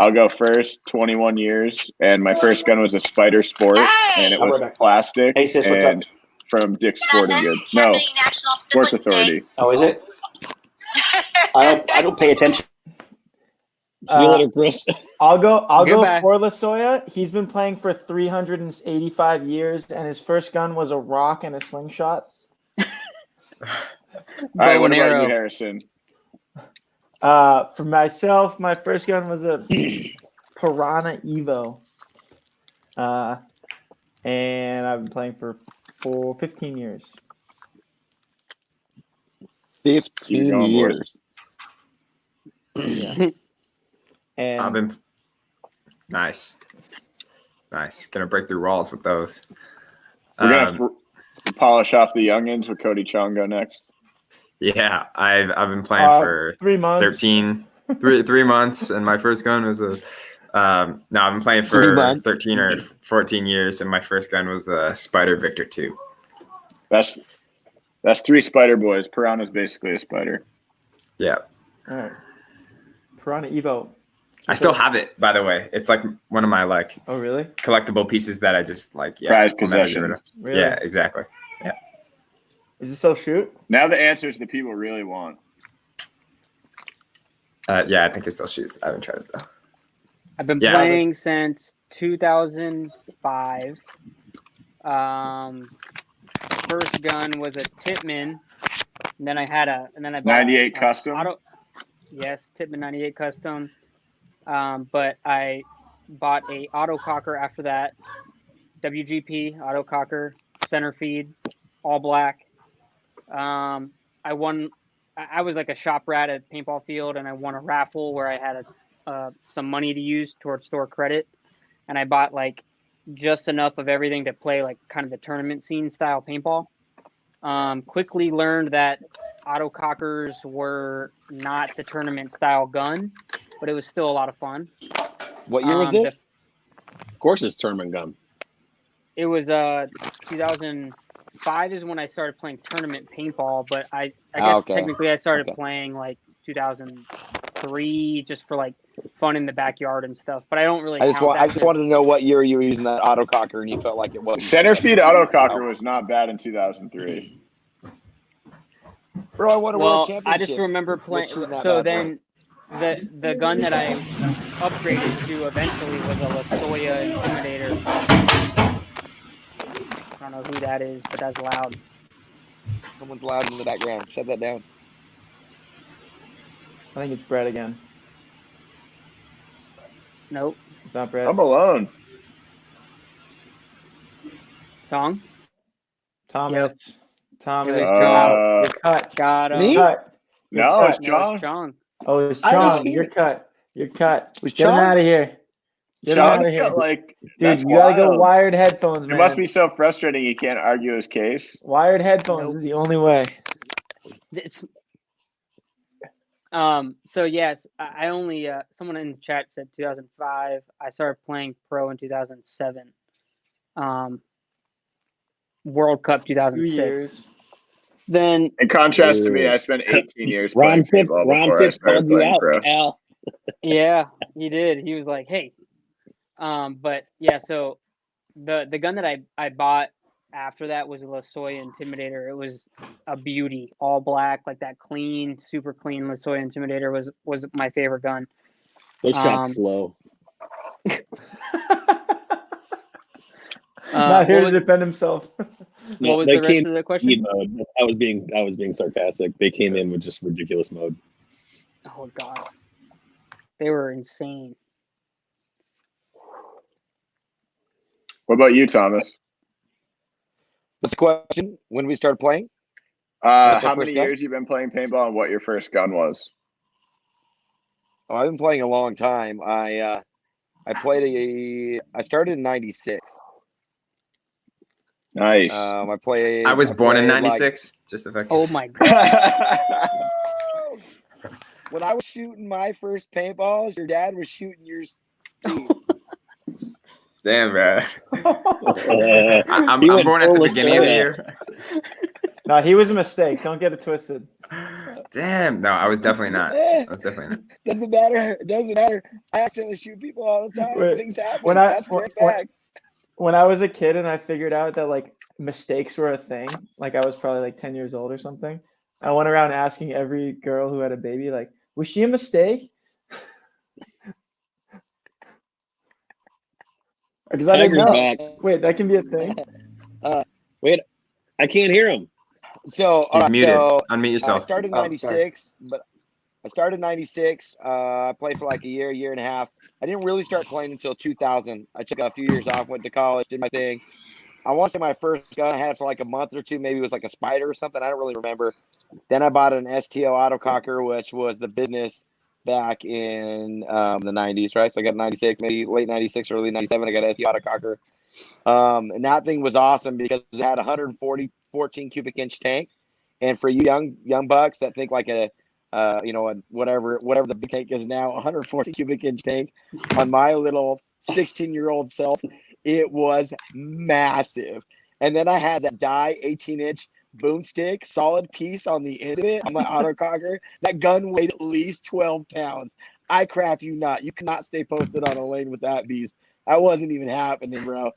I'll go first. 21 years, and my first gun was a Spider Sport, and it was plastic. Hey sis, what's up? From Dick's Sporting Goods. No, Sports Authority. Oh, is it? I don't pay attention. See you later, Chris. I'll go Goodbye. for Lasoya. He's been playing for 385 years, and his first gun was a rock and a slingshot. All right, what about you, Harrison? For myself, my first gun was a Piranha Evo. And I've been playing for 15 years. 15 years. Yeah. And I've been nice. Gonna break through walls with those. We're gonna polish off the youngins with Cody Chong go next. Yeah, I've been playing for 3 months. 3 months, and my first gun was a. No, I've been playing for 13 or 14 years, and my first gun was a Spider Victor 2. That's 3 Spider boys. Piranha's basically a spider. Yeah. All right. Piranha Evo. I still have it, by the way. It's like one of my Oh, really? collectible pieces that I just like. Yeah, Prized I'll never get rid possessions. of. Really? Yeah, exactly. Yeah. Is it still shoot? Now the answers that people really want. Yeah, I think it still shoots. I haven't tried it though. I've been playing since 2005. First gun was a Tippmann. And then I bought 98 custom. Yes, Tippmann 98 custom. But I bought a autococker after that. WGP autococker, center feed, all black. I was like a shop rat at Paintball Field, and I won a raffle where I had some money to use towards store credit, and I bought like just enough of everything to play like kind of the tournament scene style paintball. Quickly learned that autocockers were not the tournament style gun, but it was still a lot of fun. What year was this? Of course, it's tournament gun. It was 2005 is when I started playing tournament paintball, but I guess technically I started playing like 2003 just for like fun in the backyard and stuff. But I don't really. I just wanted to know what year you were using that autococker and you felt like it was. Center feed autococker was not bad in 2003. Bro, I won a world championship. I just remember playing. So then, the gun that I upgraded to eventually was a Lasoya Intimidator. I don't know who that is, but that's loud. Someone's loud in the background. Shut that down. I think it's Brett again. Nope. It's not Brett. I'm alone. Chong. Thomas. It Thomas. was Chong. You're cut. Got him. Me? Cut. You're No, it's cut. No, Chong. it's Chong. Oh, it's I was Chong. here. You're cut. You're cut. Was Get him Chong? out of here. Get him out Chong's of here. got like Dude, that's you gotta go wild. wired headphones, It man. must be so frustrating he can't argue his case. Wired headphones Nope. is the only way. So yes, I only someone in the chat said 2005. I started playing pro in 2007. World Cup 2 2006. years. Then In contrast to me, I spent 18 years playing Ron Phipps paintball before I started called you playing out, pro. Cal. yeah, he did. He was like, "Hey," but yeah. So the gun that I bought after that was a Lasoya Intimidator. It was a beauty, all black, like that clean, super clean Lasoya Intimidator was my favorite gun. Those shots slow. Not here what to was- defend himself. What was they the rest came of the in question? mode. I was being sarcastic. They came in with just ridiculous mode. Oh God, they were insane. What about you, Thomas? What's the question? When we started playing? How our many first gun? years you been playing paintball and what your first gun was? Oh, I've been playing a long time. I started in '96. Nice. I I played. was born in played, like- '96. Just if I Oh my God. When I was shooting my first paintballs, your dad was shooting yours too. Damn, bro. I'm He went born at the full beginning of the Lasoya. year. No, he was a mistake. Don't get it twisted. Damn. No, I was definitely not. I was definitely not. Doesn't matter. Doesn't matter. I accidentally shoot people all the time. Wait, Things happen. when I- That's when- Greg's back. When I was a kid and I figured out that like mistakes were a thing, like I was probably like 10 years old or something, I went around asking every girl who had a baby, like, was she a mistake? Because I didn't Tiger's know. back. Wait, that can be a thing. Wait, I can't hear him. So, He's alright, muted. so Unmute I yourself. started in Oh, '96, but I started in '96. I played for like a year and a half. I didn't really start playing until 2000. I took a few years off, went to college, did my thing. I want to say my first gun I had for like a month or two, maybe it was like a Spider or something. I don't really remember. Then I bought an STO autococker, which was the business back in the 90s, right? So I got 96, maybe late 96, early 97. I got an STO autococker. And that thing was awesome because it had 14 cubic inch tank. And for you young bucks that think like a whatever the big tank is now, 140 cubic inch tank on my little 16-year-old self, it was massive. And then I had that die 18-inch boomstick, solid piece on the end of it on my autococker. That gun weighed at least 12 pounds. I crap you not. You cannot stay posted on a lane with that beast. That wasn't even happening, bro.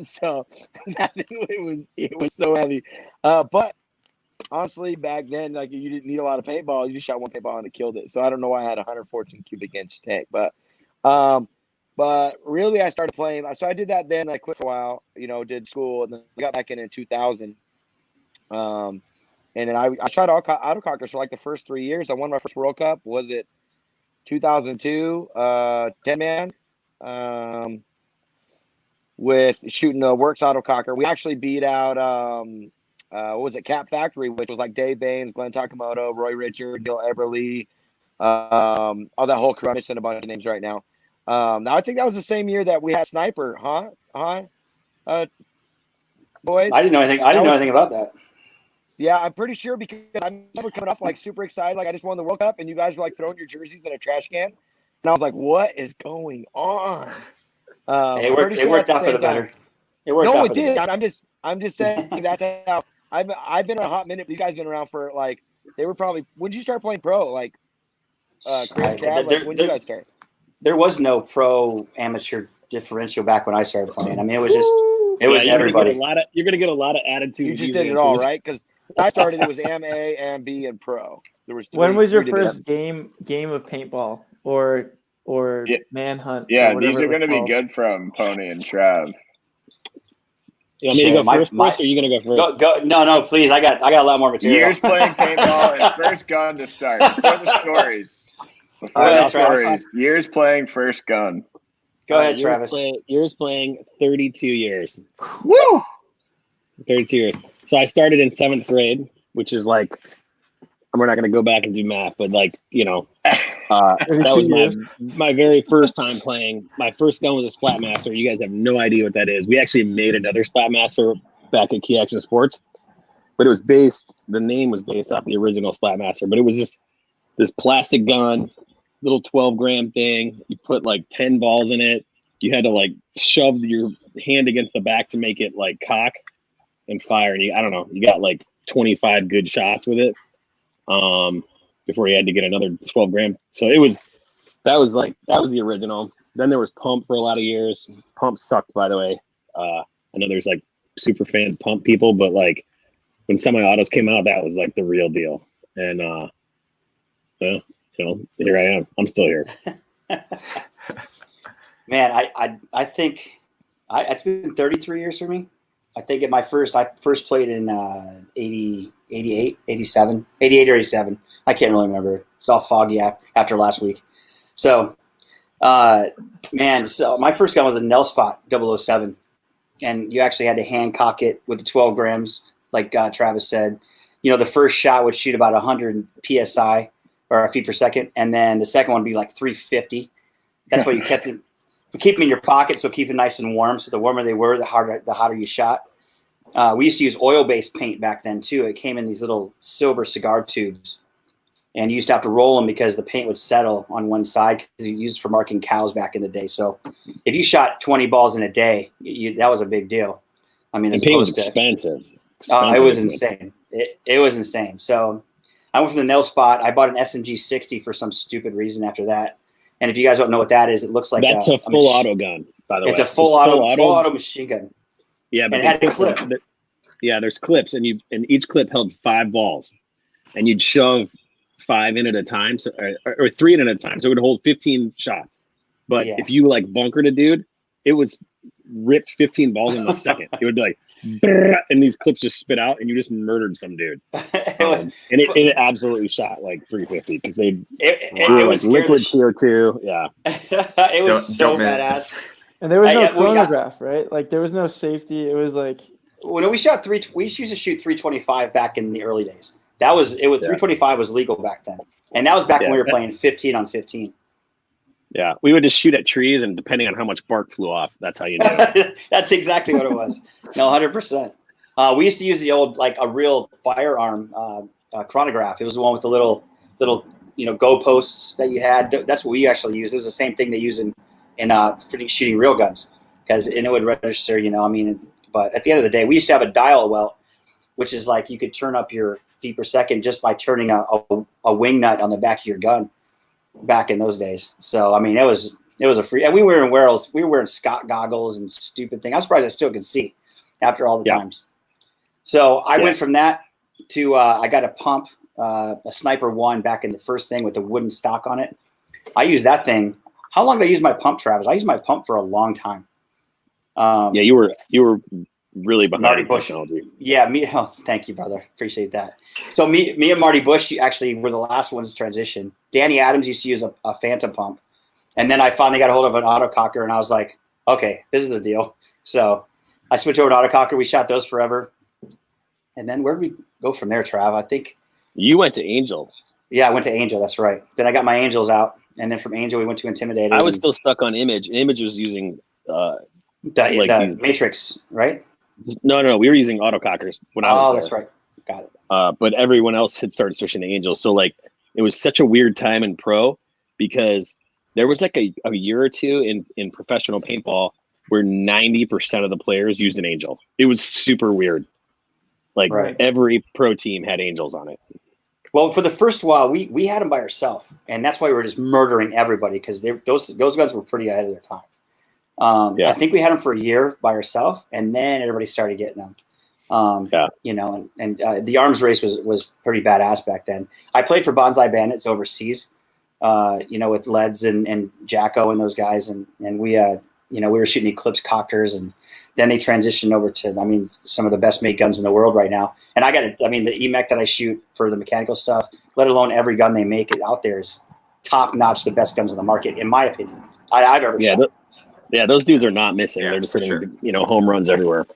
So that thing, it was so heavy. But honestly, back then, like you didn't need a lot of paintball. You just shot one paintball and it killed it. So I don't know why I had a 114 cubic inch tank, but really I started playing. So I did that then. I quit for a while, did school, and then I got back in 2000. And then I shot autocockers for like the first 3 years. I won my first World Cup. Was it 2002? 10-man. With shooting a Works autococker. We actually beat out what was it, Cap Factory, which was like Dave Baines, Glenn Takamoto, Roy Richard, Gil Eberly, all that whole crew. I'm missing a bunch of names right now. Now I think that was the same year that we had Sniper, boys. I didn't know anything about that. Yeah, I'm pretty sure because I remember coming off like super excited, like I just won the World Cup, and you guys were like throwing your jerseys in a trash can, and I was like, "What is going on?" It worked out for the better. It worked No, out it for the did. better. I'm just saying that's how I've been on a hot minute. These guys been around for like they were probably. When did you start playing pro? Like Chris, Trav, like, when did you guys start? There was no pro amateur differential back when I started playing. I mean, it was just was you're everybody. You're gonna get a lot of attitude. You with just these did it all, answers. right? Because I started, it was AM A, AM B, and pro. There was When was your three first divisions. game of paintball or Yeah. manhunt? Yeah, or whatever these are it was going to be called? good from Pony and Trav. You want me to Shit, go first, Chris, or are you gonna go first? Go, no, please. I got a lot more material. Years playing paintball and first gun to start. For the stories. All right, ahead, Travis. stories. Years playing first gun. Go ahead, Travis. Years playing 32 years. Woo! 32 years. So I started in 7th grade, which is like, we're not going to go back and do math, but like, that was my very first time playing. My first gun was a Splatmaster. You guys have no idea what that is. We actually made another Splatmaster back at Key Action Sports, but the name was based off the original Splatmaster, but it was just this plastic gun, little 12-gram thing. You put like 10 balls in it. You had to like shove your hand against the back to make it like cock and fire. And you got like 25 good shots with it before you had to get another 12-gram. So that was the original. Then there was Pump for a lot of years. Pump sucked, by the way. I know there's like super fan Pump people, but like when semi-autos came out, that was like the real deal. And here I am. I'm still here. Man, I think it's been 33 years for me. I think I first played in 88 or 87. I can't really remember. It's all foggy after last week. So, so my first gun was a Nell Spot 007. And you actually had to hand cock it with the 12 grams, like Travis said. The first shot would shoot about 100 PSI or feet per second. And then the second one would be like 350. That's why you kept it. Keep them in your pocket, so keep it nice and warm. So the warmer they were, the hotter you shot. We used to use oil-based paint back then too. It came in these little silver cigar tubes, and you used to have to roll them because the paint would settle on one side because you used it for marking cows back in the day. So if you shot 20 balls in a day, that was a big deal. I mean, the paint was expensive. It was insane. It was insane. So I went from the Nell Spot. I bought an SMG 60 for some stupid reason after that. And if you guys don't know what that is, it looks like that's a full auto gun, by the way. It's a full auto machine gun. Yeah, but it had a clip. There's clips, and each clip held 5 balls, and you'd shove 5 in at a time, or 3 in at a time, so it would hold 15 shots. But if you like bunkered a dude, it was ripped 15 balls in a second. It would be like, and these clips just spit out, and you just murdered some dude. And it absolutely shot like 350 because it was liquid CO2. Yeah, it was so badass. And there was no chronograph, right? Like there was no safety. It was like we shot we used to shoot 325 back in the early days. 325 was legal back then, and that was back when we were playing 15 on 15. Yeah, we would just shoot at trees, and depending on how much bark flew off, that's how you knew. That's exactly what it was. No, 100%. We used to use the old, like a real firearm chronograph. It was the one with the little go posts that you had. That's what we actually used. It was the same thing they use in shooting real guns, and it would register. But at the end of the day, we used to have a dial welt, which is like you could turn up your feet per second just by turning a wing nut on the back of your gun. Back in those days. So I mean it was a free, and we were wearing Scott goggles and stupid thing. I'm surprised I still can see after all the times. So I went from that to I got a Pump, a Sniper 1 back in the first thing with the wooden stock on it. I used that thing. How long did I use my Pump, Travis? I used my Pump for a long time. You were really behind Marty Bush. Technology. Yeah, thank you, brother. Appreciate that. So me and Marty Bush actually were the last ones to transition. Danny Adams used to use a Phantom Pump. And then I finally got a hold of an autococker, and I was like, okay, this is the deal. So I switched over to autococker. We shot those forever. And then where did we go from there, Trav? I think you went to Angel. Yeah, I went to Angel. That's right. Then I got my Angels out. And then from Angel, we went to Intimidator. I was still stuck on Image. Image was using the Matrix, right? No. We were using autocockers when I was there. That's right. Got it. But everyone else had started switching to Angel. So like it was such a weird time in pro because there was like a year or two in professional paintball where 90% of the players used an Angel. It was super weird. Like every pro team had Angels on it. Well, for the first while, we had them by ourselves, and that's why we were just murdering everybody because those guns were pretty ahead of their time. I think we had them for a year by ourselves, and then everybody started getting them. The arms race was pretty badass back then. I played for Bonsai Bandits overseas, with Leds and Jacko and those guys, and we were shooting Eclipse Cockers, and then they transitioned over to some of the best made guns in the world right now. And I got the EMEC that I shoot for the mechanical stuff, let alone every gun they make it out there is top notch, the best guns in the market, in my opinion. I've ever shot. Those dudes are not missing. They're just hitting home runs everywhere.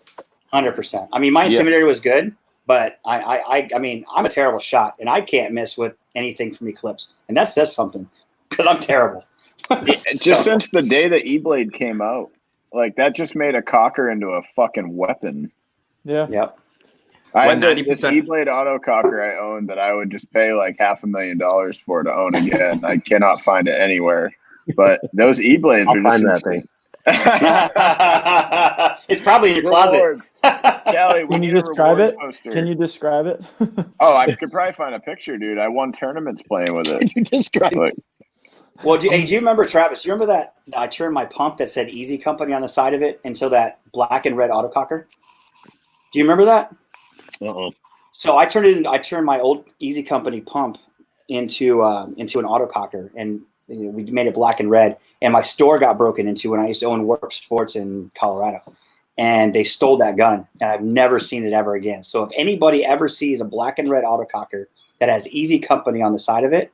100%. I mean, my Intimidator was good, but I mean, I'm a terrible shot, and I can't miss with anything from Eclipse, and that says something because I'm terrible. Just since the day that E-Blade came out, like that just made a cocker into a fucking weapon. Yeah. Yep. I had this E-Blade auto cocker I owned that I would just pay like $500,000 for to own again. I cannot find it anywhere. But those E-Blades are just that thing. It's probably in your closet. Kelly, can you describe it? Can you describe it? Oh, I could probably find a picture, dude. I won tournaments playing with it. Can you describe it? Well, do you remember, Travis? Do you remember that I turned my pump that said Easy Company on the side of it into that black and red autococker? Do you remember that? So I turned my old Easy Company pump into an autococker, and we made it black and red. And my store got broken into when I used to own Warp Sports in Colorado, and they stole that gun, and I've never seen it ever again. So if anybody ever sees a black and red autococker that has Easy Company on the side of it,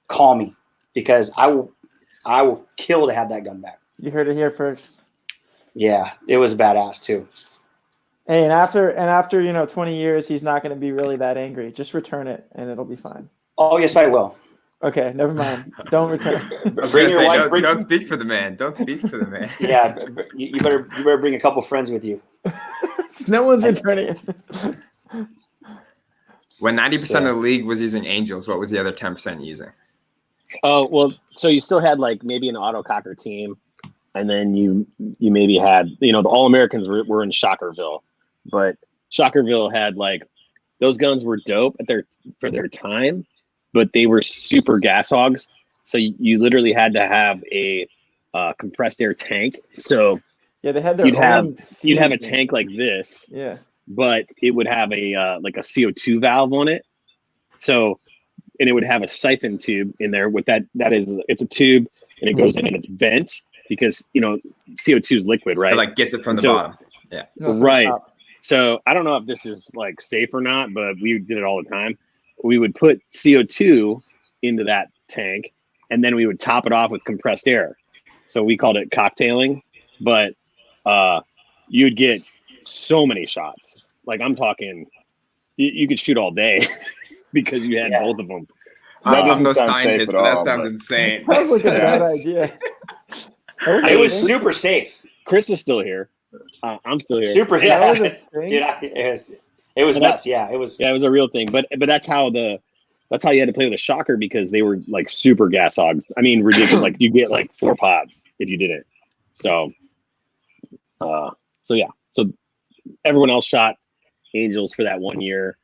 call me. Because I will kill to have that gun back. You heard it here first. Yeah, it was badass too. Hey, and after 20 years, he's not going to be really that angry. Just return it, and it'll be fine. Oh yes, I will. Okay, never mind. Don't return. Don't speak for the man. Don't speak for the man. Yeah, you better bring a couple friends with you. No one's returning it. When 90% of the league was using Angels, what was the other 10% using? Oh, well, so you still had like maybe an autococker team, and then you maybe had, the All-Americans were in Shockerville, but Shockerville had like, those guns were dope for their time, but they were super gas hogs. So you literally had to have a compressed air tank. So yeah, they had their you'd have a tank like this. Yeah. But it would have a like a CO2 valve on it. So, and it would have a siphon tube in there with it's a tube, and it goes in and it's bent because CO2 is liquid, right? It like gets it from the bottom. Yeah. Right. So I don't know if this is like safe or not, but we did it all the time. We would put CO2 into that tank, and then we would top it off with compressed air. So we called it cocktailing, but you'd get so many shots. Like I'm talking, you could shoot all day because you had both of them. I'm no scientist, but that sounds insane. That was a bad idea. It was super safe. Chris is still here. I'm still here. Super, yeah. It was nuts. Yeah, it was. Yeah, it was a real thing. But that's how you had to play with a shocker because they were like super gas hogs. I mean, ridiculous. Like you get like 4 pods if you did it. So yeah. So everyone else shot Angels for that 1 year.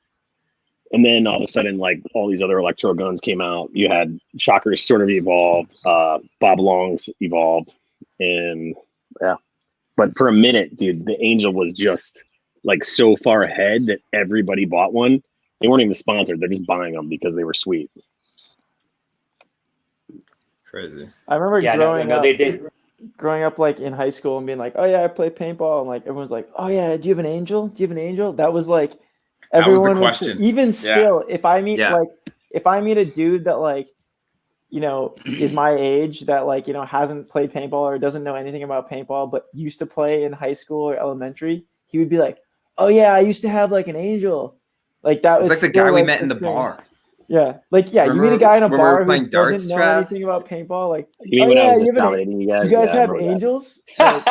And then all of a sudden, like all these other electro guns came out. You had shockers sort of evolved. Bob Longs evolved. And yeah. But for a minute, dude, the Angel was just like so far ahead that everybody bought one. They weren't even sponsored. They're just buying them because they were sweet. Crazy. I remember growing up like in high school and being like, oh yeah, I play paintball. And like, everyone's like, oh yeah, do you have an Angel? Do you have an Angel? That was like, everyone that was the question. Even still, if I meet a dude that like, is my age that like, hasn't played paintball or doesn't know anything about paintball, but used to play in high school or elementary, he would be like, oh yeah, I used to have like an Angel. Like that was like the guy we met in the bar. Yeah. Like, yeah, remember, you meet a guy in a bar who darts, doesn't know anything about paintball. Like, you mean when I was just dominating you guys? Do you guys have Angels? Like,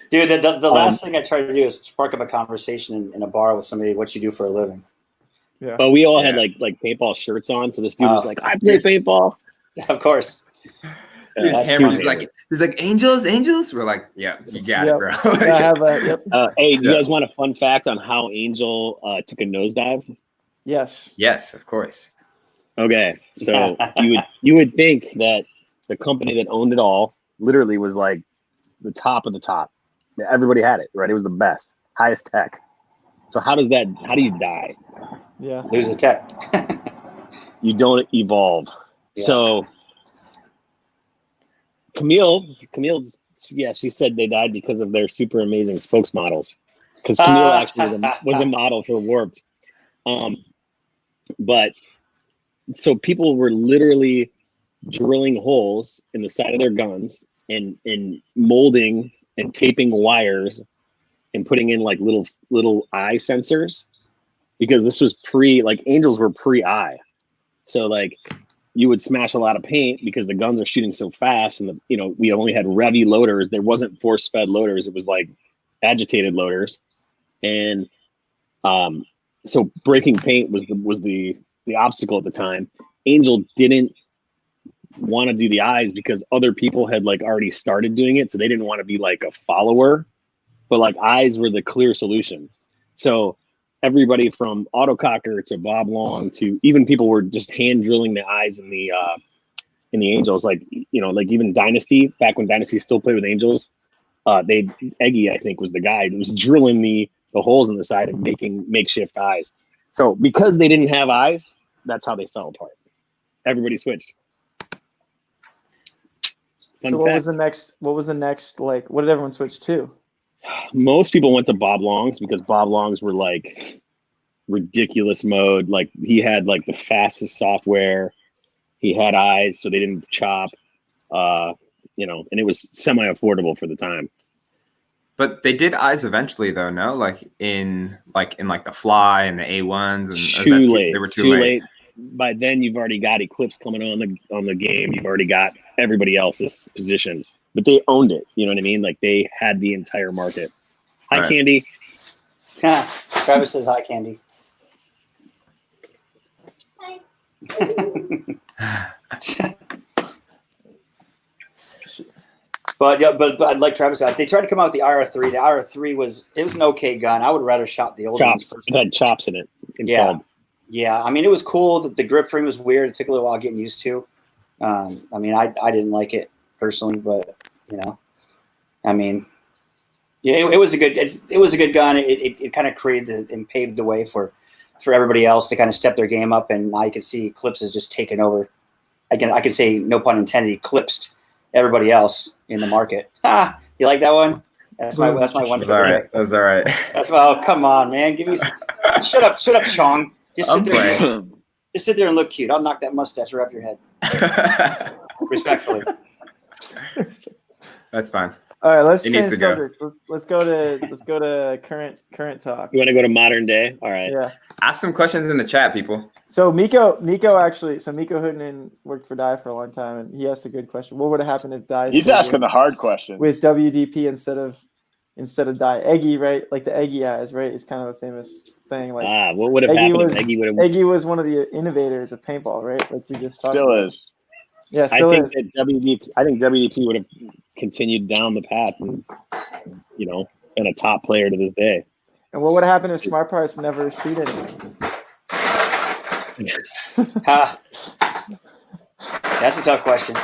dude, the last thing I try to do is spark up a conversation in a bar with somebody, what you do for a living. Yeah. But we all had like paintball shirts on, so this dude was like, I play paintball. Of course. He's like, Angels? We're like, yeah, you got it, bro. I have a, hey, do you guys want a fun fact on how Angel took a nosedive? Yes. Yes, of course. Okay, so you would think that the company that owned it all literally was like the top of the top. Everybody had it, right? It was the best, highest tech. So how do you die? Yeah. Lose the tech. You don't evolve. Yeah. So Camille, she said they died because of their super amazing spokesmodels. Because Camille actually was a model for Warped. But so people were literally drilling holes in the side of their guns and molding and taping wires and putting in like little eye sensors, because this was Angels were pre-eye. So like you would smash a lot of paint because the guns are shooting so fast, and we only had Revy loaders. There wasn't force fed loaders. It was like agitated loaders. And so breaking paint was the obstacle at the time. Angel didn't want to do the eyes because other people had like already started doing it, so they didn't want to be like a follower. But like eyes were the clear solution. So everybody from Autococker to Bob Long to even people were just hand drilling the eyes in the Angels. Like like even Dynasty, back when Dynasty still played with Angels, Eggy, I think, was the guy who was drilling the holes in the side and making makeshift eyes. So because they didn't have eyes, that's how they fell apart. Everybody switched. So what was the next like, what did everyone switch to? Most people went to Bob Longs because Bob Longs were like ridiculous mode. Like he had like the fastest software. He had eyes, so they didn't chop. And it was semi-affordable for the time. But they did eyes eventually, though. No, like in the Fly and the A1s, and They were too late. By then, you've already got Eclipse coming on the game. You've already got everybody else's position, but they owned it. You know what I mean? Like they had the entire market. Hi, Right. Candy. Travis says hi, Candy. But like Travis said, they tried to come out with the IR3. The IR3 was an okay gun. I would rather shot the old chops. It had chops in it installed. Yeah. I mean, it was cool. The grip frame was weird. It took a little while getting used to. I mean, I didn't like it personally, but I mean, yeah, it was a good gun. It kind of created and paved the way for everybody else to kind of step their game up, and now you can see Eclipse has just taken over. I can say, no pun intended, eclipsed everybody else in the market. You like that one? That's my one. That's all right. That's all right. Oh, come on, man. Give me shut up, Chong. Just sit there and look cute. I'll knock that mustache right off your head. Respectfully. That's fine. All right, let's change subject. Let's go to current talk. You want to go to modern day? All right. Yeah. Ask some questions in the chat, people. So Miko Hooden worked for Dye for a long time, and he asked a good question. What would have happened if Dye? He's asking the hard question. With WDP instead of Dye. Eggy, right? Like the Eggy eyes, right? Is kind of a famous thing. Like what would have happened if Eggy was one of the innovators of paintball, right? Like we just talked about. Is. Yeah, I think WDP would have continued down the path and been a top player to this day. And what would happen if Smart Parts never shoot anything? That's a tough question.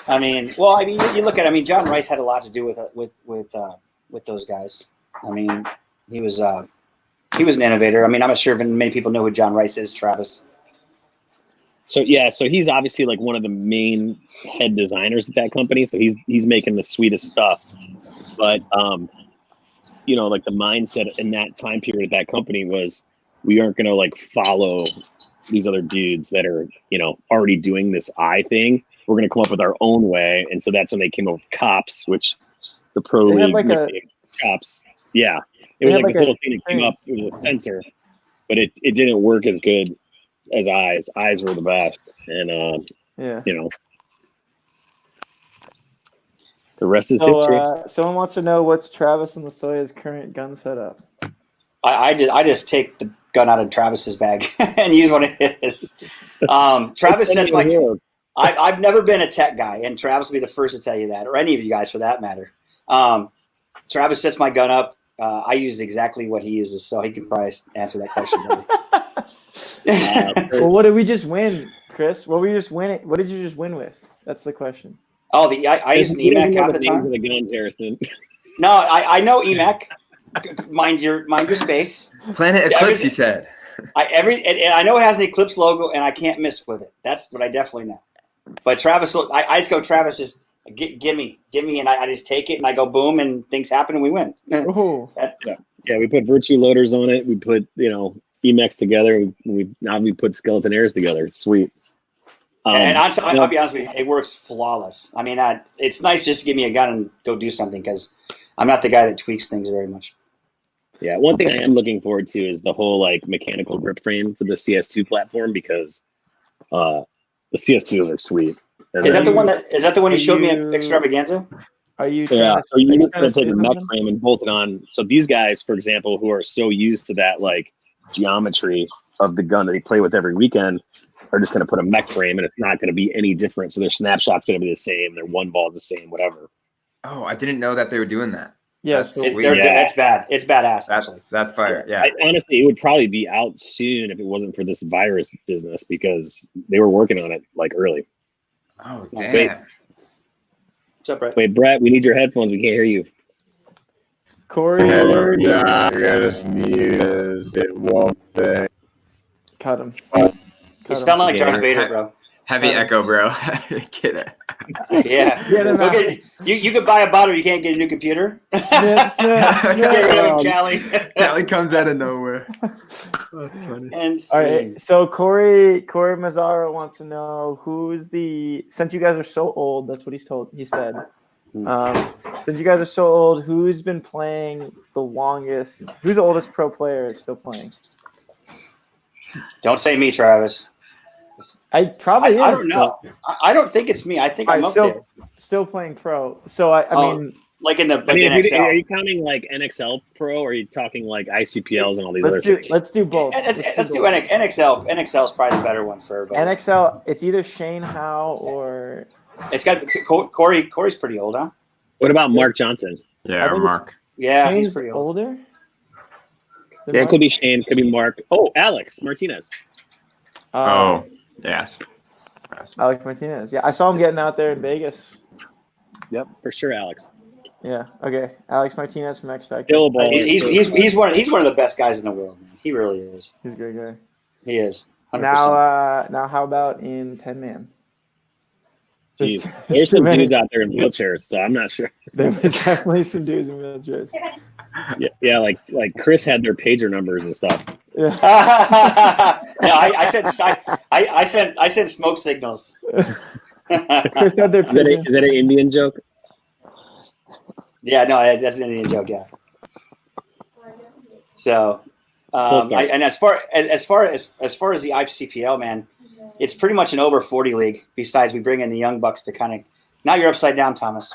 I mean, you look at it. I mean, John Rice had a lot to do with those guys. I mean, he was an innovator. I mean, I'm not sure if many people know who John Rice is, Travis. So he's obviously like one of the main head designers at that company. So he's making the sweetest stuff. But like the mindset in that time period at that company was, we aren't gonna like follow these other dudes that are already doing this eye thing. We're gonna come up with our own way. And so that's when they came up with Cops, which the pro league Cops. Yeah, it was like this little thing that came up. It was a sensor, but it didn't work as good as eyes. Eyes were the best, and the rest is history. Someone wants to know what's Travis and Lasoya's current gun setup. I just take the gun out of Travis's bag and use one of his. Travis sets my. I've never been a tech guy, and Travis will be the first to tell you that, or any of you guys for that matter. Travis sets my gun up. I use exactly what he uses, so he can probably answer that question. Well, what did we just win, Chris? What did you just win with? That's the question. Oh, I use an EMAC half the time. The guns, Harrison. No, I know EMAC. Mind your space. Planet Eclipse, he said. I know it has an Eclipse logo, and I can't miss with it. That's what I definitely know. But Travis, I just go, Travis, just give me, and I just take it, and I go boom, and things happen, and we win. Oh. Yeah, we put Virtue loaders on it. We put Emacs together. We put skeleton airs together. It's sweet. And I'll be honest with you, it works flawless. I mean, it's nice just to give me a gun and go do something because I'm not the guy that tweaks things very much. Yeah, one thing I am looking forward to is the whole like mechanical grip frame for the CS2 platform because the CS2s are sweet. Is that the one you showed me at Extravaganza? Are you? Yeah, so you're just gonna take a mech frame and bolt it on. So these guys, for example, who are so used to that like geometry of the gun that they play with every weekend, are just gonna put a mech frame and it's not gonna be any different. So their snapshot's gonna be the same. Their one ball's the same. Whatever. Oh, I didn't know that they were doing that. Yeah, that's that's bad. It's badass. Actually, that's fire. Yeah. Honestly, it would probably be out soon if it wasn't for this virus business because they were working on it like early. Oh damn. Wait. What's up, Brett? Wait, Brett, we need your headphones. We can't hear you. Corey. Hello, John. I gotta sneeze. It won't thing. Cut him. You sound like Darth Vader, bro. Heavy echo, bro. Get it. Yeah. Okay. You could buy a bottle. You can't get a new computer. Get rid of Callie. Callie comes out of nowhere. That's funny. All right. So Corey Mazzaro wants to know since you guys are so old. That's what he said. Since you guys are so old, who's been playing the longest? Who's the oldest pro player still playing? Don't say me, Travis. I don't know. I don't think it's me. I think I'm up there. Still playing pro. So I mean, like in the NXL. Are you counting like NXL Pro, or are you talking like ICPLs and all these other things? Let's do both. Let's do NXL. NXL is probably the better one for everybody. NXL. It's either Shane Howe or it's got Corey. Corey's pretty old, huh? What about Mark Johnson? Yeah, or Mark. Yeah, Shane's he's pretty old. older. Yeah, it could be Shane, could be Mark. Oh, Alex Martinez. Yes. Alex Martinez. Yeah, I saw him getting out there in Vegas. Yep, for sure, Alex. Yeah. Okay. Alex Martinez from X Factor. Still a baller. He's one of the best guys in the world, man. He really is. He's a great guy. He is. 100%. Now how about in 10-man? Jeez. There's some dudes out there in wheelchairs, so I'm not sure. There was definitely some dudes in wheelchairs. Yeah, like Chris had their pager numbers and stuff. Yeah. No, I sent smoke signals. Chris had their pager. Is that an Indian joke? Yeah, no, that's an Indian joke. Yeah. So, and as far as the ICPL, man, it's pretty much an over 40 league. Besides, we bring in the young bucks to kind of. Now you're upside down, Thomas.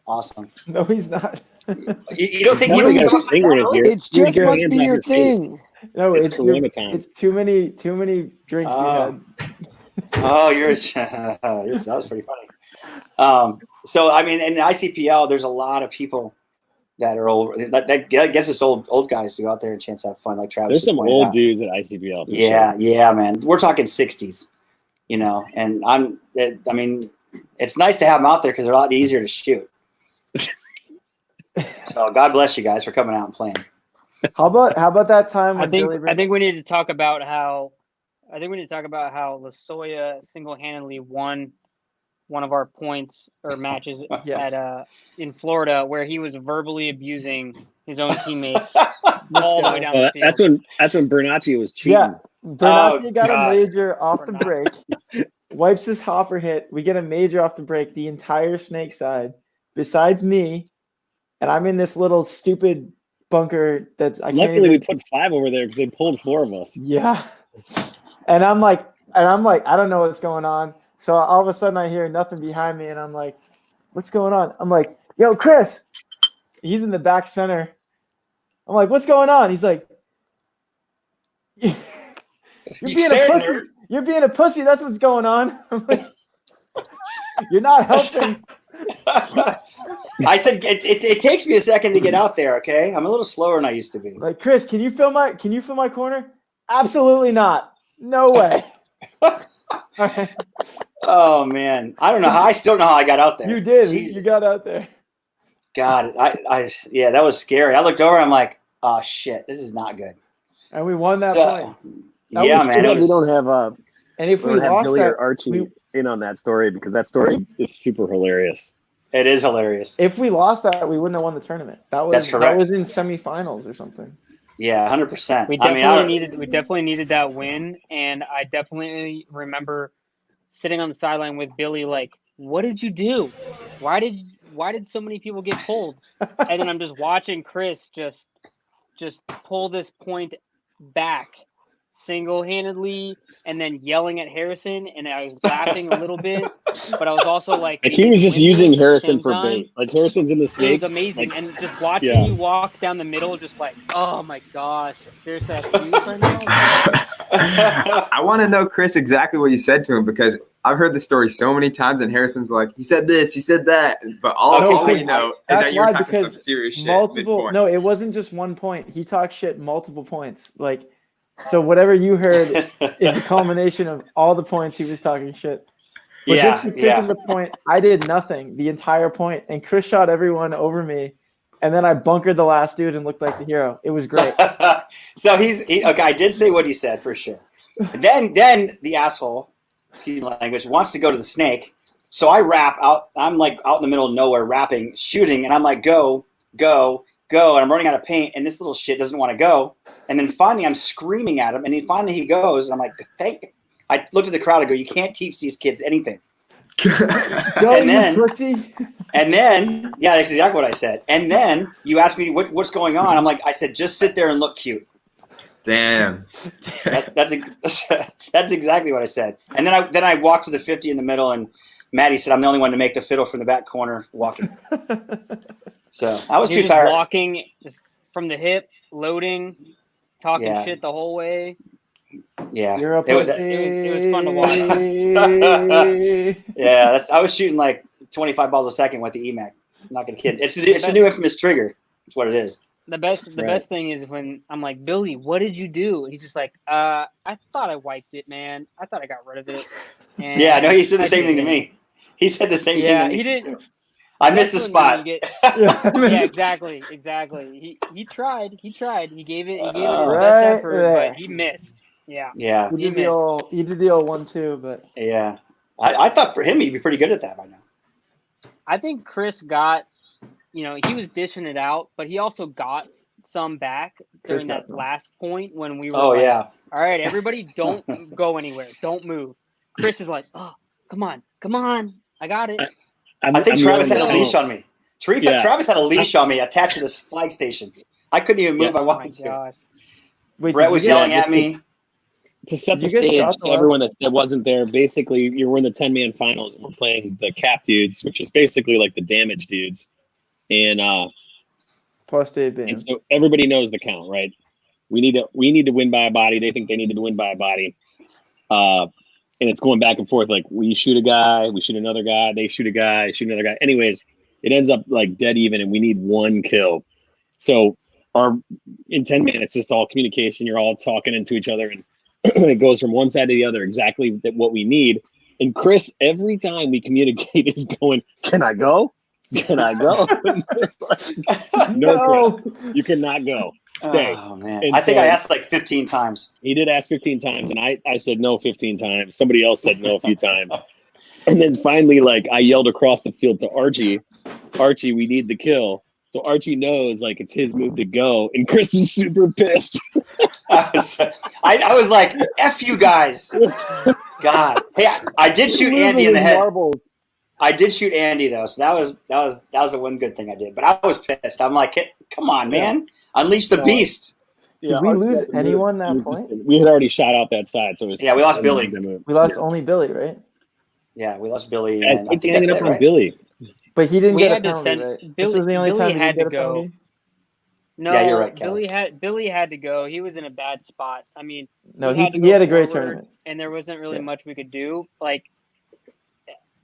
Awesome. No, he's not. You don't think it's just must be your thing. No, it's too many drinks you had. Oh, that was pretty funny. So I mean, in the ICPL, there's a lot of people that are old. That gets us old guys to go out there and chance to have fun, like Travis. There's some old dudes at ICPL. Yeah, man. We're talking 60s, and I mean, it's nice to have them out there because they're a lot easier to shoot. So God bless you guys for coming out and playing. How about that time? I think we need to talk about how Lasoya single-handedly won one of our points or matches in Florida, where he was verbally abusing his own teammates all the way down the field. That's when Bernacchi was cheating. Yeah, Bernacchi got a major off the break. Wipes his hopper hit. We get a major off the break. The entire snake side, besides me, and I'm in this little stupid bunker that's. Luckily, we put 5 over there because they pulled 4 of us. Yeah, and I'm like, I don't know what's going on. So all of a sudden, I hear nothing behind me, and I'm like, what's going on? I'm like, yo, Chris. He's in the back center. I'm like, what's going on? He's like, you're being a pussy. You're being a pussy. That's what's going on. I'm like, you're not helping. I said it takes me a second to get out there. Okay, I'm a little slower than I used to be. Like, Chris, can you fill my corner? Absolutely not. No way. Oh man, I still don't know how I got out there. You did. Jeez. You got out there. God, yeah, that was scary. I looked over. I'm like, oh shit, this is not good. And we won that point. Yeah, man. We don't have and if we lost Billy that, or Archie in on that story because that story is super hilarious. It is hilarious. If we lost that, we wouldn't have won the tournament. That's correct. That was in semifinals or something. Yeah, 100%. We definitely needed that win, and I definitely remember sitting on the sideline with Billy, like, what did you do? Why did so many people get pulled? And then I'm just watching Chris just pull this point back single-handedly, and then yelling at Harrison, and I was laughing a little bit, but I was also like he was just using Harrison for time. bait. Like Harrison's in the snake. It was amazing, like, and just watching you walk down the middle, just like, oh my gosh, there's that fuse right now. I want to know, Chris, exactly what you said to him, because I've heard the story so many times, and Harrison's like, he said this, he said that, but all we know is that you were talking some serious shit. No, it wasn't just one point. He talked shit multiple points. Like, so whatever you heard is the culmination of all the points he was talking shit. But this particular point, I did nothing the entire point, and Chris shot everyone over me, and then I bunkered the last dude and looked like the hero. It was great. So okay. I did say what he said for sure. Then the asshole, excuse my language, wants to go to the snake. So I rap out. I'm like out in the middle of nowhere, rapping, shooting, and I'm like, go, go, go, and I'm running out of paint, and this little shit doesn't want to go. And then finally, I'm screaming at him, and finally he goes, and I'm like, I looked at the crowd and go, you can't teach these kids anything. and then, yeah, that's exactly what I said. And then you asked me what's going on. I'm like, I said, just sit there and look cute. Damn. That's exactly what I said. And then I walked to the 50 in the middle, and Maddie said, I'm the only one to make the fiddle from the back corner walking. So I was too tired. Walking just from the hip, loading, talking shit the whole way. Yeah, it was fun to watch. Yeah, I was shooting like 25 balls a second with the EMAC. I'm not gonna kid. It's the new infamous trigger. That's what it is. The best thing is when I'm like, Billy, what did you do? And he's just like, I thought I wiped it, man. I thought I got rid of it. And yeah, no, he said the same thing to me. He said the same thing to me. Yeah, he did. I missed the spot. Yeah, exactly. He tried. He gave it his best effort, but he missed. Yeah. You did the old 1-2, but yeah, I thought for him he'd be pretty good at that by now. I think Chris got, he was dishing it out, but he also got some back during that last point when we were all right, everybody don't go anywhere. Don't move. Chris is like, oh, come on. I got it. I think Travis had a leash on me. Travis had a leash on me attached to this flag station. I couldn't even move. I wanted to. Wait, Brett was yelling at me. To set the stage to everyone that wasn't there, basically, we're in the 10-man finals, and we're playing the cap dudes, which is basically like the damage dudes. And plus Dave Bands. And so everybody knows the count, right? We need to win by a body. They think they needed to win by a body. And it's going back and forth. Like, we shoot a guy, we shoot another guy, they shoot a guy, shoot another guy. Anyways, it ends up like dead even, and we need one kill. So in 10-man, it's just all communication. You're all talking into each other, and it goes from one side to the other, exactly what we need. And Chris, every time we communicate, is going, can I go? Can I go? No, Chris, you cannot go. Stay. Oh, man. And I think I asked like 15 times. He did ask 15 times, and I said no 15 times. Somebody else said no a few times. And then finally, like, I yelled across the field to Archie, we need the kill. So Archie knows, like, it's his move to go. And Chris was super pissed. I was like, F you guys. God. Hey, I did shoot Andy in the head. Marbles. I did shoot Andy, though. So that was a one good thing I did. But I was pissed. I'm like, hey, come on, man. Unleash the beast. Did we lose anyone that point? We had already shot out that side. So we lost Billy. We lost only Billy, right? Yeah, we lost Billy. And I think ended up on Billy. But he didn't get a penalty, right? This was the only time he had to get a go. penalty? No, yeah, you're right, Billy had to go. He was in a bad spot. I mean, no, he had a great tournament, and there wasn't really much we could do. Like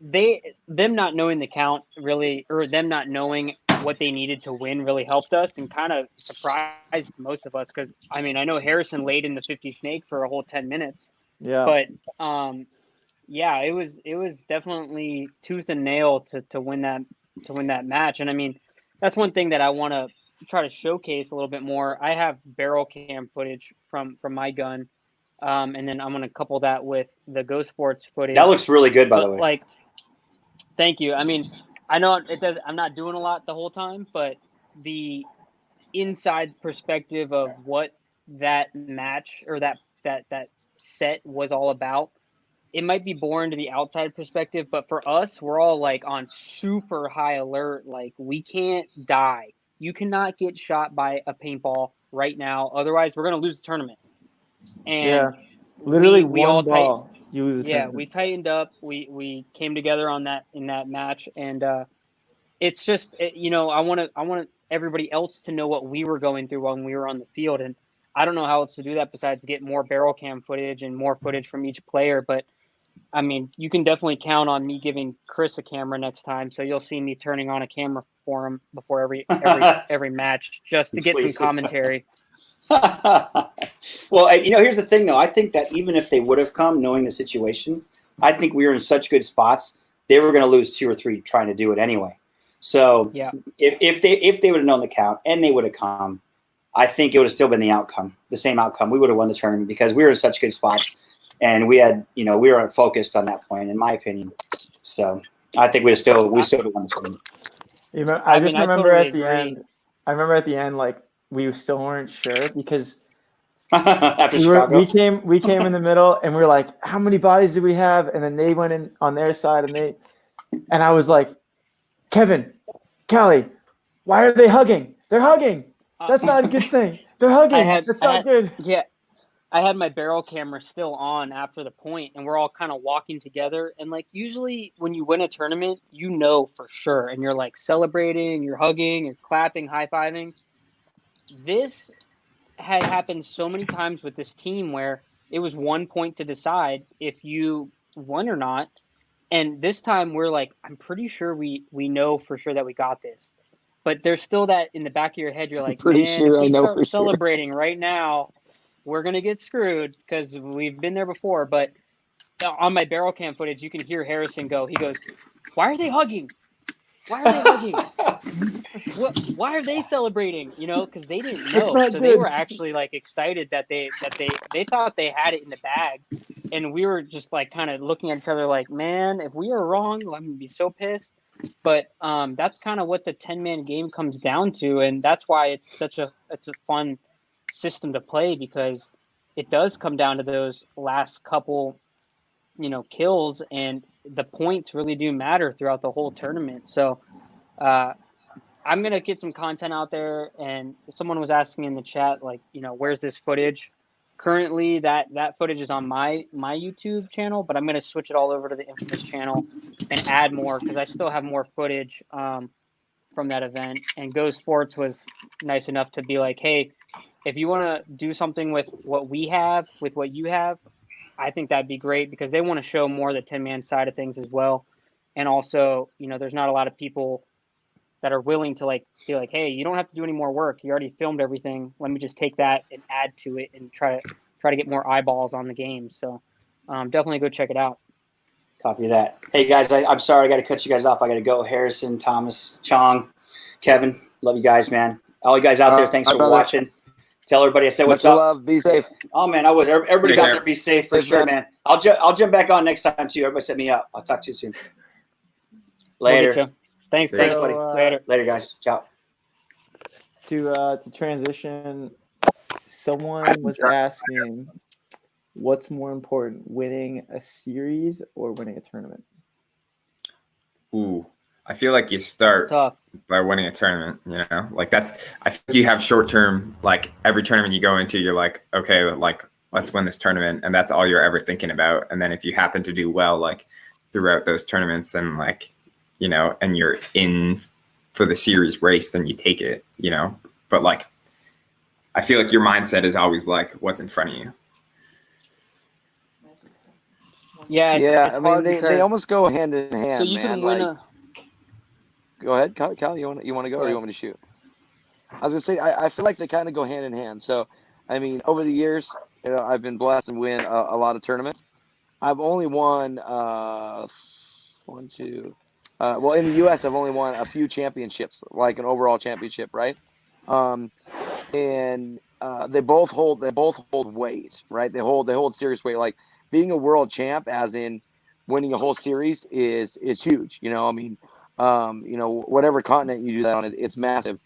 them not knowing the count really, or them not knowing what they needed to win really helped us and kind of surprised most of us. Because I mean, I know Harrison laid in the 50 snake for a whole 10 minutes. Yeah, but yeah, it was definitely tooth and nail to win that match. And I mean, that's one thing that I want to try to showcase a little bit more. I have barrel cam footage from my gun, and then I'm going to couple that with the Go Sports footage. That looks really good, by the way. Like, thank you. I mean, I know it does. I'm not doing a lot the whole time, but the inside perspective of what that match or that set was all about, it might be boring to the outside perspective, but for us, we're all like on super high alert. Like, we can't die. You cannot get shot by a paintball right now. Otherwise, we're going to lose the tournament. And literally we one all ball, you lose the tournament. we tightened up. We came together on that in that match. And it's just, I want everybody else to know what we were going through when we were on the field. And I don't know how else to do that besides get more barrel cam footage and more footage from each player. But I mean, you can definitely count on me giving Chris a camera next time, so you'll see me turning on a camera for him before every match just to get some commentary. Well, here's the thing, though. I think that even if they would have come, knowing the situation, I think we were in such good spots, they were going to lose 2 or 3 trying to do it anyway. So yeah, if they would have known the count and they would have come, I think it would have still been the same outcome. We would have won the tournament because we were in such good spots. And we had, we were focused on that point, in my opinion. So I think we still would have won the tournament. I remember at the end, like, we still weren't sure because after we came in the middle and we were like, how many bodies do we have? And then they went in on their side and I was like, Kevin, Callie, why are they hugging? They're hugging. That's not a good thing. They're hugging. That's not good. Yeah. I had my barrel camera still on after the point, and we're all kind of walking together. And like, usually when you win a tournament, for sure. And you're like celebrating, you're hugging, you're clapping, high-fiving. This had happened so many times with this team where it was 1 point to decide if you won or not. And this time we're like, I'm pretty sure we know for sure that we got this. But there's still that in the back of your head. You're like, pretty man, sure if we I know start for sure. celebrating right now, we're going to get screwed because we've been there before. But on my barrel cam footage, you can hear Harrison go. He goes, why are they hugging? Why are they hugging? Why are they celebrating? Because they didn't know. So they were actually like excited that they thought they had it in the bag. And we were just like kind of looking at each other like, man, if we are wrong, I'm going to be so pissed. But that's kind of what the 10-man game comes down to. And that's why it's a fun system to play, because it does come down to those last couple kills, and the points really do matter throughout the whole tournament. So I'm gonna get some content out there, and someone was asking in the chat, like, where's this footage? Currently that footage is on my YouTube channel, but I'm gonna switch it all over to the Infamous channel and add more, because I still have more footage from that event. And Go Sports was nice enough to be like, hey, if you want to do something with what we have, with what you have, I think that'd be great, because they want to show more the 10-man side of things as well. And also, there's not a lot of people that are willing to be like, hey, you don't have to do any more work. You already filmed everything. Let me just take that and add to it and try to get more eyeballs on the game. So definitely go check it out. Copy that. Hey guys, I'm sorry I got to cut you guys off. I got to go. Harrison, Thomas, Chong, Kevin, love you guys, man. All you guys out there, thanks for watching. Tell everybody I said what's up. Love. Be safe. Oh man, I was. Everybody got there. Be safe for sure, man. I'll jump back on next time too. Everybody set me up. I'll talk to you soon. Later. Thanks, buddy. Later, guys. Ciao. To transition, someone was asking, what's more important, winning a series or winning a tournament? Ooh, I feel like you start by winning a tournament, like I think you have short term, like every tournament you go into, you're like, okay, like let's win this tournament. And that's all you're ever thinking about. And then if you happen to do well, like throughout those tournaments, then like, and you're in for the series race, then you take it, but like, I feel like your mindset is always like what's in front of you. Yeah. It's I mean, they almost go hand in hand. So you can win Go ahead, Cal. You want to go, or you want me to shoot? I was gonna say I feel like they kind of go hand in hand. So, I mean, over the years, I've been blessed and win a lot of tournaments. I've only won in the U.S. I've only won a few championships, like an overall championship, right? And they both hold weight, right? They hold serious weight. Like being a world champ, as in winning a whole series, is huge. I mean. Whatever continent you do that on, it's massive.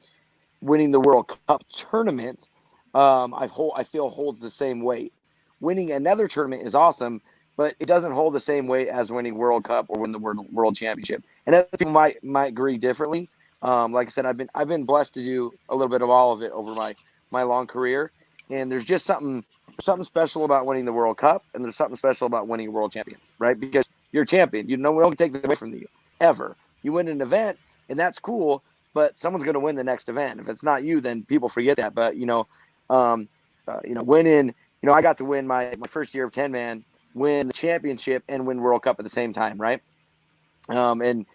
winning the World Cup tournament, I feel holds the same weight. Winning another tournament is awesome, but it doesn't hold the same weight as winning World Cup or winning the World Championship. And other people might agree differently. Like I said, I've been blessed to do a little bit of all of it over my long career, and there's just something special about winning the World Cup, and there's something special about winning a World Champion, right? Because you're a champion. No one can take that away from you ever. You win an event, and that's cool, but someone's going to win the next event. If it's not you, then people forget that. But winning. I got to win my first year of 10-man, win the championship, and win World Cup at the same time, right? And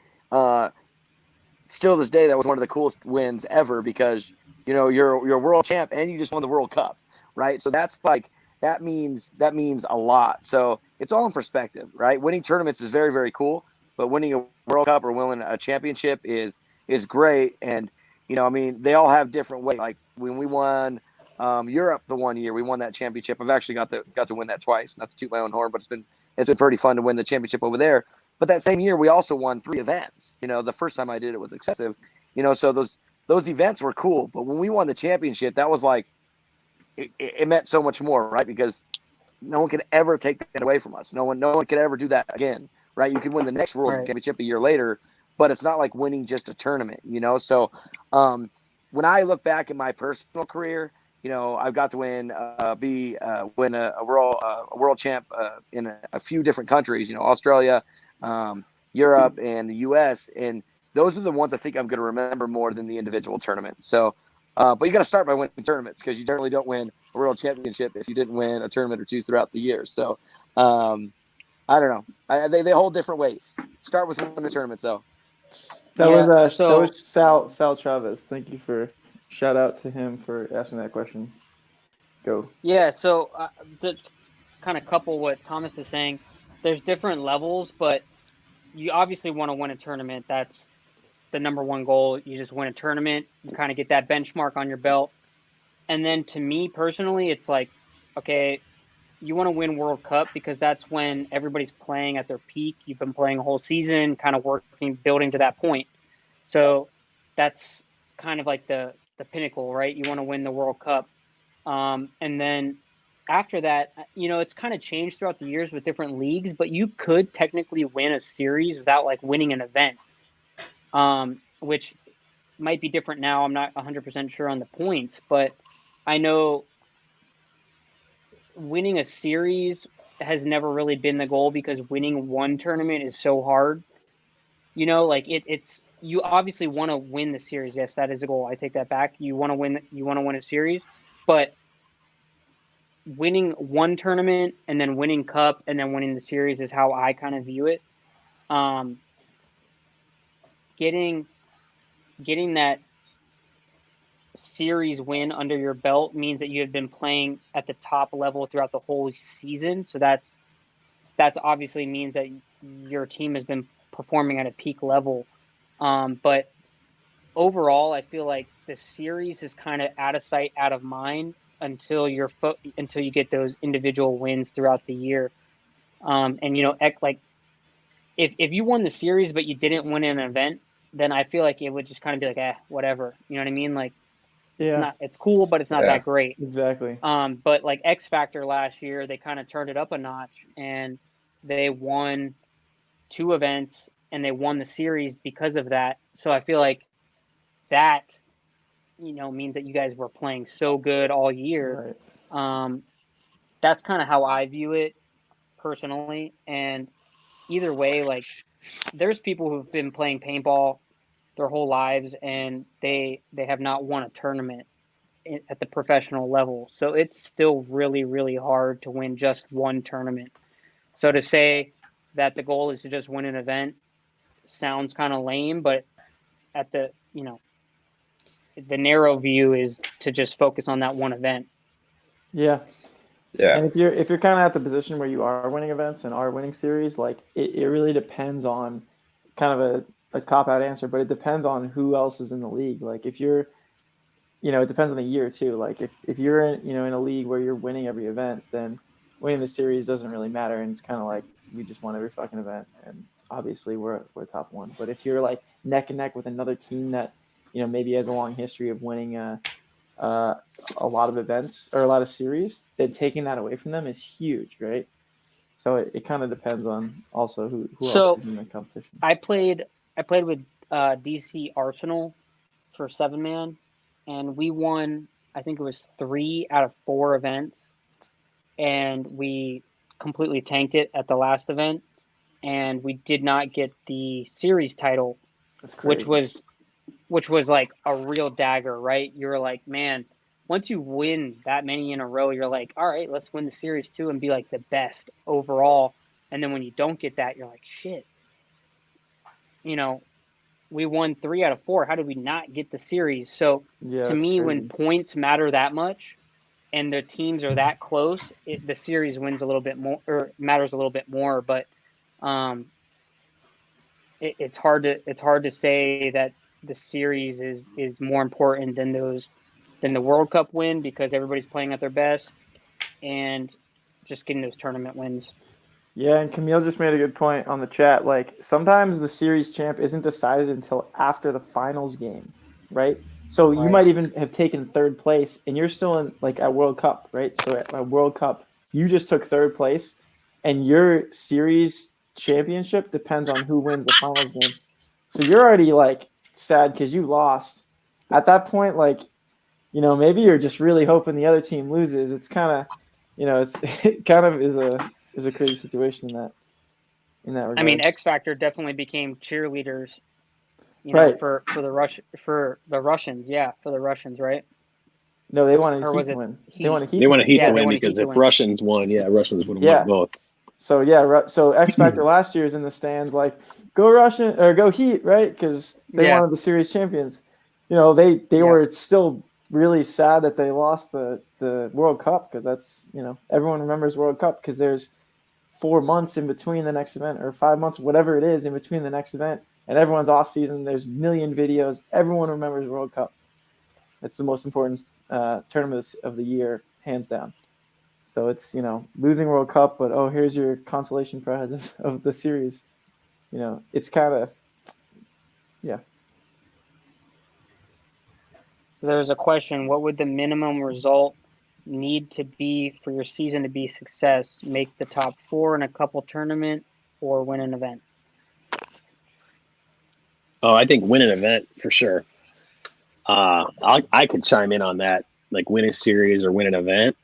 still to this day, that was one of the coolest wins ever because you're a world champ and you just won the World Cup, right? So that's that means a lot. So it's all in perspective, right? Winning tournaments is very, very cool, but winning a World Cup or winning a championship is great. And they all have different ways. Like when we won Europe the one year, we won that championship. I've actually got to win that twice. Not to toot my own horn, but it's been pretty fun to win the championship over there. But that same year, we also won 3 events. The first time I did it was excessive. So those events were cool. But when we won the championship, that was like it meant so much more, right? Because no one could ever take that away from us. No one could ever do that again, right? You could win the next World Championship a year later, but it's not like winning just a tournament, So when I look back at my personal career, I've got to win win a world champ in a few different countries, Australia, Europe, and the U.S. And those are the ones I think I'm going to remember more than the individual tournaments. So, but you got to start by winning tournaments because you generally don't win a world championship if you didn't win a tournament or two throughout the year. So, I don't know. They hold different ways. Start with winning the tournaments, though. That was Sal Chavez. Thank you for shout out to him for asking that question. Go. Yeah. So to kind of couple what Thomas is saying, there's different levels, but you obviously want to win a tournament. That's the number one goal. You just win a tournament. You kind of get that benchmark on your belt. And then to me personally, it's like, okay, you want to win World Cup because that's when everybody's playing at their peak. You've been playing a whole season, kind of working, building to that point. So that's kind of like the pinnacle, right? You want to win the World Cup. And then after that, it's kind of changed throughout the years with different leagues, but you could technically win a series without like winning an event, which might be different now. I'm not 100% sure on the points, but I know winning a series has never really been the goal because winning one tournament is so hard. It's you obviously want to win the series. Yes, that is a goal. I take that back. You want to win a series, but winning one tournament and then winning cup and then winning the series is how I kind of view it. Getting that series win under your belt means that you have been playing at the top level throughout the whole season. So that's obviously means that your team has been performing at a peak level. But overall, I feel like the series is kind of out of sight, out of mind until you get those individual wins throughout the year. Like if you won the series but you didn't win an event, then I feel like it would just kind of be like, whatever. You know what I mean? Like, it's cool, but it's not that great. Exactly. But like X Factor last year, they kind of turned it up a notch and they won 2 events and they won the series because of that. So I feel like that, means that you guys were playing so good all year. Right. That's kind of how I view it personally. And either way, like there's people who've been playing paintball their whole lives and they have not won a tournament at the professional level. So it's still really, really hard to win just one tournament. So to say that the goal is to just win an event sounds kind of lame, but at the narrow view is to just focus on that one event. Yeah. Yeah. And if you're kind of at the position where you are winning events and are winning series, like it really depends on kind of a cop-out answer, but it depends on who else is in the league. Like if you're, it depends on the year too. Like if you're in a league where you're winning every event, then winning the series doesn't really matter. And it's kind of like we just won every fucking event. And obviously we're top one. But if you're like neck and neck with another team that maybe has a long history of winning a lot of events or a lot of series, then taking that away from them is huge, right? So it kind of depends on also who else is in the competition. I played with DC Arsenal for 7-man, and we won, I think it was 3 out of 4 events, and we completely tanked it at the last event, and we did not get the series title, which was like a real dagger, right? You're like, man, once you win that many in a row, you're like, all right, let's win the series too and be like the best overall. And then when you don't get that, you're like, shit. We won 3 out of 4. How did we not get the series? So to me, crazy. when points matter that much and the teams are that close, the series wins a little bit more or matters a little bit more. But it's hard to say that the series is more important than the World Cup win, because everybody's playing at their best and just getting those tournament wins. Yeah, and Camille just made a good point on the chat. Like, sometimes the series champ isn't decided until after the finals game, right? So you might even have taken 3rd place, and you're still in, like, at World Cup, right? So at World Cup, you just took 3rd place, and your series championship depends on who wins the finals game. So you're already, like, sad because you lost. At that point, like, maybe you're just really hoping the other team loses. It's kind of, it kind of is a crazy situation in that regard. I mean, X Factor definitely became cheerleaders, right, for the Russians. Yeah, for the Russians, right? No, they wanted Heat to win. They wanted Heat to win because if Russians won, Russians would have won both. So so X Factor last year is in the stands like, go Russian or go Heat, right? Because they wanted the series champions. They were still really sad that they lost the World Cup, because that's, everyone remembers World Cup because there's 4 months in between the next event, or 5 months, whatever it is, in between the next event, and everyone's off season. There's a million videos. Everyone remembers World Cup. It's the most important tournament of the year, hands down. So it's, losing World Cup, but here's your consolation prize of the series. It's kind of, So there's a question: what would the minimum result need to be for your season to be a success? Make the top 4 in a couple tournament, or win an event? Oh, I think win an event for sure. I could chime in on that, like win a series or win an event.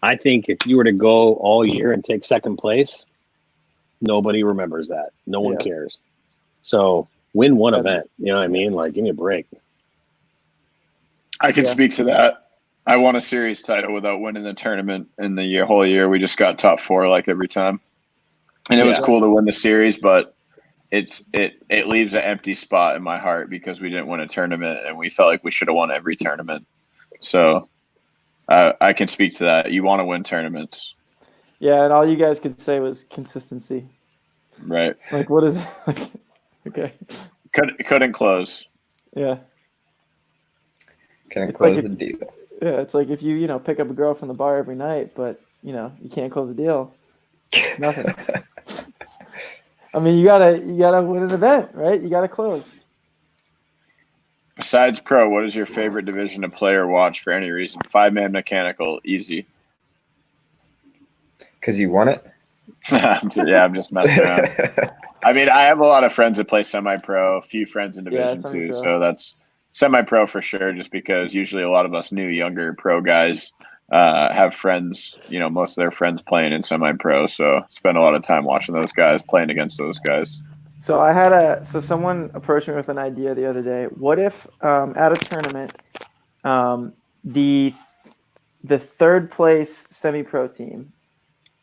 I think if you were to go all year and take 2nd place, nobody remembers that. No one cares. So win one event. You know what I mean? Like, give me a break. I can speak to that. I won a series title without winning the tournament in the whole year. We just got top 4 like every time, and it was cool to win the series, but it leaves an empty spot in my heart because we didn't win a tournament, and we felt like we should have won every tournament. So I can speak to that. You want to win tournaments. Yeah, and all you guys could say was consistency. Right. Like, what is it? Like, okay. Couldn't close. Yeah. Couldn't close the deal. Yeah, it's like if you pick up a girl from the bar every night, but you can't close a deal. Nothing. I mean, you gotta win an event, right? You gotta close. Besides pro, what is your favorite division to play or watch for any reason? 5-man mechanical, easy. Because you won it? I'm just messing around. I mean, I have a lot of friends that play semi-pro, a few friends in Division 2, so that's semi-pro for sure, just because usually a lot of us new, younger pro guys have friends, most of their friends playing in semi-pro, so spend a lot of time watching those guys, playing against those guys. So someone approached me with an idea the other day. What if at a tournament, the 3rd place semi-pro team,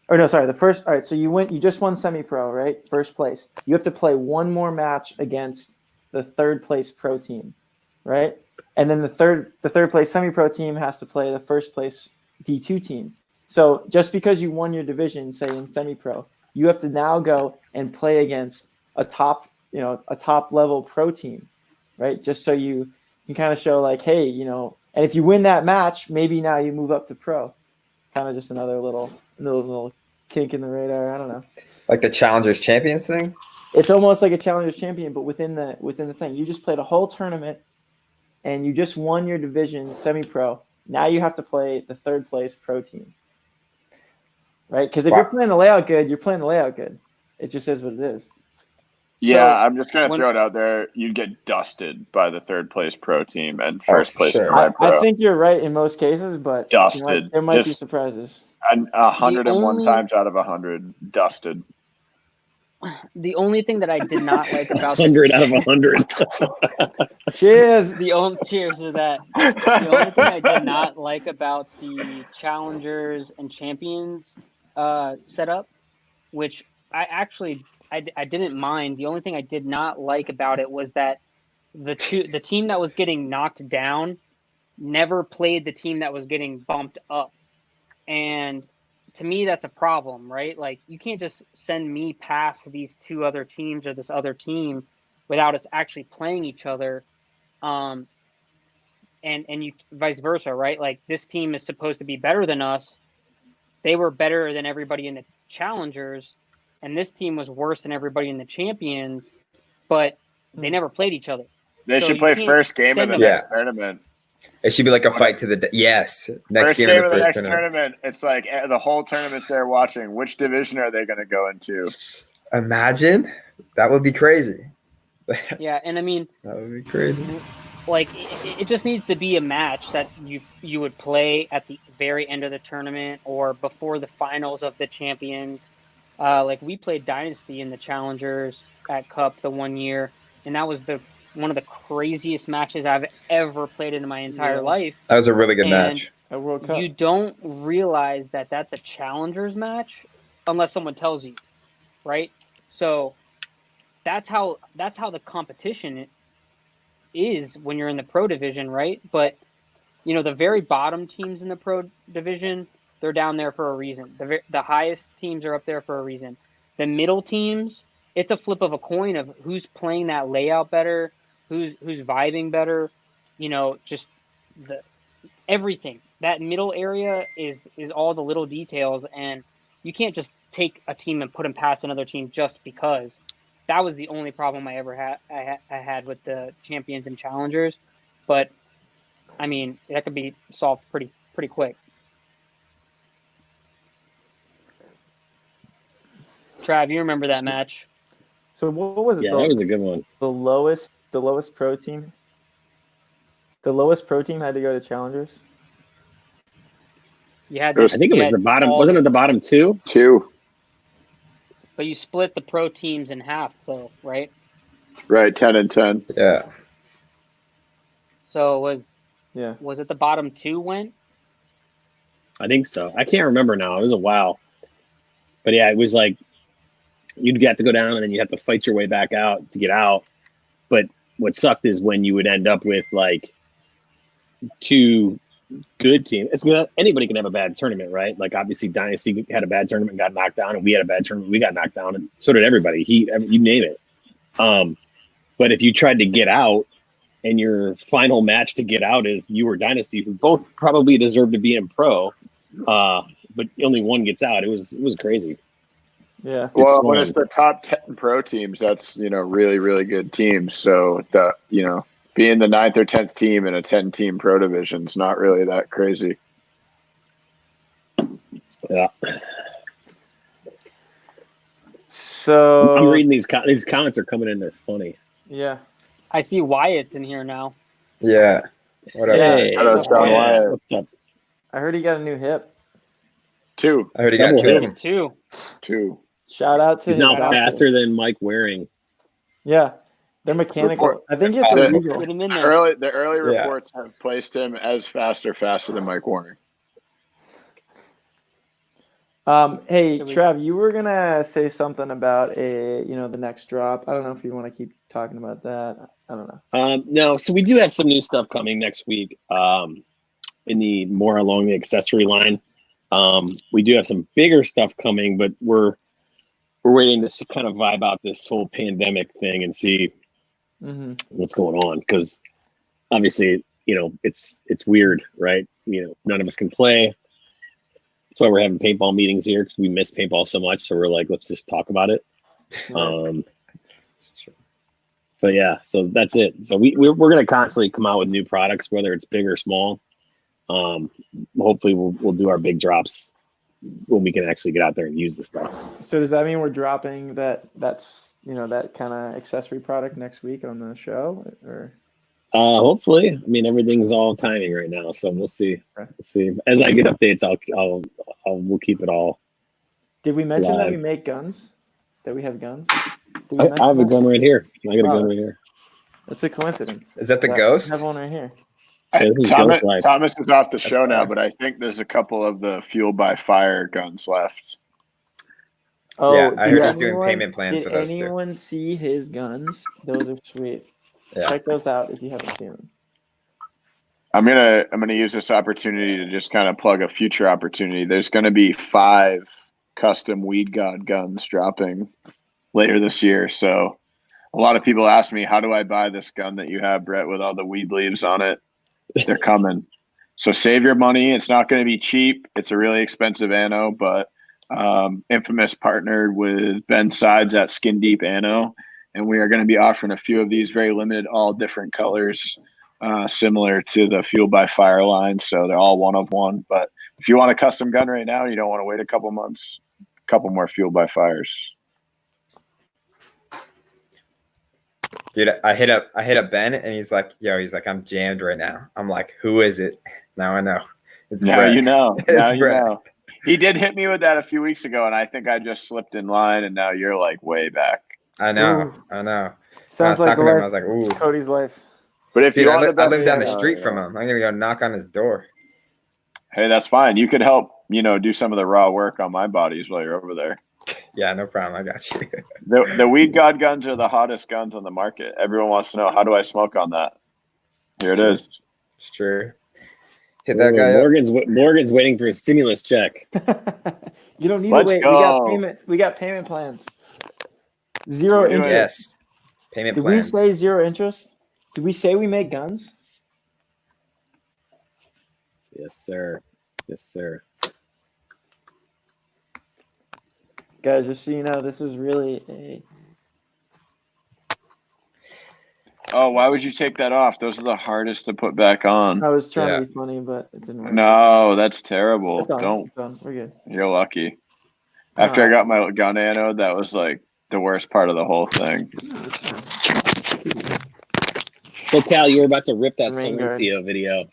the first. All right, so you just won semi-pro, right? 1st place. You have to play one more match against the 3rd place pro team, right? And then the third place semi-pro team has to play the 1st place D2 team. So just because you won your division, say in semi-pro, you have to now go and play against a top level pro team, right? Just so you can kind of show like, hey, and if you win that match, maybe now you move up to pro. Kind of just another little kink in the radar. I don't know. Like the Challengers Champions thing? It's almost like a Challengers Champion, but within the thing. You just played a whole tournament and you just won your division semi-pro. Now you have to play the third place pro team, right? Because if you're playing the layout good, you're playing the layout good. It just is what it is. Yeah, I'm just gonna throw it out there. You'd get dusted by the third place pro team and first place pro. I think you're right in most cases, but dusted. There might be surprises. 101 times out of 100, dusted. The only thing that I did not like about 100 out of 100. Cheers. Cheers to that. The only thing I did not like about the challengers and champions setup, which I didn't mind. The only thing I did not like about it was that the team that was getting knocked down never played the team that was getting bumped up. And to me, that's a problem, right? Like, you can't just send me past these two other teams or this other team without us actually playing each other. And you vice versa, right? Like, this team is supposed to be better than us. They were better than everybody in the challengers, and this team was worse than everybody in the champions, but they never played each other. They should play first game of the next tournament. It should be like a fight to the next first game of of the the next first tournament. It's like the whole tournament's there watching. Which division are they going to go into? Imagine that would be crazy. Yeah, and I mean, that would be crazy. Like, it just needs to be a match that you would play at the very end of the tournament or before the finals of the champions. Like, we played Dynasty in the Challengers at Cup the one year, and that was one of the craziest matches I've ever played in my entire life. That was a really good match. At World Cup. You don't realize that that's a Challengers match unless someone tells you, right? So that's how the competition is when you're in the pro division, right? But the very bottom teams in the pro division, they're down there for a reason. The highest teams are up there for a reason. The middle teams, it's a flip of a coin of who's playing that layout better, who's vibing better, just everything. That middle area is all the little details, and you can't just take a team and put them past another team just because. That was the only problem I ever had. I had with the champions and challengers, but I mean, that could be solved pretty quick. Trav, you remember that match? So what was it? Yeah, that was a good one. The lowest pro team. The lowest pro team had to go to challengers. I think it was the bottom. Wasn't it the bottom two? Two. But you split the pro teams in half, though, right? Right, 10 and 10. Yeah. So was it the bottom two went? I think so. I can't remember now. It was a while. But yeah, it was like you'd get to go down and then you have to fight your way back out to get out. But what sucked is when you would end up with like two good teams. Anybody can have a bad tournament, right? Like, obviously Dynasty had a bad tournament, got knocked down, and we had a bad tournament, we got knocked down, and so did everybody. You name it. But if you tried to get out and your final match to get out is you or Dynasty, who both probably deserve to be in pro, but only one gets out, it was crazy. Yeah. Well, when it's the top 10 pro teams, that's really, really good teams. So being the 9th or 10th team in a 10-team pro division is not really that crazy. Yeah. So I'm reading these comments are coming in. They're funny. Yeah. I see Wyatt's in here now. Yeah. What up? Hey, Wyatt. What's up? I heard he got a new hip. 2. I heard he got two of them. Two. Shout out to He's his now doctor. faster than Mike Waring. Yeah. They're mechanical. I think it's illegal. Get him in there. The early reports have placed him as faster than Mike Warner. Hey, Trav, you were gonna say something about the next drop. I don't know if you want to keep talking about that. I don't know. No, so we do have some new stuff coming next week. In the more along the accessory line, we do have some bigger stuff coming, but we're waiting to kind of vibe out this whole pandemic thing and see what's going on, because obviously it's weird, right? None of us can play. That's why we're having paintball meetings here, because we miss paintball so much. So we're like, let's just talk about it. But yeah, so that's it. So we're going to constantly come out with new products, whether it's big or small. Hopefully we'll do our big drops when we can actually get out there and use the stuff. So does that mean we're dropping that's that kind of accessory product next week on the show, or? Hopefully. I mean, everything's all timing right now, so we'll see. Okay. We'll see. As I get updates, we'll keep it all. Did we mention live. that we make guns? That we have guns? I have a gun right here. I got a gun right here. That's a coincidence. Is that the Ghost? I have one right here. Thomas is off the show now, but I think there's a couple of the Fuel by Fire guns left. Oh, yeah, I heard he's doing payment plans for those too. Did anyone see his guns? Those are sweet. Yeah. Check those out if you haven't seen them. I'm gonna use this opportunity to just kind of plug a future opportunity. There's gonna be 5 custom Weed God guns dropping later this year. So a lot of people ask me, how do I buy this gun that you have, Brett, with all the weed leaves on it? They're coming. So save your money. It's not going to be cheap. It's a really expensive ammo, but Infamous partnered with Ben Sides at Skin Deep Ammo, and we are going to be offering a few of these very limited, all different colors, similar to the Fuel by Fire line. So they're all one of one. But if you want a custom gun right now and you don't want to wait a couple months, a couple more Fuel by Fires. Dude, I hit up Ben and he's like, I'm jammed right now. I'm like, who is it? Now I know. It's now Brett. You know. It's now Brett. You know. He did hit me with that a few weeks ago, and I think I just slipped in line, and now you're like way back. I know. Ooh. I know. Sounds when I was like talking to him, I was like, ooh. Cody's life. But if Dude, you I want live down the street from him. I'm gonna go knock on his door. Hey, that's fine. You could help, do some of the raw work on my bodies while you're over there. Yeah, no problem. I got you. The Weed God guns are the hottest guns on the market. Everyone wants to know, how do I smoke on that? Here it is. It's true. Hit that guy Morgan's waiting for a stimulus check. You don't need Let's to wait. go. We got payment plans. Zero interest. Yes. Payment Did plans. we say zero interest? Did we say we make guns? Yes, sir. Yes, sir. Guys, just so you know, this is really a... Oh, why would you take that off? Those are the hardest to put back on. I was trying to be funny, but it didn't work. No, that's terrible. It's done. Don't. It's done. We're good. You're lucky. After I got my gun anode, that was like the worst part of the whole thing. So, Cal, you were about to rip that Rain guard. Silencio video.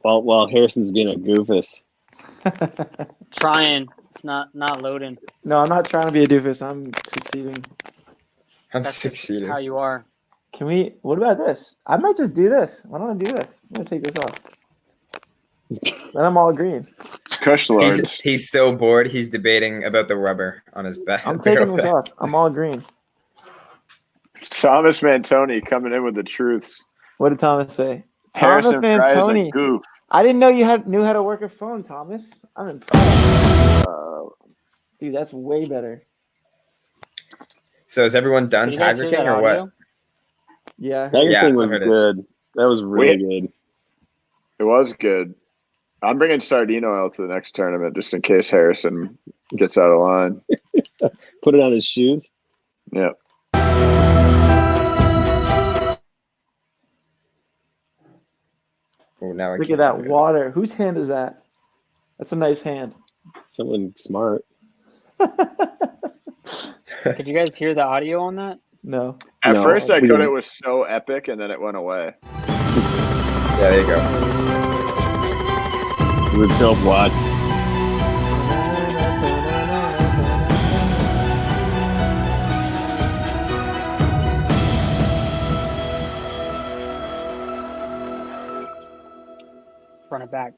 While Harrison's being a goofus. Trying. It's not loading. No, I'm not trying to be a doofus. I'm succeeding. I'm That's just succeeding. how you are. What about this? I might just do this. Why don't I do this? I'm going to take this off. Then I'm all green. Kush Lords. He's so bored. He's debating about the rubber on his back. I'm taking this off. I'm all green. Thomas Mantoni coming in with the truths. What did Thomas say? Harrison Thomas Frye is a Mantoni. goof. I didn't know you knew how to work a phone, Thomas. I'm impressed. Dude, that's way better. So is everyone done Did you guys Tiger hear King that or what? audio? Yeah. Tiger Yeah, King was I heard it. good. That was really good. It was good. I'm bringing sardine oil to the next tournament just in case Harrison gets out of line. Put it on his shoes. Yeah. Oh, now I Look can't at that do it. water. Whose hand is that? That's a nice hand. Someone smart. Could you guys hear the audio on that? No. At No, first, I we thought didn't. it was so epic, and then it went away. Yeah, there you go. It was a dope watch. Run it back.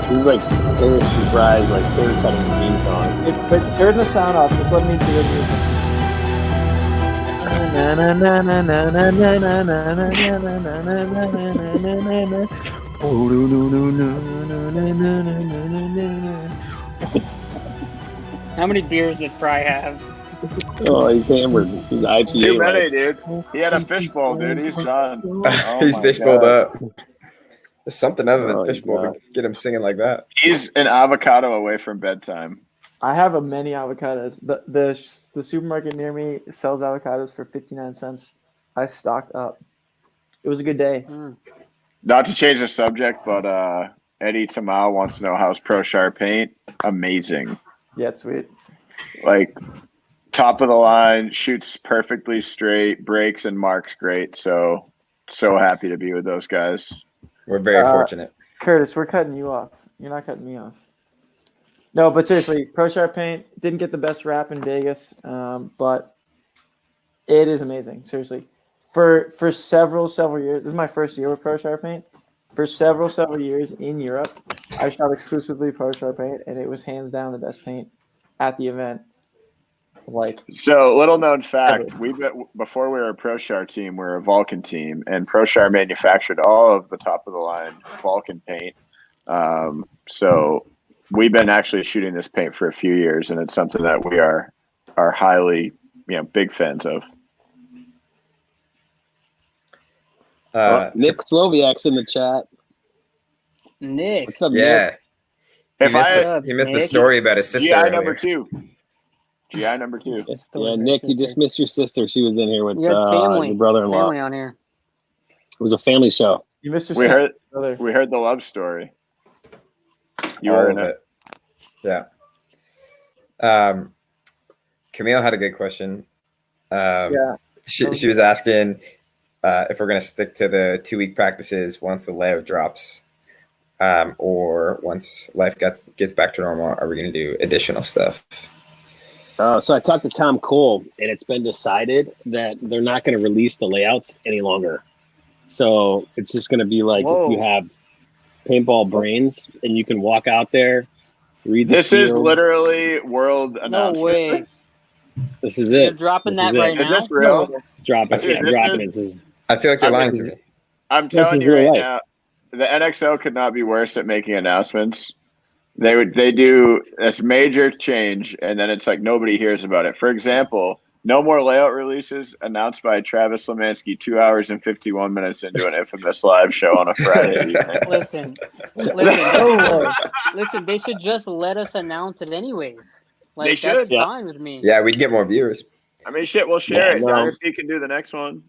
This is like Harrison Frye's like hair cutting theme song. But turn the sound off. Just let me do it. How many beers did Frye have? Oh, he's hammered. He's IPA. Too many, dude. He had a fishbowl, dude. He's done. Oh He's my fishbowled God. up. There's something other than Oh, fishbowl God. to get him singing like that. He's an avocado away from bedtime. I have a many avocados. The supermarket near me sells avocados for 59 cents. I stocked up. It was a good day. Not to change the subject, but Eddie Tamau wants to know how's Pro Sharp Paint. Amazing. Yeah, it's sweet. Like top of the line, shoots perfectly straight, breaks and marks great. So happy to be with those guys. We're very fortunate. Curtis, we're cutting you off. You're not cutting me off. No, but seriously, Pro Sharp Paint didn't get the best rap in Vegas, but it is amazing. Seriously, for several years, this is my first year with Pro Sharp Paint. For several years in Europe, I shot exclusively Pro Sharp Paint, and it was hands down the best paint at the event. So, little known fact: before we were a Pro Sharp team, we were a Vulcan team, and Pro Sharp manufactured all of the top of the line Vulcan paint. So we've been actually shooting this paint for a few years, and it's something that we are highly, big fans of. Nick Sloviak's in the chat. Nick. What's up, Yeah. Nick? He missed a story about his sister. GI number 2. GI number 2. Yeah, Nick, you just missed your sister. She was in here with You had family, your brother-in-law. family on here. It was a family show. You missed your We sister. we heard the love story. You All were of in it. Yeah. Camille had a good question. She was asking if we're going to stick to the 2-week practices once the layout drops, or once life gets back to normal, are we going to do additional stuff? So I talked to Tom Cole, and it's been decided that they're not going to release the layouts any longer. So it's just going to be like if you have paintball brains, and you can walk out there, read the This field. is literally world announcement. No way. This is it. You're dropping This that is it. right now? Is this real? Drop it. Dude, Yeah, I'm this dropping is- it. This is, I feel like you're lying to me. I'm This telling is you real right life. now, the NXL could not be worse at making announcements. They do this major change, and then it's like nobody hears about it. For example, no more layout releases announced by Travis Lemanski 2 hours and 51 minutes into an infamous live show on a Friday evening. Listen, they should just let us announce it anyways. They That's should. Yeah. fine with me. Yeah, we'd get more viewers. I mean, shit, we'll share Yeah, it. no. Dynasty can do the next one.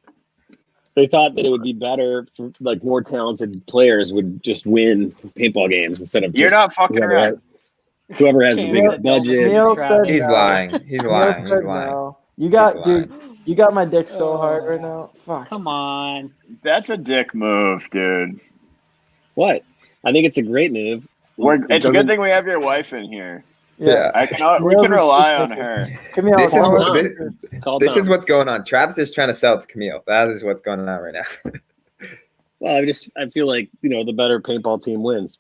they thought that it would be better for like more talented players would just win paintball games instead of You're just not fucking whoever around. whoever has the Camille- biggest budget. Camille said He's no. lying. He's lying. Camille He's said lying. no. You got, He's lying. dude. You got my dick so hard right now. Fuck. Come on. That's a dick move, dude. What? I think it's a great move. It's a good thing we have your wife in here. Yeah. We can rely on her. Camille, This is tell what her- this, Call this Tom. is what's going on. Travis is trying to sell it to Camille. That is what's going on right now. Well, I feel like the better paintball team wins.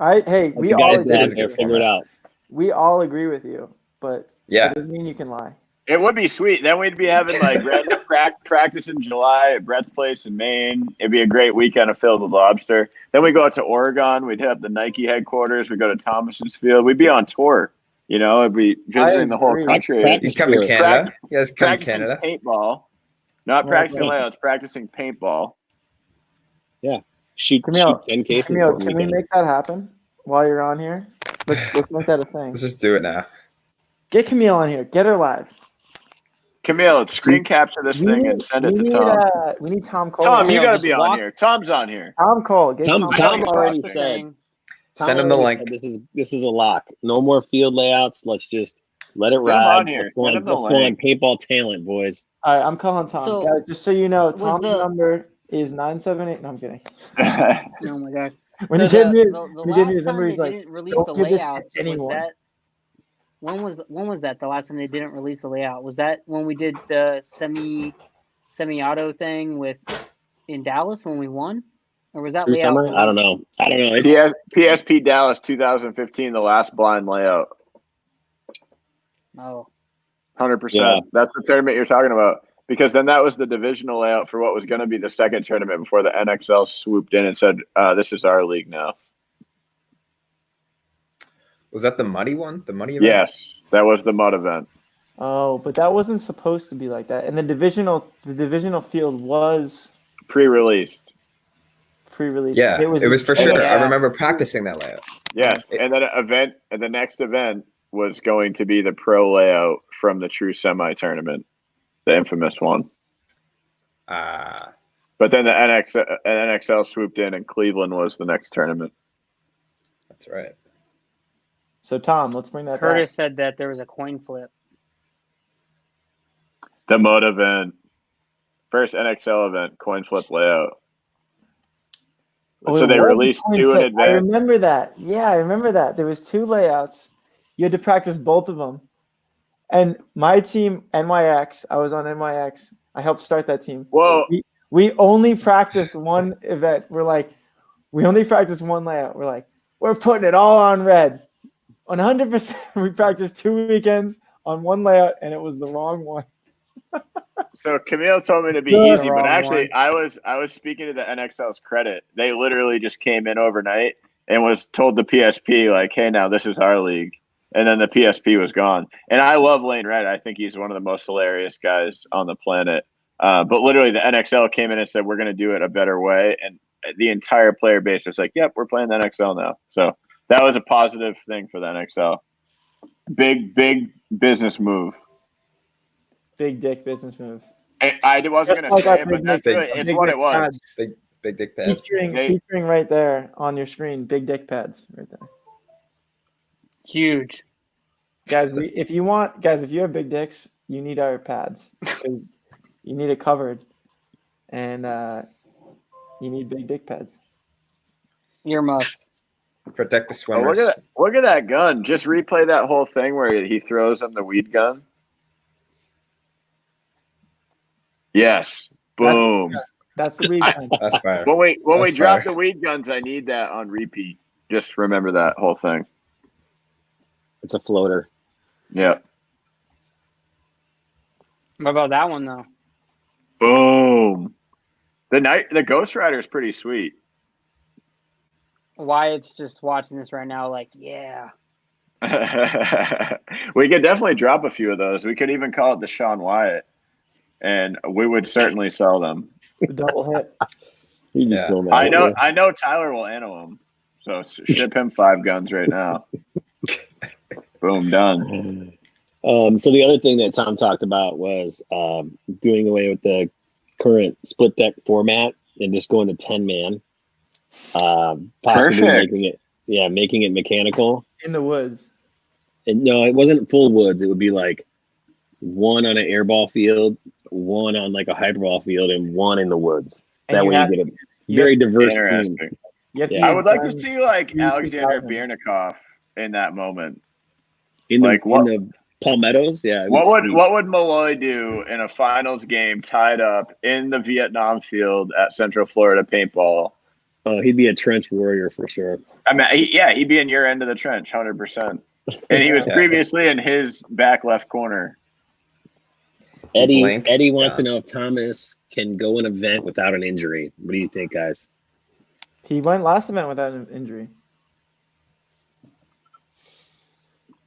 Hey, we The all guys it that is out a there good figure it format. out. we all agree with you, but Yeah. it doesn't mean you can lie. It would be sweet. Then we'd be having like random practice in July at Brett's place in Maine. It'd be a great weekend of Filled with Lobster. Then we go out to Oregon. We'd hit up the Nike headquarters. We go to Thomas's Field. We'd be on tour. It'd be visiting the whole agree. country. You come to Canada? You guys come to Practicing Canada? paintball. Not Oh, practicing great. layouts, practicing paintball. Shoot Camille, 10 cases. Camille, one can we weekend. make that happen while you're on here? Let's make that a thing. Let's just do it now. Get Camille on here. Get her live. Camille, screen capture this thing and send it to Tom. We need Tom Cole. Tom, you Camille, got to just be on walk- here. Tom's on here. Tom Cole. Get Tom Cole. already Tom said. Send him the already link. said This is a lock. No more field layouts. Let's just let it him ride. on here. Let's go Send on, him the let's go on link. paintball talent, boys. All right, I'm calling Tom. So, Guys, just so you know, was Tom's the- number is 978. No, I'm kidding. Oh my gosh. When So he gave me the when he gave me his last number, time he's they like, didn't release "Don't the give this to layouts, was anyone." that when was that the last time they didn't release the layout? Was that when we did the semi-auto thing in Dallas when we won? Or was that True layout? summer? I don't know. It's PSP Dallas 2015, the last blind layout. Oh. 100%. Yeah. That's the tournament you're talking about. Because then that was the divisional layout for what was going to be the second tournament before the NXL swooped in and said, this is our league now. Was that the muddy one? The muddy event? Yes, that was the mud event. Oh, but that wasn't supposed to be like that. And the divisional field was pre-released. Pre-released. Yeah, it was for sure. Yeah. I remember practicing that layout. Yes, and then the next event was going to be the pro layout from the True Semi tournament, the infamous one. But then the NXL swooped in, and Cleveland was the next tournament. That's right. So Tom, let's bring that Curtis back. said that there was a coin flip. The mode event, first NXL event, coin flip layout. Oh, So they released two in advance. I remember that. Yeah, I remember that. There was 2 layouts. You had to practice both of them. And my team, NYX, I was on NYX. I helped start that team. Whoa. We only practiced one event. We only practiced one layout. We're like, we're putting it all on red. 100%. We practiced 2 weekends on one layout, and it was the wrong one. So Camille told me to be easy, but actually I was speaking to the NXL's credit. They literally just came in overnight and was told the PSP, like, hey, now this is our league. And then the PSP was gone. And I love Lane Red. I think he's one of the most hilarious guys on the planet. But literally the NXL came in and said, we're going to do it a better way. And the entire player base was like, yep, we're playing the NXL now. So that was a positive thing for the NXL. Big business move. Big dick business move. I wasn't going to say it, but that's really, it's what it was. Big dick pads. Featuring right there on your screen, big dick pads right there. Huge. Guys, if you have big dicks, you need our pads. You need it covered. And you need big dick pads. Earmuffs. Protect the swimmers. Look at that gun. Just replay that whole thing where he throws them the weed gun. Yes. Boom. That's the weed gun. That's fire. When we drop the weed guns, I need that on repeat. Just remember that whole thing. It's a floater. Yeah. What about that one though? Boom. The Ghost Rider is pretty sweet. Wyatt's just watching this right now, like, yeah. We could definitely drop a few of those. We could even call it the Sean Wyatt, and we would certainly sell them. The double hit. I know Tyler will anno him, so ship him 5 guns right now. Boom, done. So the other thing that Tom talked about was doing away with the current split deck format and just going to 10-man. Possibly making it mechanical in the woods. And no, it wasn't full woods. It would be like 1 on an airball field, 1 on like a hyperball field, and 1 in the woods. That way you get a very diverse team. I would like to see like Alexander Biernikov in that moment. In the Palmettos, yeah. What would Malloy do in a finals game tied up in the Vietnam field at Central Florida Paintball? Oh, he'd be a trench warrior for sure. I mean, he'd be in your end of the trench, 100%. And he was previously in his back left corner. Eddie wants to know if Thomas can go an event without an injury. What do you think, guys? He went last event without an injury.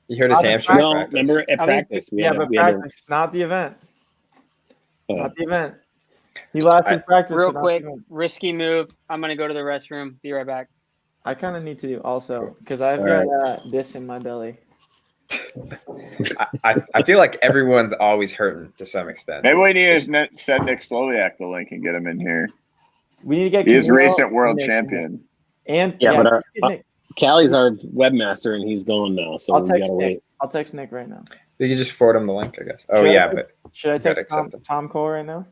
You heard his hamstring. No, remember at practice. Practice, not the event. Not the event. He lasted practice. Real quick, risky move. I'm going to go to the restroom. Be right back. I kind of need to do also because I've got this in my belly. I feel like everyone's always hurting to some extent. Maybe we need to send Nick Slowiak the link and get him in here. We need to get his recent world champion. And but Callie's our webmaster and he's gone now, so we gotta wait. I'll text Nick right now. You can just forward him the link, I guess. Should I text Tom Cole right now?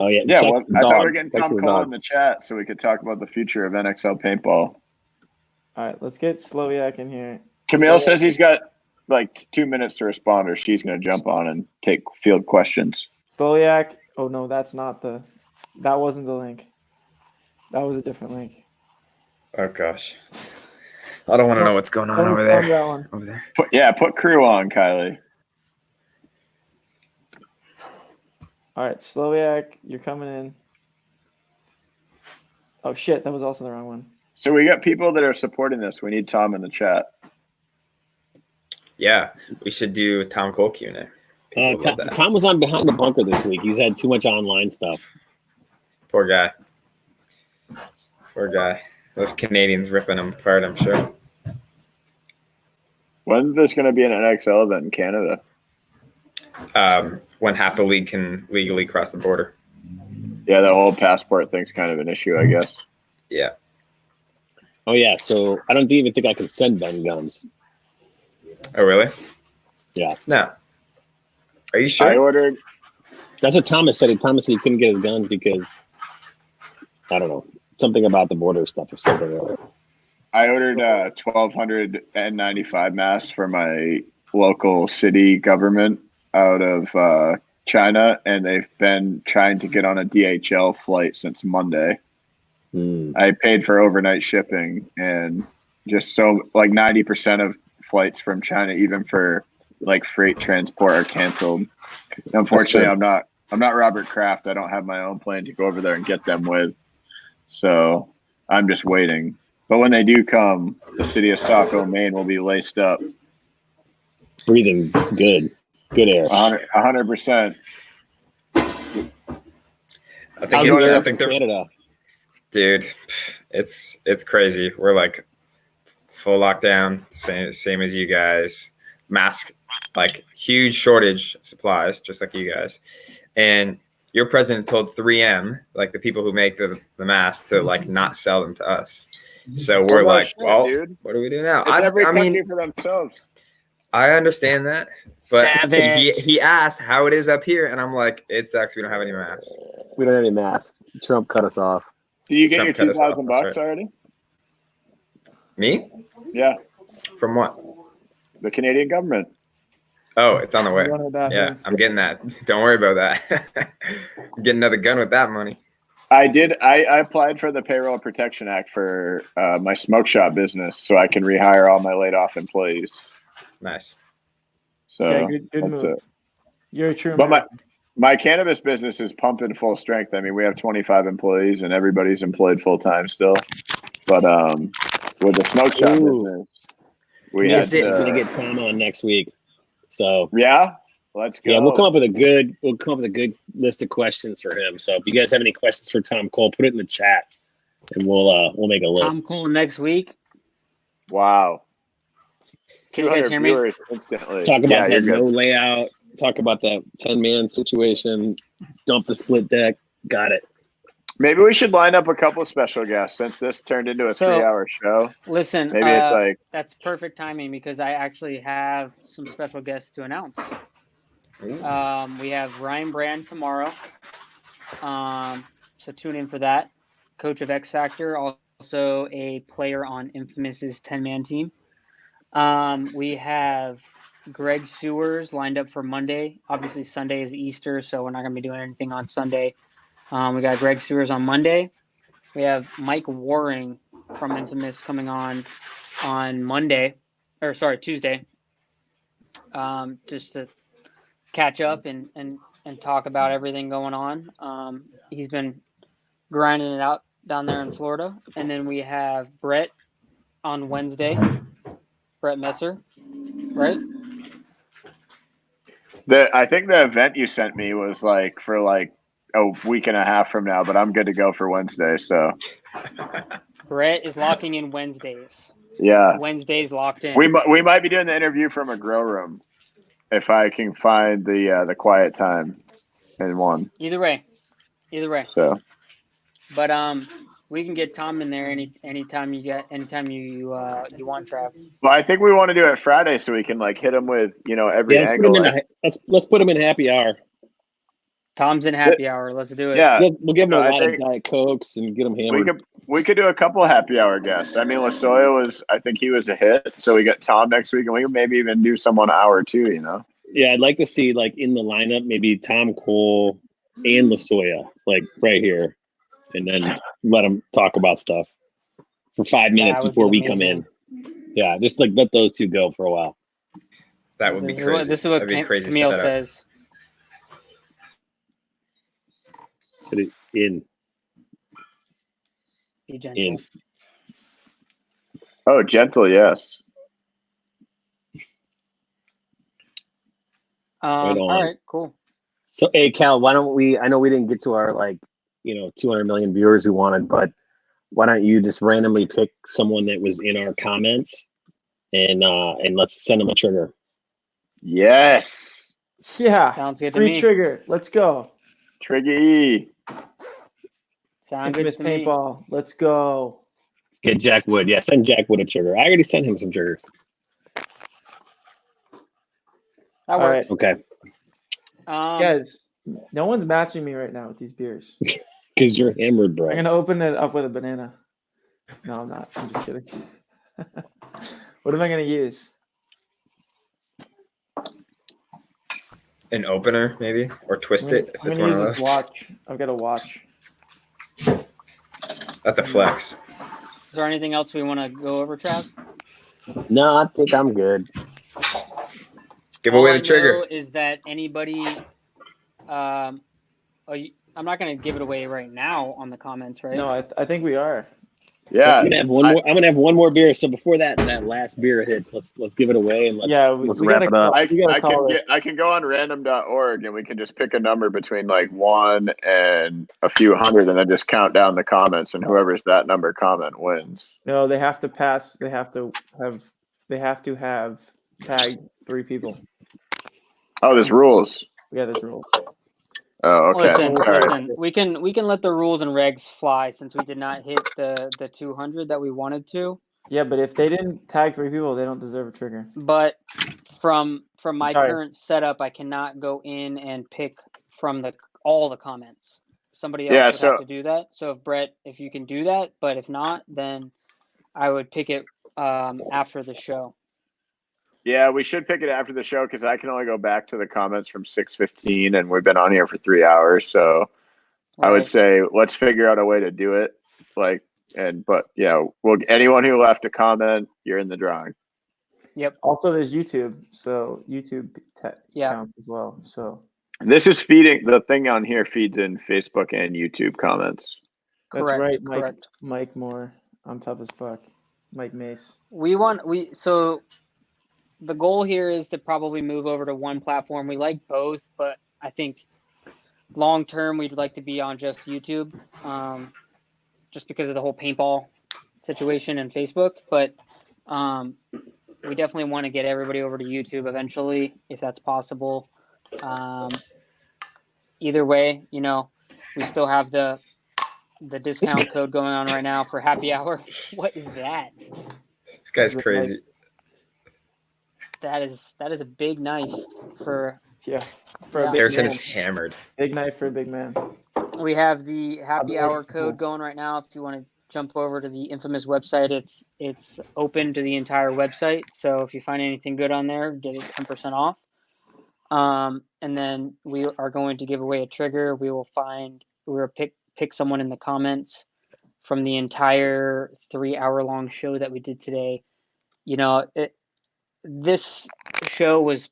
Oh yeah, I thought we were getting Tom Cole in the chat so we could talk about the future of NXL paintball. All right, let's get Slowiak in here. Camille says he's got like 2 minutes to respond, or she's going to jump on and take field questions. Slowiak. Oh no, that wasn't the link. That was a different link. Oh gosh, I don't want to know what's going on over there. Over there. Put crew on, Kylie. All right, Slowiak, you're coming in. Oh shit, that was also the wrong one. So we got people that are supporting this. We need Tom in the chat. Yeah, we should do Tom Cole Q&A. Tom was on Behind the Bunker this week. He's had too much online stuff. Poor guy. Poor guy. Those Canadians ripping him apart, I'm sure. When's this going to be an NXL event in Canada? When half the league can legally cross the border. Yeah, the whole passport thing's kind of an issue, I guess. Yeah. Oh, yeah. So I don't even think I can send Ben guns. Oh, really? Yeah. No. Are you sure? I ordered. That's what Thomas said. Thomas said he couldn't get his guns because, I don't know, something about the border stuff or something. I ordered 1,200 N95 masks for my local city government out of China, and they've been trying to get on a DHL flight since Monday. I paid for overnight shipping, and just so like 90% of flights from China, even for like freight transport, are canceled. Unfortunately, I'm not Robert Kraft. I don't have my own plane to go over there and get them with. So I'm just waiting. But when they do come, the city of Saco, Maine will be laced up. Breathing good air. 100%. I think Canada. Dude, it's crazy. We're like full lockdown, same as you guys. Mask, like huge shortage of supplies, just like you guys. And your president told 3M, like the people who make the masks, to like not sell them to us. So we're like, well, dude, what do we do now? Every country for themselves. I understand that, but he asked how it is up here, and I'm like, it sucks. We don't have any masks. We don't have any masks. Trump cut us off. Do you get your $2,000 already? Me? Yeah. From what? The Canadian government. Oh, it's on the way. Yeah, I'm getting that. Don't worry about that. Get another gun with that money. I did. I applied for the Payroll Protection Act for my smoke shop business, so I can rehire all my laid off employees. Nice. So yeah, good move. You're a true. But my cannabis business is pumping full strength. I mean, we have 25 employees, and everybody's employed full time still. But with the smoke shop business, we're gonna get Tom on next week. So yeah, let's go. Yeah, we'll come up with a good list of questions for him. So if you guys have any questions for Tom Cole, put it in the chat, and we'll make a list. Tom Cole next week. Wow. Can you guys hear me? Instantly. Talk about that no layout. Talk about that 10-man situation. Dump the split deck. Got it. Maybe we should line up a couple of special guests since this turned into a 3-hour show. Listen, maybe it's like that's perfect timing because I actually have some special guests to announce. We have Ryan Brand tomorrow. So tune in for that. Coach of X Factor, also a player on Infamous's 10-man team. We have Greg Sewers lined up for Monday. Obviously, Sunday is Easter, so we're not going to be doing anything on Sunday. We got Greg Sewers on Monday. We have Mike Waring from Infamous coming on Tuesday. Just to catch up and talk about everything going on. He's been grinding it out down there in Florida. And then we have Brett on Wednesday. Brett Messer, right? I think the event you sent me was like for like a week and a half from now, but I'm good to go for Wednesday. So Brett is locking in Wednesdays. Yeah, Wednesdays locked in. We might be doing the interview from a grow room if I can find the quiet time in one. Either way. So, but we can get Tom in there anytime you want, Trav. Well, I think we want to do it Friday so we can like hit him with every angle. Let's put him in happy hour. Tom's in happy hour. Let's do it. Yeah, we'll give him a lot of Diet Cokes and get him hammered. We could do a couple of happy hour guests. I mean, Lasoya I think he was a hit. So we got Tom next week, and we could maybe even do someone hour too. Yeah, I'd like to see like in the lineup maybe Tom Cole and Lasoya like right here, and then let them talk about stuff for 5 minutes before we come in. Yeah, just like let those two go for a while. That would be crazy. This is what Camille says. In. Be gentle. In. Oh, gentle, yes. All right, cool. So, hey, Cal, why don't we? I know we didn't get to our 200 million viewers we wanted, but why don't you just randomly pick someone that was in our comments and let's send them a trigger. Yes. Yeah. Sounds good to Free me. trigger. Let's go. Triggy. Sound good Infamous to me. paintball. Let's go. Get Jack Wood. Yeah, send Jack Wood a trigger. I already sent him some triggers. That All works. Okay. Guys, no one's matching me right now with these beers. Because you're hammered, bro. I'm going to open it up with a banana. No, I'm not. I'm just kidding. What am I going to use? An opener, maybe, or twist it if I'm it's going one to of use those. this watch. I've got a watch. That's a flex. Is there anything else we want to go over, Trav? No, I think I'm good. Give All away I the trigger. know is that anybody, I'm not going to give it away right now on the comments, right? No, I think we are. Yeah. I'm gonna have one more beer. So before that last beer hits, let's give it away and let's wrap it up. I can go on random.org and we can just pick a number between like 1 and a few hundred and then just count down the comments, and whoever's that number comment wins. No, they have to pass. They have to have tagged 3 people. Oh, there's rules. Yeah, there's rules. Oh, okay. Listen, we can let the rules and regs fly since we did not hit the 200 that we wanted to. Yeah, but if they didn't tag 3 people, they don't deserve a trigger. But from my current setup, I cannot go in and pick from all the comments. Somebody else would have to do that. So Brett, if you can do that, but if not, then I would pick it after the show. Yeah, we should pick it after the show because I can only go back to the comments from 6:15, and we've been on here for 3 hours. So I would say let's figure out a way to do it. Anyone who left a comment, you're in the drawing. Yep. Also, there's YouTube, so YouTube counts as well. So this is feeding the thing on here feeds in Facebook and YouTube comments. That's right, Mike Moore. I'm tough as fuck. Mike Mace. So the goal here is to probably move over to one platform. We like both, but I think long term we'd like to be on just YouTube, just because of the whole paintball situation and Facebook. But we definitely want to get everybody over to YouTube eventually, if that's possible. Either way, we still have the discount code going on right now for happy hour. What is that? This guy's crazy. That is a big knife for Harrison is hammered. Big knife for a big man. We have the happy hour code going right now. If you want to jump over to the infamous website, it's open to the entire website. So if you find anything good on there, get it 10% off. And then we are going to give away a trigger. We will pick someone in the comments from the entire 3-hour long show that we did today. This show was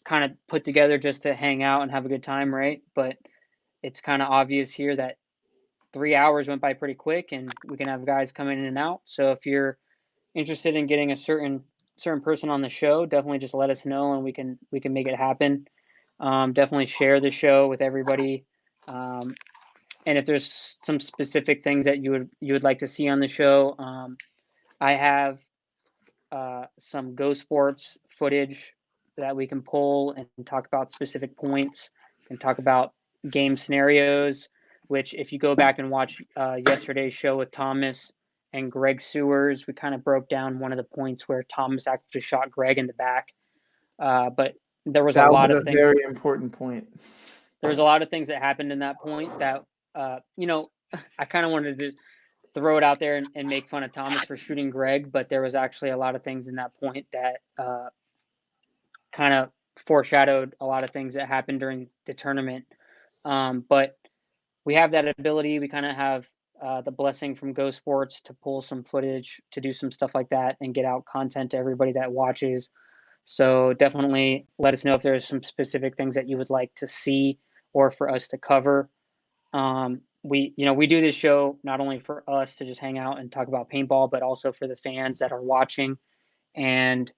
kind of put together just to hang out and have a good time, right? But it's kind of obvious here that 3 hours went by pretty quick, and we can have guys coming in and out. So if you're interested in getting a certain person on the show, definitely just let us know, and we can make it happen. Definitely share the show with everybody. And if there's some specific things that you would like to see on the show, I have some Go Sports footage that we can pull and talk about specific points and talk about game scenarios, which if you go back and watch yesterday's show with Thomas and Greg Sewers, we kind of broke down one of the points where Thomas actually shot Greg in the back. But there was a lot of things. Very important point. There was a lot of things that happened in that point that, I kind of wanted to throw it out there and make fun of Thomas for shooting Greg, but there was actually a lot of things in that point that kind of foreshadowed a lot of things that happened during the tournament. But we have that ability. We kind of have the blessing from Go Sports to pull some footage, to do some stuff like that and get out content to everybody that watches. So definitely let us know if there's some specific things that you would like to see or for us to cover. We do this show not only for us to just hang out and talk about paintball, but also for the fans that are watching. And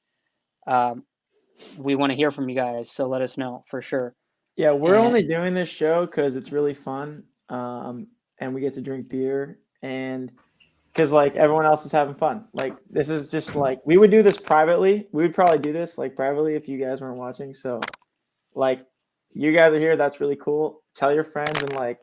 we want to hear from you guys. So let us know for sure. Yeah, we're And- only doing this show because it's really fun, and we get to drink beer, and because like everyone else is having fun. Like this is just like we would do this privately. We would probably do this like privately if you guys weren't watching. So, like, you guys are here. That's really cool. Tell your friends and like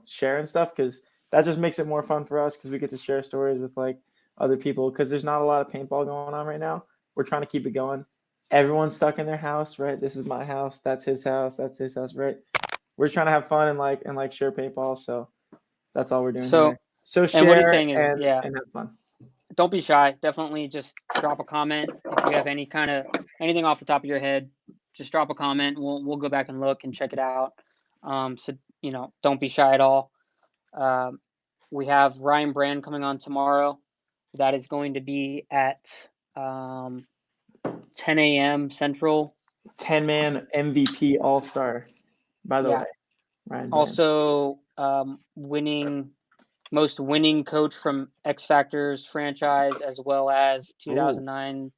share and stuff because that just makes it more fun for us because we get to share stories with like other people because there's not a lot of paintball going on right now. We're trying to keep it going. Everyone's stuck in their house, right? This is my house. That's his house. That's his house, right? We're trying to have fun and like share paintball. So that's all we're doing here. So share and what he's saying is, and have fun. Don't be shy. Definitely just drop a comment if you have anything off the top of your head. Just drop a comment. We'll go back and look and check it out. So don't be shy at all. We have Ryan Brand coming on tomorrow. That is going to be at 10 a.m. Central. 10-man MVP All-Star, by the way. Ryan Brand. Also, most winning coach from X Factor's franchise, as well as 2009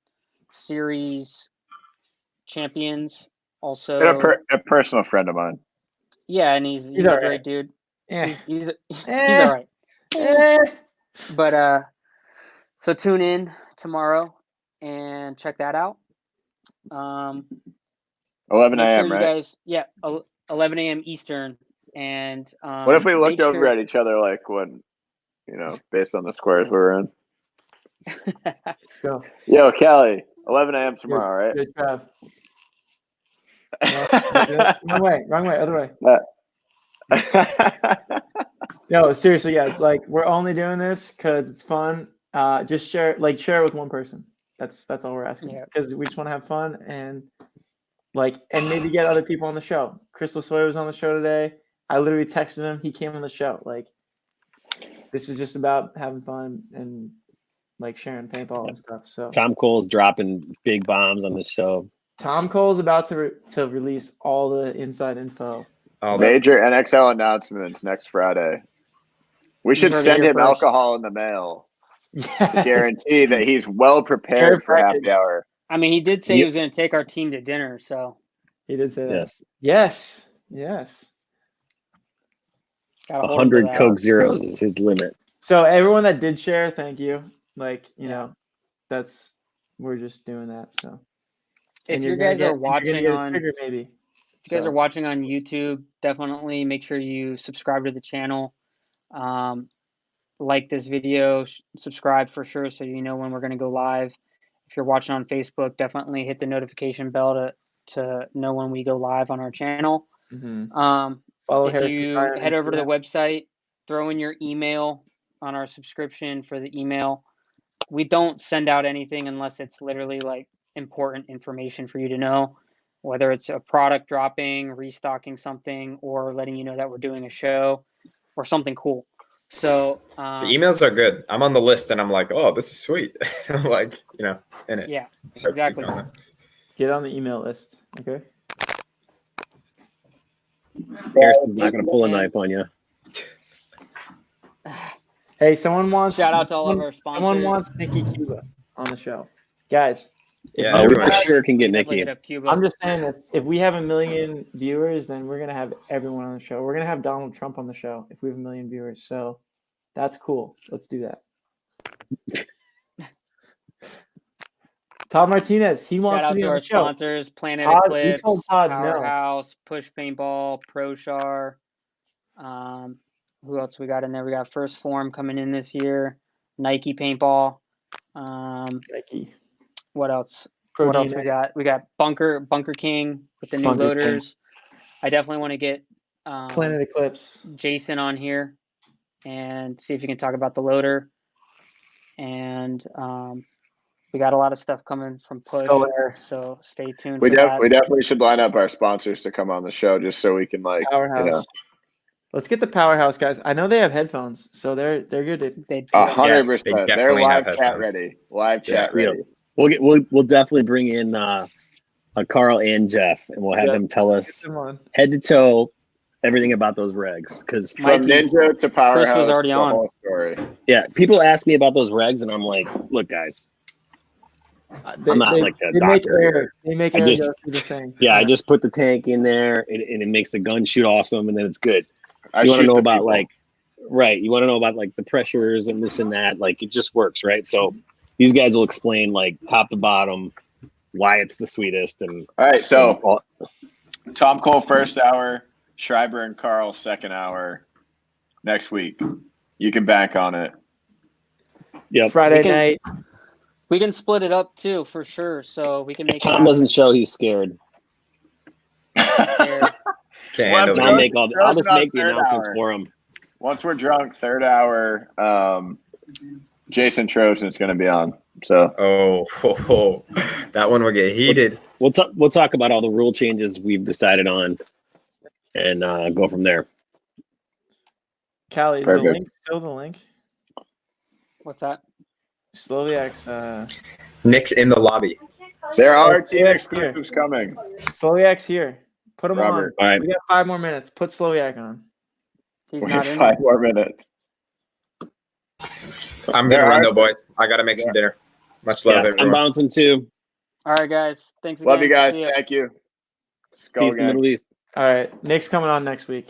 series champions. Also, a personal friend of mine. Yeah, and he's a great right. dude. Yeah. He's all right. But so tune in tomorrow and check that out. 11 make a.m. sure right? You guys, 11 a.m. Eastern. And what if we looked over at each other like when, based on the squares we're in? Go. Yo, Kelly, 11 a.m. tomorrow, right? Good job. Wrong way, other way. No, seriously, guys. Like, we're only doing this because it's fun. Just share it with one person. That's all we're asking. Because we just want to have fun and maybe get other people on the show. Chris Lasoya was on the show today. I literally texted him. He came on the show. Like, this is just about having fun and sharing paintball and stuff. So Tom Cole's dropping big bombs on the show. Tom Cole's about to release all the inside info. Major NXL announcements next Friday. We should send him alcohol in the mail to guarantee that he's well prepared for happy hour. I mean, he did say he was going to take our team to dinner, so he did say that. Yes. 100 Coke Zeros is his limit. So everyone that did share, thank you. We're just doing that. So if you guys are watching on YouTube, definitely make sure you subscribe to the channel. Like this video, subscribe for sure so you know when we're going to go live. If you're watching on Facebook, definitely hit the notification bell to know when we go live on our channel. Follow if you head over to the website, throw in your email on our subscription for the email. We don't send out anything unless it's literally important information for you to know, whether it's a product dropping, restocking something, or letting you know that we're doing a show or something cool. So the emails are good. I'm on the list and I'm like, oh, this is sweet. I'm in it. Yeah, exactly. Get on the email list. Okay. Harrison's not going to pull a knife on you. Hey, someone wants shout out to all of our sponsors. Someone wants Nikki Cuba on the show, guys. Yeah, we for sure can get Nikki. I'm just saying that if we have 1 million viewers, then we're gonna have everyone on the show. We're gonna have Donald Trump on the show if we have 1 million viewers. So that's cool. Let's do that. Todd Martinez, he wants to be on the show. Sponsors: Planet Eclipse, Powerhouse, Push Paintball, ProShar. Who else we got in there? We got First Form coming in this year. Nike Paintball. Nike. What else? What else we got? We got Bunker King with the new loaders. I definitely want to get Planet Eclipse Jason on here and see if you can talk about the loader. And we got a lot of stuff coming from Push, so stay tuned. We definitely should line up our sponsors to come on the show just so we can Powerhouse. Let's get the Powerhouse guys. I know they have headphones, so they're good. 100%. They're live chat ready. Live chat ready. We'll definitely bring in Carl and Jeff, and we'll have them tell us head to toe everything about those regs. Because from Ninja to Powerhouse, Chris was already on. Whole story. Yeah, people ask me about those regs, and I'm like, look, guys, I'm not like a doctor. They make I air just- go through the thing. Yeah, I just put the tank in there, and it makes the gun shoot awesome, and then it's good. I You want to shoot know the about people. like, right? You want to know about like the pressures and this and that. Like it just works, right? So these guys will explain like top to bottom why it's the sweetest. And All right, so Tom Cole first hour, Schreiber and Carl second hour next week. You can bank on it. yeah, Friday night. We can split it up too, for sure. So we can if make. Tom doesn't show, he's scared. Can't handle Well, I'll it. make all. I'll just make the announcements for him. Once we're drunk, third hour, Jason Trojan's going to be on. So Oh, that one will get heated. We'll talk about all the rule changes we've decided on, and go from there. Callie, is Very the good. link still the link? What's that? Sloviak's Nick's in the lobby. there are Oh, team yeah, exclusives coming. Sloviak's here. Put him Robert. All right. on. We got 5 more minutes. Put Sloviak on. He's We not have in. 5 more minutes. I'm There gonna run are- though, boys. I gotta make some dinner. Much love, Yeah, I'm everyone. bouncing too. All right, guys. Thanks again. Love you guys. See ya. Thank you. Let's go Peace in the again. Middle East. All right. Nick's coming on next week.